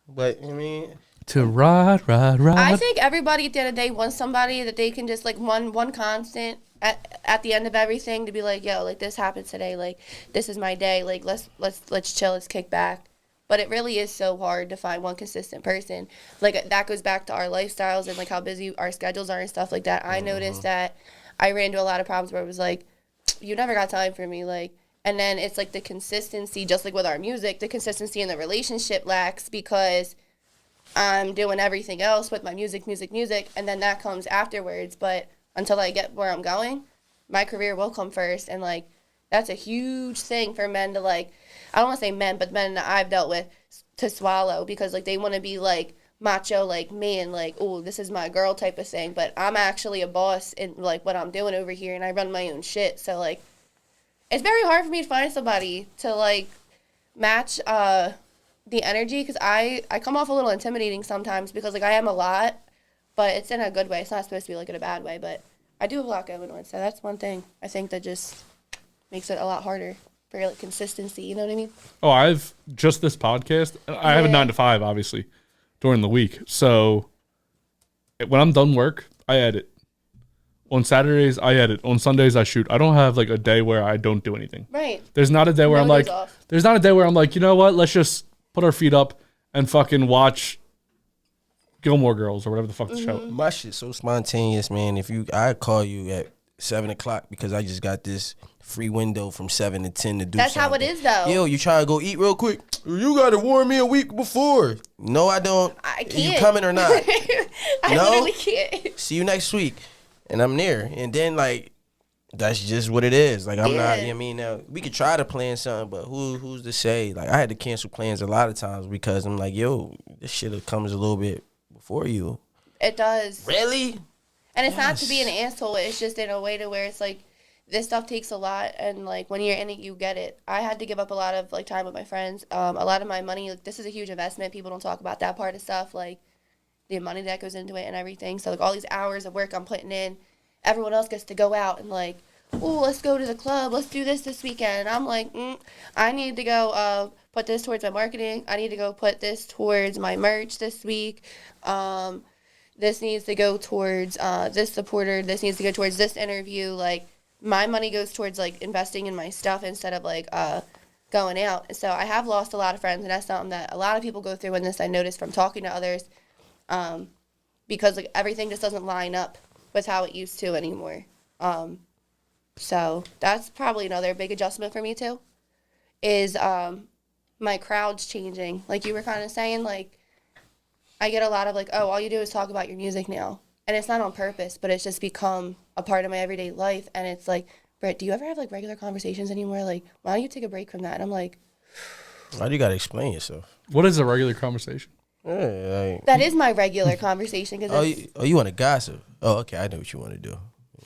But I mean, To ride. I think everybody at the end of the day wants somebody that they can just like one constant at the end of everything to be like, yo, like this happened today, like this is my day, like let's chill, let's kick back. But it really is so hard to find one consistent person. Like that goes back to our lifestyles and like how busy our schedules are and stuff like that. I noticed that I ran into a lot of problems where it was like, you never got time for me, like. And then it's like the consistency, just like with our music, the consistency in the relationship lacks because I'm doing everything else with my music, and then that comes afterwards. But until I get where I'm going, my career will come first. And, like, that's a huge thing for men to, like, I don't want to say men, but men that I've dealt with to swallow because, like, they want to be, like, macho like me and, like, oh, this is my girl type of thing. But I'm actually a boss in, like, what I'm doing over here, and I run my own shit. So, like, it's very hard for me to find somebody to, like, match the energy because I come off a little intimidating sometimes because, like, I am a lot, but it's in a good way. It's not supposed to be, like, in a bad way, but I do have a lot going on. So that's one thing I think that just makes it a lot harder for, like, consistency. You know what I mean? Oh, I've just this podcast. I have a 9 to 5, obviously, during the week. So when I'm done work, I edit. On Saturdays, I edit. On Sundays, I shoot. I don't have like a day where I don't do anything. Right. There's not a day where I'm like, there's not a day where I'm like, you know what? Let's just put our feet up and fucking watch Gilmore Girls or whatever the fuck the show. My shit's so spontaneous, man. I call you at 7 o'clock because I just got this free window from 7 to 10 to do That's something. how it is, though. Yo, you trying to go eat real quick? You got to warn me a week before. No, I don't. I can't. You coming or not? I No? literally can't. See you next week. And I'm there. And then, like, that's just what it is. Like, I'm not, you know what I mean? Now, we could try to plan something, but who's to say? Like, I had to cancel plans a lot of times because I'm like, yo, this shit comes a little bit before you. It does. Really? And it's not to be an asshole. It's just in a way to where it's like, this stuff takes a lot, and like when you're in it, you get it. I had to give up a lot of like time with my friends. A lot of my money. Like, this is a huge investment. People don't talk about that part of stuff, like the money that goes into it and everything. So like all these hours of work I'm putting in, everyone else gets to go out and like, oh, let's go to the club. Let's do this weekend. And I'm like, I need to go put this towards my marketing. I need to go put this towards my merch this week. This needs to go towards this supporter. This needs to go towards this interview. Like, my money goes towards like investing in my stuff instead of like going out. So I have lost a lot of friends, and that's something that a lot of people go through in this. I noticed from talking to others, because like everything just doesn't line up with how it used to anymore. So that's probably another big adjustment for me too, is my crowd's changing. Like you were kind of saying, like I get a lot of like, oh, all you do is talk about your music now. And it's not on purpose, but it's just become a part of my everyday life. And it's like, Britt, do you ever have like regular conversations anymore? Like, why don't you take a break from that? And I'm like, why do you got to explain yourself? What is a regular conversation? Yeah, like, that is my regular conversation. Cause you want to gossip? Oh, okay, I know what you want to do.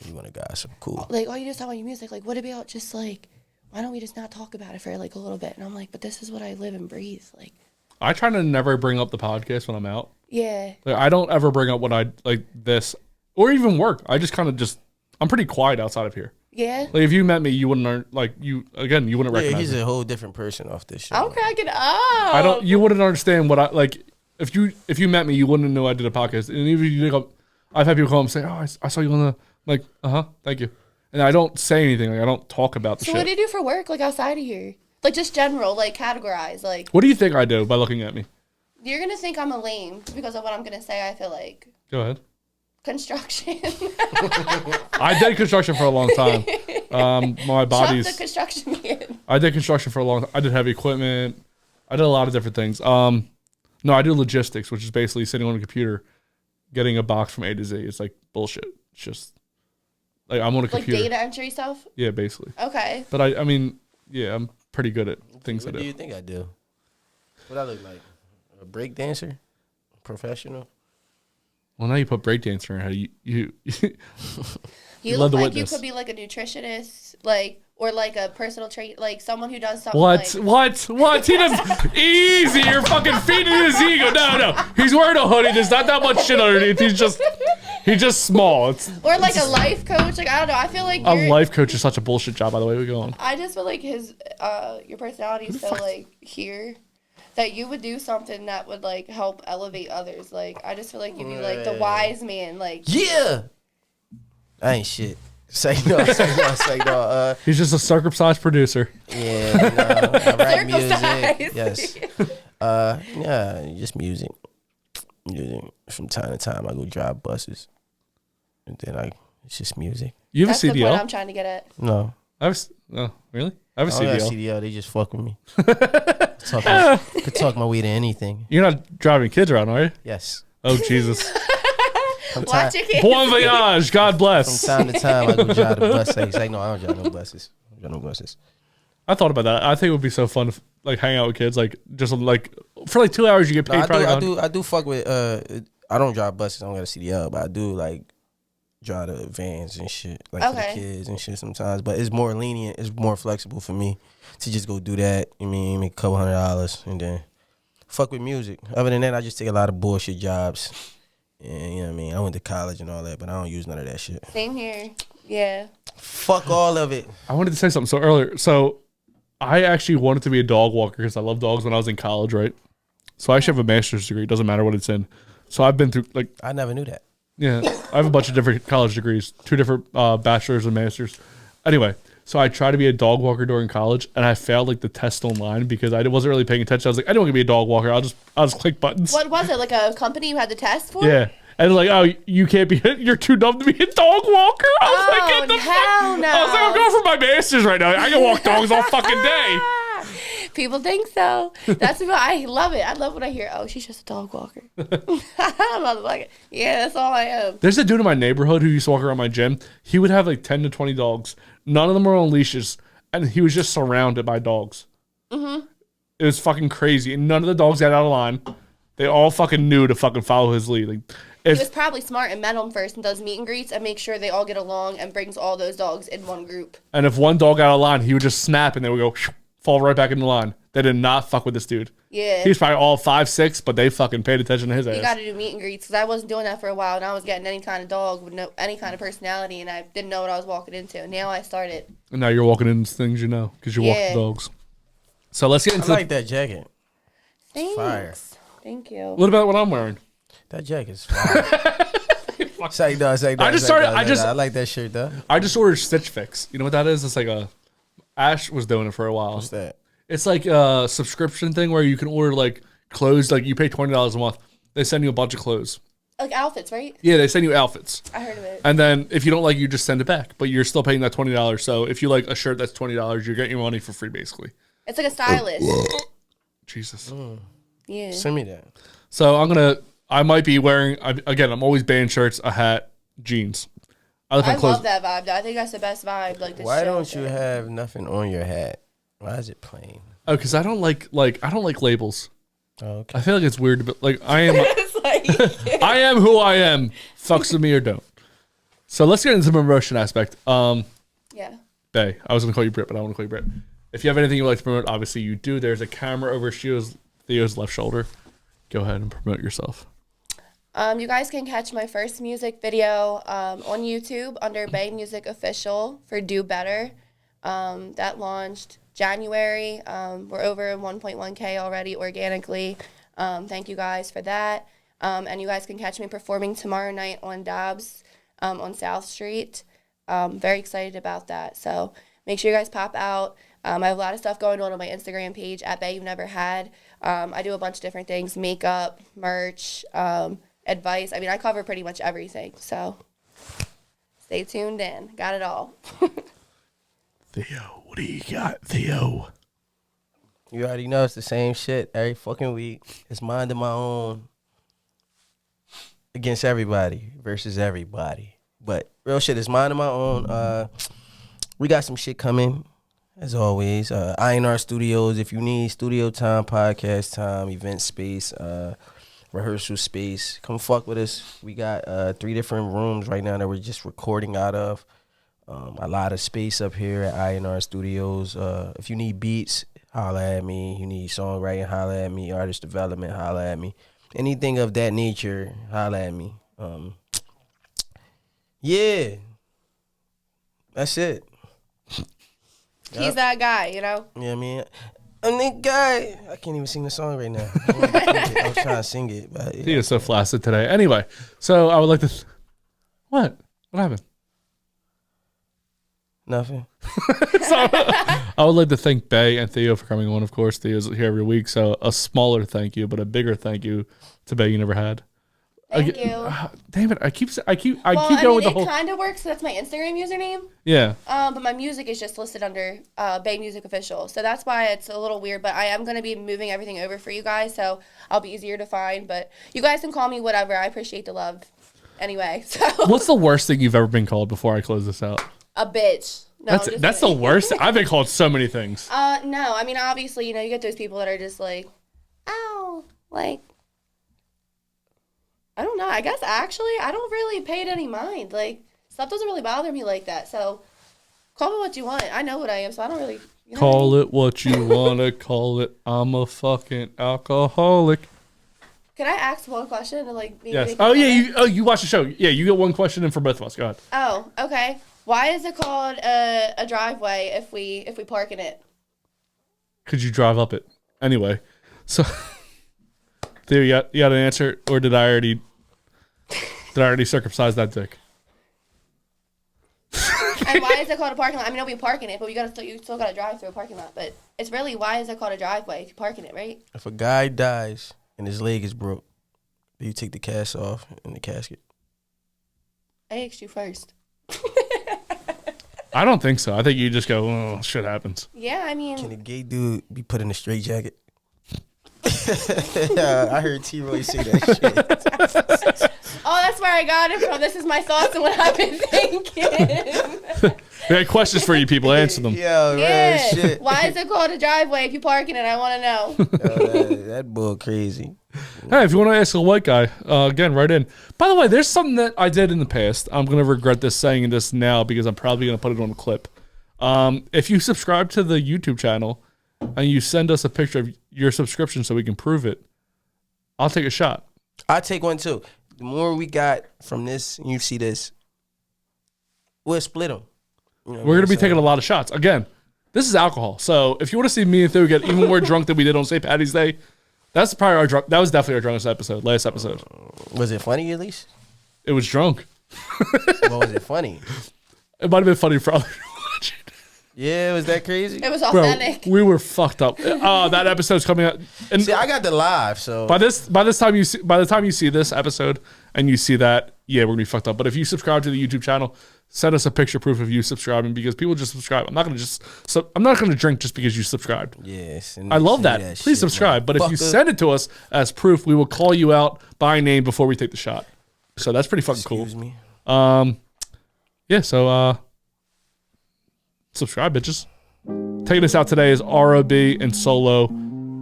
You want to gossip. Cool. Like, all you do is talk about your music. Like, what about just like, why don't we just not talk about it for like a little bit? And I'm like, but this is what I live and breathe. Like, I try to never bring up the podcast when I'm out. yeah. Like, I don't ever bring up what I like this or even work. I just kind of I'm pretty quiet outside of here. Yeah. Like if you met me, you wouldn't you wouldn't recognize he's me. a whole different person off this show. I'm cracking up. You wouldn't understand what I like. If you met me, you wouldn't know I did a podcast. And even if you think I've had people call and say, "Oh, I saw you on the," like, thank you. And I don't say anything. Like I don't talk about the shit. So what do you do for work, like outside of here? Like just general, like categorize, like. What do you think I do by looking at me? You're gonna think I'm a lame because of what I'm gonna say. I feel like. Go ahead. Construction. I did construction for a long time. My body's. Shut the construction man. I did construction for a long time. I did heavy equipment. I did a lot of different things. No, I do logistics, which is basically sitting on a computer, getting a box from A to Z. It's like bullshit. It's just like I'm on a computer. Like data entry stuff? Yeah, basically. Okay. But I mean, yeah, I'm pretty good at things I do. What do you think I do? What I look like? A break dancer? Professional? Well, now you put breakdancer in your head. You You love look the like witness. you could be like a nutritionist, like, or like a personal trainer, like someone who does something What? like... What? He does easy. You're fucking feeding his ego. No. He's wearing a hoodie. There's not that much shit underneath. He's just small. Or like a life coach. Like, I don't know. I feel like A life coach is such a bullshit job, by the way. We go on. I just feel like your personality is so like here that you would do something that would like help elevate others. Like, I just feel like you'd be like the wise man. Like, yeah. I ain't shit. Say no. He's just a circumcised producer. Yeah, no, I write music. Circumcised. Yes. Yeah, just music. From time to time, I go drive buses, and then it's just music. You have that's a the point CDL? I'm trying to get at. No. No, really? I have a I don't CDL. have CDL. They just fuck with me. Could talk my way to anything. You're not driving kids around, are you? Yes. Oh, Jesus. Watch your kids. Bon voyage. God bless. From time to time, I go drive the bus. Say, no, I don't drive no buses. I thought about that. I think it would be so fun to like hang out with kids, like just like for like 2 hours you get paid. I do fuck with. I don't drive buses. I don't got a CDL, but I do like drive the vans and shit, like for the kids and shit sometimes. But it's more lenient. It's more flexible for me to just go do that. I mean, make a couple $100 and then fuck with music. Other than that, I just take a lot of bullshit jobs. And you know what I mean? I went to college and all that, but I don't use none of that shit. Same here. Yeah. Fuck all of it. I wanted to say something so earlier. So I actually wanted to be a dog walker because I love dogs when I was in college, right? So I actually have a master's degree. It doesn't matter what it's in. So I've been through like I never knew that. Yeah, I have a bunch of different college degrees, 2 different bachelor's and master's. Anyway, so I tried to be a dog walker during college, and I failed like the test online because I wasn't really paying attention. I was like, I don't want to be a dog walker. I'll just click buttons. What was it? Like a company you had to test for? Yeah. And like, oh, you can't be, you're too dumb to be a dog walker. I was like, get the hell fuck. no. I was like, I'm going for my master's right now. I can walk dogs all fucking day. People think so. That's what I love it. I love when I hear, oh, she's just a dog walker. I love it. Like, yeah, that's all I am. There's a dude in my neighborhood who used to walk around my gym. He would have like 10 to 20 dogs. None of them were on leashes. And he was just surrounded by dogs. Mm-hmm. It was fucking crazy. And none of the dogs got out of line. They all fucking knew to fucking follow his lead. Like, He was probably smart and met them first and does meet and greets and makes sure they all get along and brings all those dogs in one group. And if one dog got out of line, he would just snap and they would go fall right back in the line. They did not fuck with this dude. Yeah. He's probably all 5'6", but they fucking paid attention to his ass. You got to do meet and greets because I wasn't doing that for a while and I was getting any kind of dog with any kind of personality and I didn't know what I was walking into. Now I started. And now you're walking into things you know because you're walking dogs. So let's get into I like that jacket. Thanks. Fire. Thank you. What about what I'm wearing? That jacket's fire. Say no, say no. I like that shirt though. I just ordered Stitch Fix. You know what that is? It's like a Ash was doing it for a while. What's that? It's like a subscription thing where you can order like clothes. Like you pay $20 a month. They send you a bunch of clothes. Like outfits, right? Yeah, they send you outfits. I heard of it. And then if you don't like, you just send it back. But you're still paying that $20. So if you like a shirt that's $20, you're getting your money for free, basically. It's like a stylist. Jesus. Yeah. Send me that. So I might be wearing, again, I'm always banning shirts, a hat, jeans. I love that vibe, though. I think that's the best vibe. Like, Why don't you have nothing on your hat? Why is it plain? Oh, because I don't like labels. Oh, okay. I feel like it's weird, but like I am, It's like, I am who I am. Fucks with me or don't. So let's get into the promotion aspect. yeah. Bay, I was gonna call you Britt, but I want to call you Britt. If you have anything you'd like to promote, obviously you do. There's a camera over Theo's left shoulder. Go ahead and promote yourself. You guys can catch my first music video on YouTube under Bay Music Official for Do Better. That launched January. We're over 1.1K already organically. Thank you guys for that. And you guys can catch me performing tomorrow night on Dobbs on South Street. Very excited about that. So make sure you guys pop out. I have a lot of stuff going on my Instagram page at Bay You've Never Had. I do a bunch of different things, makeup, merch, advice. I mean, I cover pretty much everything. So stay tuned in. Got it all. Theo, what do you got, Theo? You already know it's the same shit every fucking week. It's minding my own against everybody versus everybody. But real shit is minding my own. We got some shit coming, as always. INR Studios, if you need studio time, podcast time, event space, rehearsal space, come fuck with us. We got 3 different rooms right now that we're just recording out of. A lot of space up here at INR Studios. If you need beats, holla at me. You need songwriting, holla at me. Artist development, holla at me. Anything of that nature, holla at me. Yeah. That's it. He's that guy, you know? Yeah, I mean, I'm that guy. I can't even sing the song right now. I was trying to sing it, but yeah. He is so flaccid today. Anyway, so I would like to... What happened? Nothing. So, I would like to thank Bay and Theo for coming on. Of course, Theo's here every week, so a smaller thank you, but a bigger thank you to Bay You Never Had. Thank you. Damn it! I keep Well, going I with the mean, whole. it kind of works. So that's my Instagram username. Yeah. But my music is just listed under Bay Music Official, so that's why it's a little weird. But I am gonna be moving everything over for you guys, so I'll be easier to find. But you guys can call me whatever. I appreciate the love. Anyway, so. What's the worst thing you've ever been called before I close this out? A bitch. No, That's the worst. I've been called so many things. No, I mean obviously, you know, you get those people that are just like, ow, like. I don't know. I guess actually I don't really pay it any mind. Like stuff doesn't really bother me like that. So call me what you want. I know what I am, so I don't really Call it what you wanna call it. I'm a fucking alcoholic. Can I ask one question to like maybe Yes. Oh yeah, you watch the show. Yeah, you get one question in for both of us. Go ahead. Oh, okay. Why is it called a driveway if we park in it? Could you drive up it? Anyway. So Theo, you got an answer, or did I already Did I already circumcise that dick? And why is it called a parking lot? I mean, nobody parking it, but you still gotta drive through a parking lot. But it's really, why is it called a driveway if you're parking it, right? If a guy dies and his leg is broke, you take the cast off in the casket. I asked you first. I don't think so. I think you just go, oh, shit happens. Yeah, I mean. Can a gay dude be put in a straitjacket? Yeah, I heard T-Roy say that shit. Oh, that's where I got it from. This is my thoughts and what I've been thinking. We had questions for you people. Answer them. Yo, man, shit. Why is it called a driveway if you're parking it? I want to know. Yo, that bull crazy. Hey, if you want to ask a white guy, again, write in. By the way, there's something that I did in the past. I'm going to regret this saying this now because I'm probably going to put it on a clip. If you subscribe to the YouTube channel and you send us a picture of your subscription so we can prove it, I'll take a shot. I'll take one too. The more we got from this, you see this, we'll split them. You know We're going to be taking a lot of shots. Again, this is alcohol. So if you want to see me and Theo get even more drunk than we did on St. Patty's Day, that's probably our drunk. That was definitely our drunkest episode, last episode. Was it funny at least? It was drunk. What was it funny? It might have been funny for other people watching. Yeah, was that crazy? It was authentic. Bro, we were fucked up. That episode's coming out. And see, I got the live, so by the time you see this episode and you see that, yeah, we're gonna be fucked up. But if you subscribe to the YouTube channel, send us a picture proof of you subscribing because people just subscribe. I'm not gonna drink just because you subscribed. Yes, I love that. Please shit, subscribe. But if you send it to us as proof, we will call you out by name before we take the shot. So that's pretty fucking cool. Excuse me. Yeah. So subscribe, bitches. Taking us out today is ROB and Solo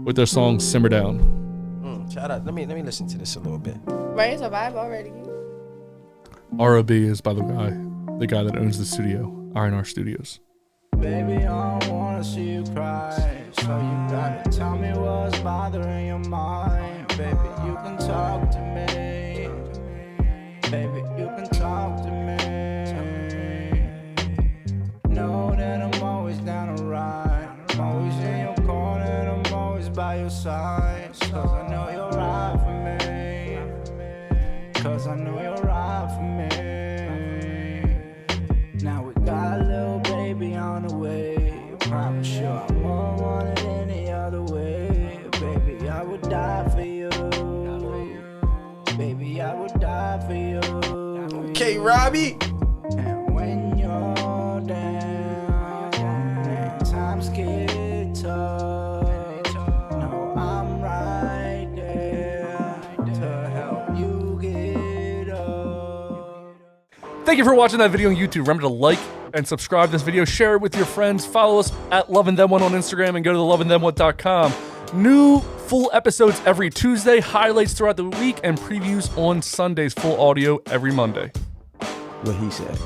with their song "Simmer Down." Shout out. Let me listen to this a little bit. Ready to survive already. ROB is by the guy that owns the studio, R&R Studios. Baby, I don't wanna see you cry, so you gotta tell me what's bothering your mind. Baby, you can talk to me. Baby, you can talk to me. Know that I'm always down to ride. I'm always in your corner and I'm always by your side. Cause I know you're right for me. Cause I know you're right for me. Now we got a little baby on the way. I promise you I won't want it any other way. Baby, I would die for you. Baby, I would die for you. Okay, Robbie. And when you're down and times get tough, no, I'm right there to help you get up. Thank you for watching that video on YouTube. Remember to like and subscribe to this video, share it with your friends, follow us at LoveandThem1 on Instagram, and go to theloveandthem1.com. New full episodes every Tuesday, highlights throughout the week, and previews on Sundays, full audio every Monday. What he said.